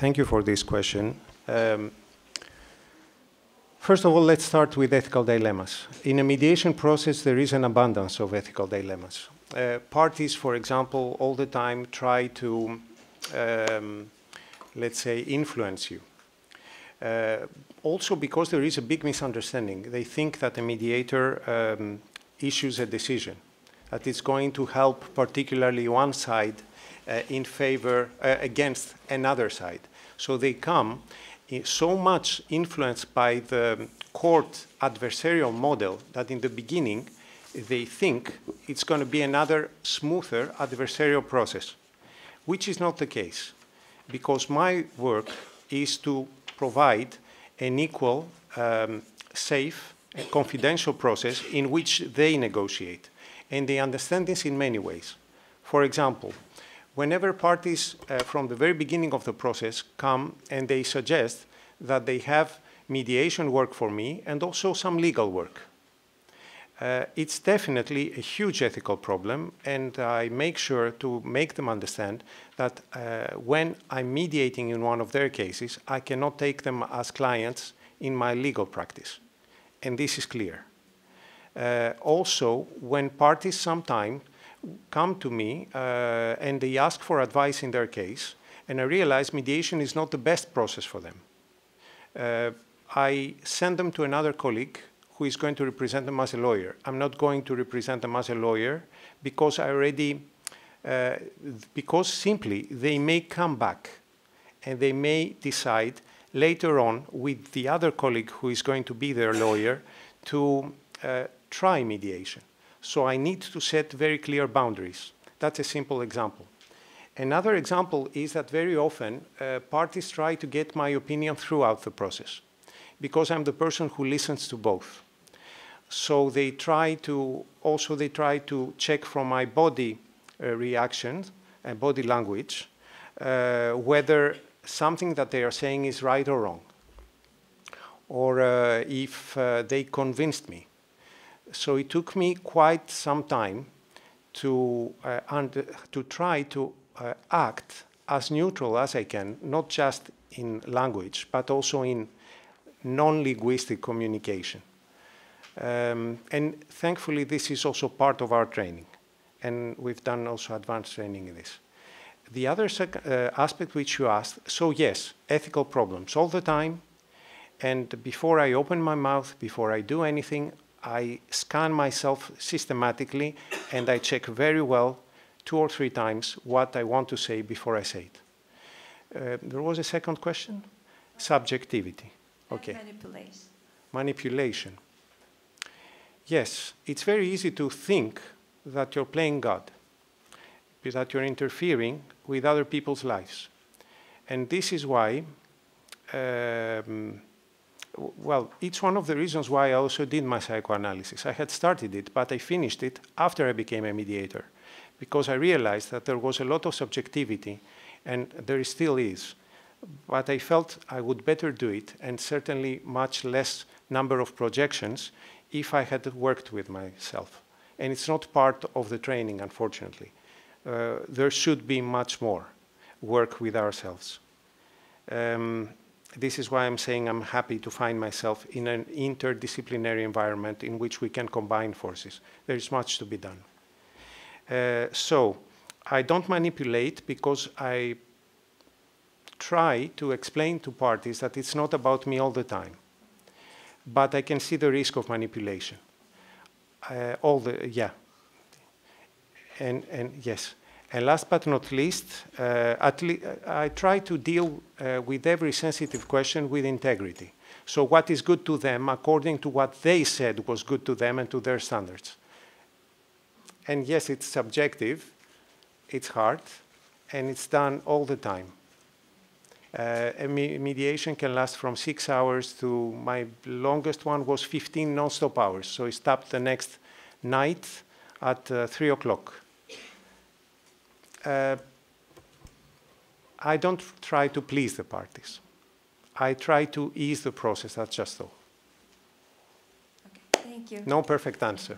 Thank you for this question. First of all, let's start with ethical dilemmas. In a mediation process, there is an abundance of ethical dilemmas. Parties, for example, all the time try to, let's say, influence you. Also because there is a big misunderstanding. They think that a mediator issues a decision, that it's going to help particularly one side in favor against another side. So they come so much influenced by the court adversarial model that in the beginning they think it's going to be another smoother adversarial process, which is not the case, because my work is to provide an equal, safe, and confidential process in which they negotiate. And they understand this in many ways. For example, whenever parties from the very beginning of the process come and they suggest that they have mediation work for me and also some legal work, it's definitely a huge ethical problem, and I make sure to make them understand that when I'm mediating in one of their cases, I cannot take them as clients in my legal practice. And this is clear. Also, when parties sometimes come to me and they ask for advice in their case, and I realize mediation is not the best process for them, I send them to another colleague who is going to represent them as a lawyer. I'm not going to represent them as a lawyer because because simply they may come back and they may decide, later on with the other colleague who is going to be their lawyer to try mediation. So I need to set very clear boundaries. That's a simple example. Another example is that very often parties try to get my opinion throughout the process because I'm the person who listens to both. So they try to check from my body reaction and body language whether something that they are saying is right or wrong, or if they convinced me. So it took me quite some time to try to act as neutral as I can, not just in language, but also in non-linguistic communication. And thankfully, this is also part of our training. And we've done also advanced training in this. The other aspect which you asked, so yes, ethical problems all the time. And before I open my mouth, before I do anything, I scan myself systematically and I check very well 2 or 3 times what I want to say before I say it. There was a second question? Subjectivity. Okay. Manipulation. Manipulation. Yes, it's very easy to think that you're playing God, that you're interfering with other people's lives. And this is why, well, it's one of the reasons why I also did my psychoanalysis. I had started it, but I finished it after I became a mediator, because I realized that there was a lot of subjectivity, and there still is. But I felt I would better do it, and certainly much less number of projections, if I had worked with myself. And it's not part of the training, unfortunately. There should be much more work with ourselves. This is why I'm saying I'm happy to find myself in an interdisciplinary environment in which we can combine forces. There is much to be done. So I don't manipulate because I try to explain to parties that it's not about me all the time. But I can see the risk of manipulation. And yes. And last but not least, I try to deal with every sensitive question with integrity. So what is good to them according to what they said was good to them and to their standards. And yes, it's subjective, it's hard, and it's done all the time. A mediation can last from 6 hours to, my longest one was 15 non-stop hours. So it stopped the next night at 3 o'clock. I don't try to please the parties. I try to ease the process, that's just all. Okay, thank you. No perfect answer.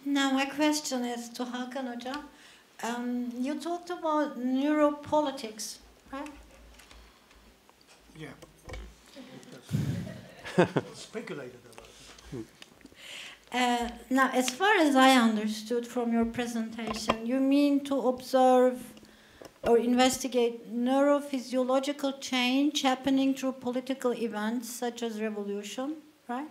Now my question is to Hakan Hoca. You talked about neuropolitics, right? Yeah. Speculated about it. Now, as far as I understood from your presentation, you mean to observe or investigate neurophysiological change happening through political events such as revolution, right?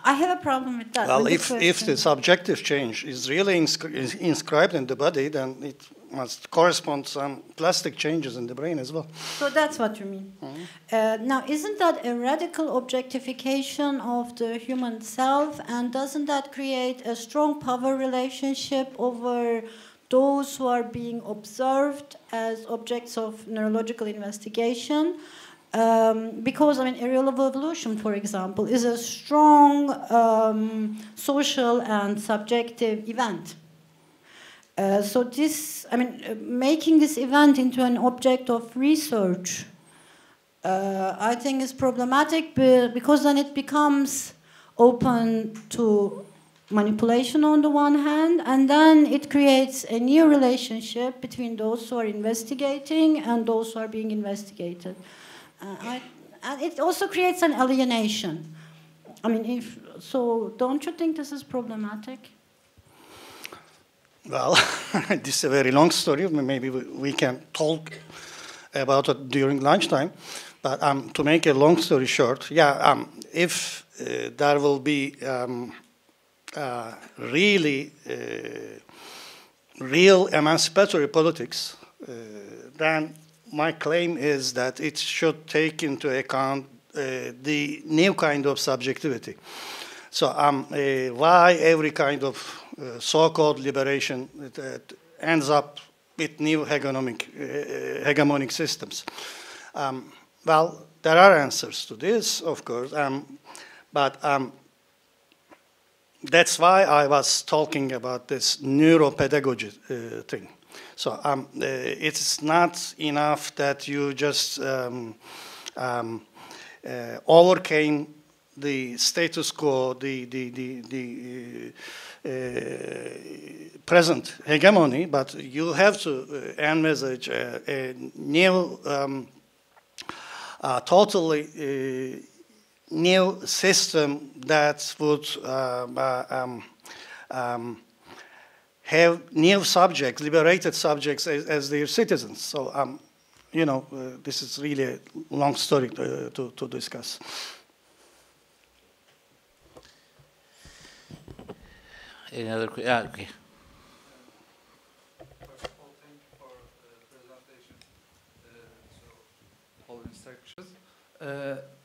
I have a problem with that. Well, if the subjective change is really inscribed in the body, then it must correspond to some plastic changes in the brain as well. So that's what you mean. Mm-hmm. Now, isn't that a radical objectification of the human self, and doesn't that create a strong power relationship over those who are being observed as objects of neurological investigation? Because, I mean, aerial evolution, for example, is a strong social and subjective event. So this, I mean, making this event into an object of research, I think is problematic because then it becomes open to manipulation on the one hand, and then it creates a new relationship between those who are investigating and those who are being investigated. And it also creates an alienation. I mean, so don't you think this is problematic? Well, this is a very long story. Maybe we can talk about it during lunchtime. But to make a long story short, yeah, if there will be really real emancipatory politics, then my claim is that it should take into account the new kind of subjectivity. So why every kind of so-called liberation ends up with new hegemonic systems? Well, there are answers to this, of course, but that's why I was talking about this neuropedagogy thing. So it's not enough that you just overcame the status quo, the present hegemony, but you have to envisage a new, totally new system that would have new subjects, liberated subjects as their citizens. So, you know, this is really a long story to discuss. Any other questions? Yeah, okay. First of all, thank you for the presentation. So, all instructions.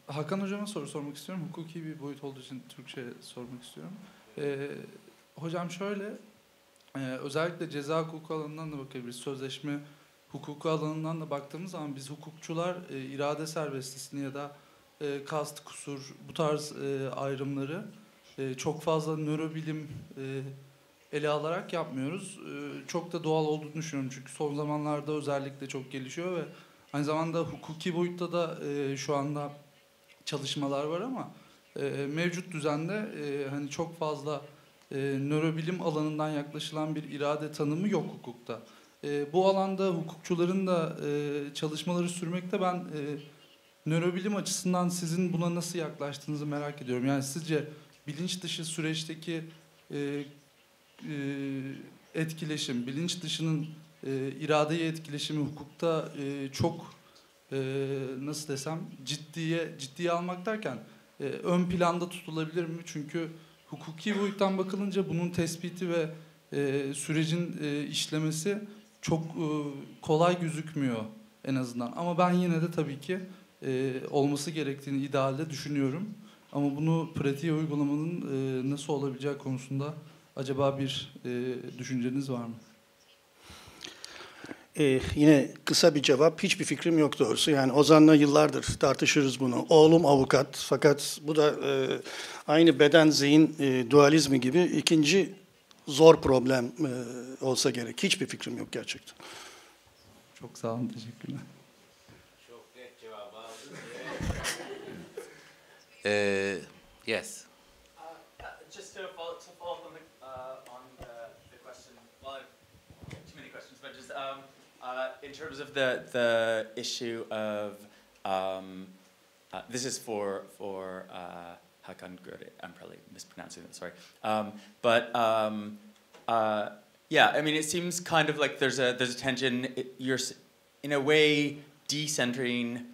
Hakan Hocam'a soru sormak istiyorum. Hukuki bir boyut olduğu için Türkçe sormak istiyorum. Hocam şöyle, özellikle ceza hukuku alanından da bakabiliriz. Sözleşme hukuku alanından da baktığımız zaman biz hukukçular irade serbestisini ya da kast, kusur, bu tarz ayrımları çok fazla nörobilim ele alarak yapmıyoruz. Çok da doğal olduğunu düşünüyorum çünkü son zamanlarda özellikle çok gelişiyor ve aynı zamanda hukuki boyutta da şu anda çalışmalar var ama mevcut düzende hani çok fazla nörobilim alanından yaklaşılan bir irade tanımı yok hukukta. Bu alanda hukukçuların da çalışmaları sürmekte. Ben nörobilim açısından sizin buna nasıl yaklaştığınızı merak ediyorum. Yani sizce bilinç dışı süreçteki etkileşim, bilinç dışının iradeye etkileşimi hukukta çok nasıl desem ciddiye almak derken ön planda tutulabilir mi? Çünkü hukuki boyuttan bakılınca bunun tespiti ve sürecin işlemesi çok kolay gözükmüyor en azından. Ama ben yine de tabii ki olması gerektiğini idealde düşünüyorum. Ama bunu pratiğe uygulamanın nasıl olabileceği konusunda acaba bir düşünceniz var mı? Yine kısa bir cevap. Hiçbir fikrim yok doğrusu. Yani Ozan'la yıllardır tartışırız bunu. Oğlum avukat. Fakat bu da aynı beden zihin dualizmi gibi ikinci zor problem olsa gerek. Hiçbir fikrim yok gerçekten. Çok sağ olun. Teşekkürler. Çok net cevap aldın. Yes. Just to follow up on the question, well, too many questions, but just in terms of the issue of this is for Hakan Gürde. I'm probably mispronouncing that. Sorry, yeah. I mean, it seems kind of like there's a tension. You're in a way decentering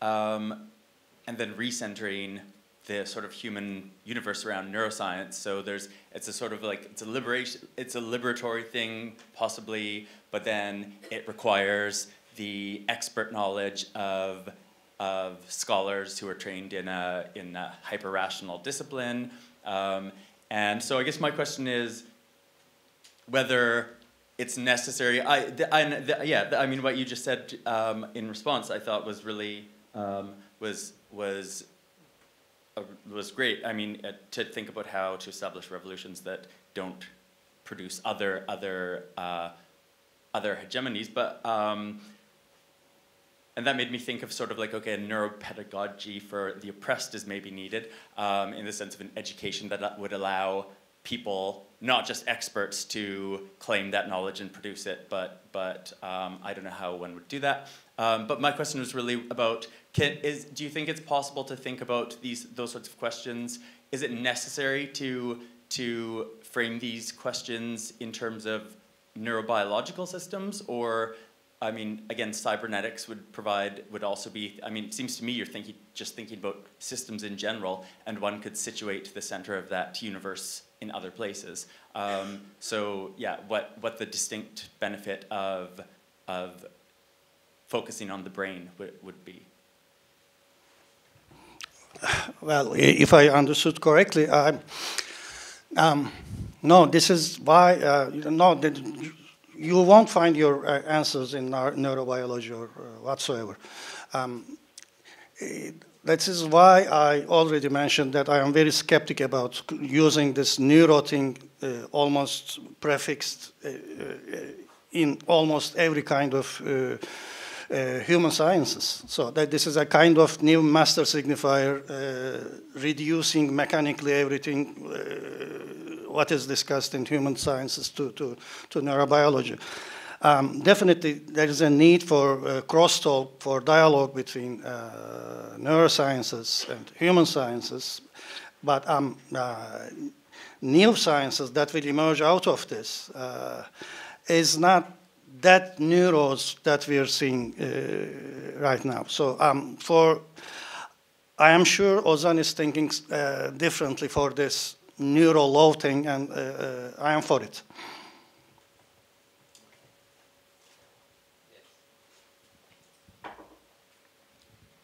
and then recentering the sort of human universe around neuroscience. So it's a sort of like it's a liberatory thing possibly, but then it requires the expert knowledge of scholars who are trained in a hyper rational discipline. And so I guess my question is whether it's necessary. I mean, what you just said in response, I thought was really was great. I mean, to think about how to establish revolutions that don't produce other hegemonies, but and that made me think of sort of like, okay, neuropedagogy for the oppressed is maybe needed in the sense of an education that would allow people, not just experts, to claim that knowledge and produce it, but I don't know how one would do that. But my question was really about, do you think it's possible to think about those sorts of questions? Is it necessary to frame these questions in terms of neurobiological systems, or, I mean, again, cybernetics would also be, I mean, it seems to me you're just thinking about systems in general, and one could situate the center of that universe in other places. So yeah, what the distinct benefit of focusing on the brain would be? Well, if I understood correctly, no, this is why, no, you won't find your answers in neurobiology or whatsoever. That is why I already mentioned that I am very skeptic about using this neuro thing almost prefixed in almost every kind of human sciences. So that this is a kind of new master signifier reducing mechanically everything what is discussed in human sciences to neurobiology. Definitely there is a need for crosstalk, for dialogue between neurosciences and human sciences, but new sciences that will emerge out of this is not that neuros that we are seeing right now. So I am sure Ozan is thinking differently for this neuro law thing, and I am for it.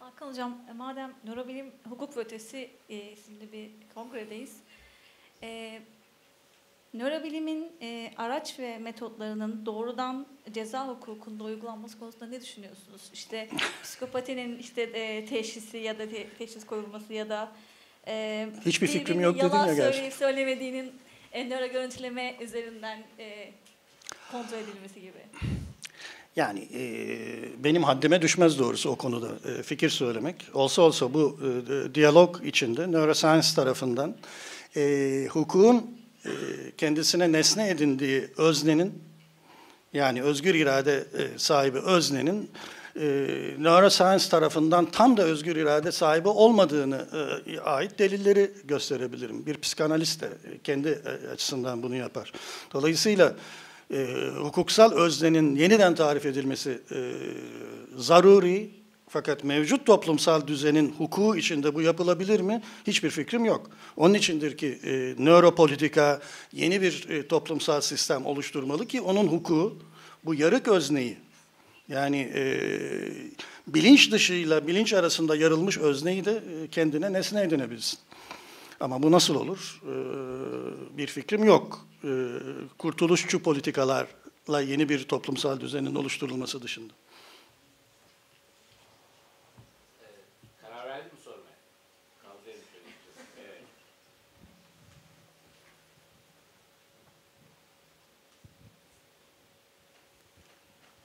Hakan Hocam, madem Nörobilim, Hukuk ve Ötesi isimli bir kongredeyiz, nörobilimin araç ve metotlarının doğrudan ceza hukukunda uygulanması konusunda ne düşünüyorsunuz? İşte psikopatinin işte teşhisi ya da teşhis koyulması ya da hiçbir fikrim yok dedin ya yalan gerçekten. söyleyip söylemediğinin nöro görüntüleme üzerinden kontrol edilmesi gibi. Yani benim haddime düşmez doğrusu o konuda fikir söylemek. Olsa bu diyalog içinde neuroscience tarafından hukukun kendisine nesne edindiği öznenin, yani özgür irade sahibi öznenin neuroscience tarafından tam da özgür irade sahibi olmadığını ait delilleri gösterebilirim. Bir psikanalist de kendi açısından bunu yapar. Dolayısıyla hukuksal öznenin yeniden tarif edilmesi zaruri, fakat mevcut toplumsal düzenin hukuku içinde bu yapılabilir mi? Hiçbir fikrim yok. Onun içindir ki nöropolitika yeni bir toplumsal sistem oluşturmalı ki onun hukuku bu yarık özneyi, yani bilinç dışıyla bilinç arasında yarılmış özneyi de kendine nesne edinebilsin. Ama bu nasıl olur? Bir fikrim yok. Kurtuluşçu politikalarla yeni bir toplumsal düzenin oluşturulması dışında. Karar verdin mi sormaya? Evet.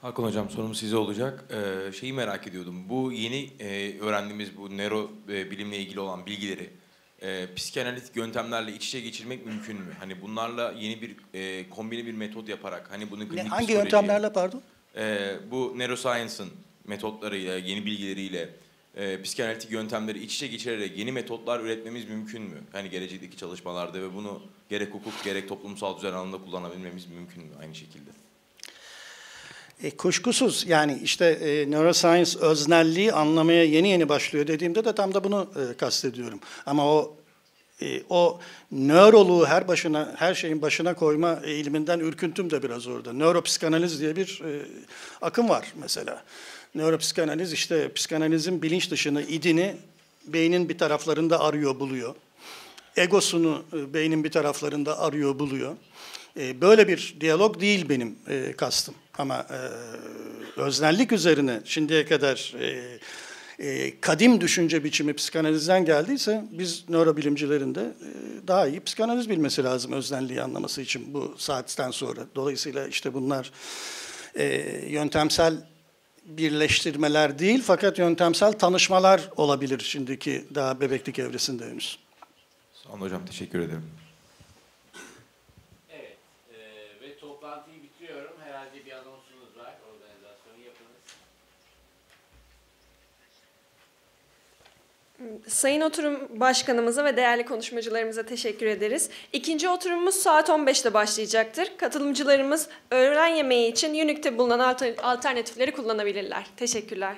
Hakan Hocam, sorum size olacak. Şeyi merak ediyordum. Bu yeni öğrendiğimiz bu nörobilimle ilgili olan bilgileri psikanalitik yöntemlerle iç içe geçirmek mümkün mü? Hani bunlarla yeni bir kombine bir metot yaparak, hani bunun klinik hangi yöntemlerle pardon? Bu neuroscience'ın metotlarıyla, yeni bilgileriyle psikanalitik yöntemleri iç içe geçirerek yeni metotlar üretmemiz mümkün mü? Hani gelecekteki çalışmalarda ve bunu gerek hukuk gerek toplumsal düzen alanında kullanabilmemiz mümkün mü aynı şekilde? Kuşkusuz, yani işte neuroscience öznelliği anlamaya yeni başlıyor dediğimde de tam da bunu kastediyorum. Ama o nöroloğu her şeyin başına koyma eğiliminden ürküntüm de biraz orada. Nöropsikanaliz diye bir akım var mesela. Nöropsikanaliz işte psikanalizin bilinç dışını, idini beynin bir taraflarında arıyor, buluyor. Egosunu beynin bir taraflarında arıyor, buluyor. Böyle bir diyalog değil benim kastım. Ama öznellik üzerine şimdiye kadar kadim düşünce biçimi psikanalizden geldiyse biz nörobilimcilerin de daha iyi psikanaliz bilmesi lazım öznelliği anlaması için bu saatten sonra. Dolayısıyla işte bunlar yöntemsel birleştirmeler değil, fakat yöntemsel tanışmalar olabilir şimdiki daha bebeklik evresinde henüz. Sağ olun hocam, teşekkür ederim. Evet, ve toplantıyı bitiriyorum. Herhalde bir anonsunuz var, organizasyonu yapınız. Sayın Oturum Başkanımıza ve değerli konuşmacılarımıza teşekkür ederiz. İkinci oturumumuz saat 15'te başlayacaktır. Katılımcılarımız öğlen yemeği için Unique'te bulunan alternatifleri kullanabilirler. Teşekkürler.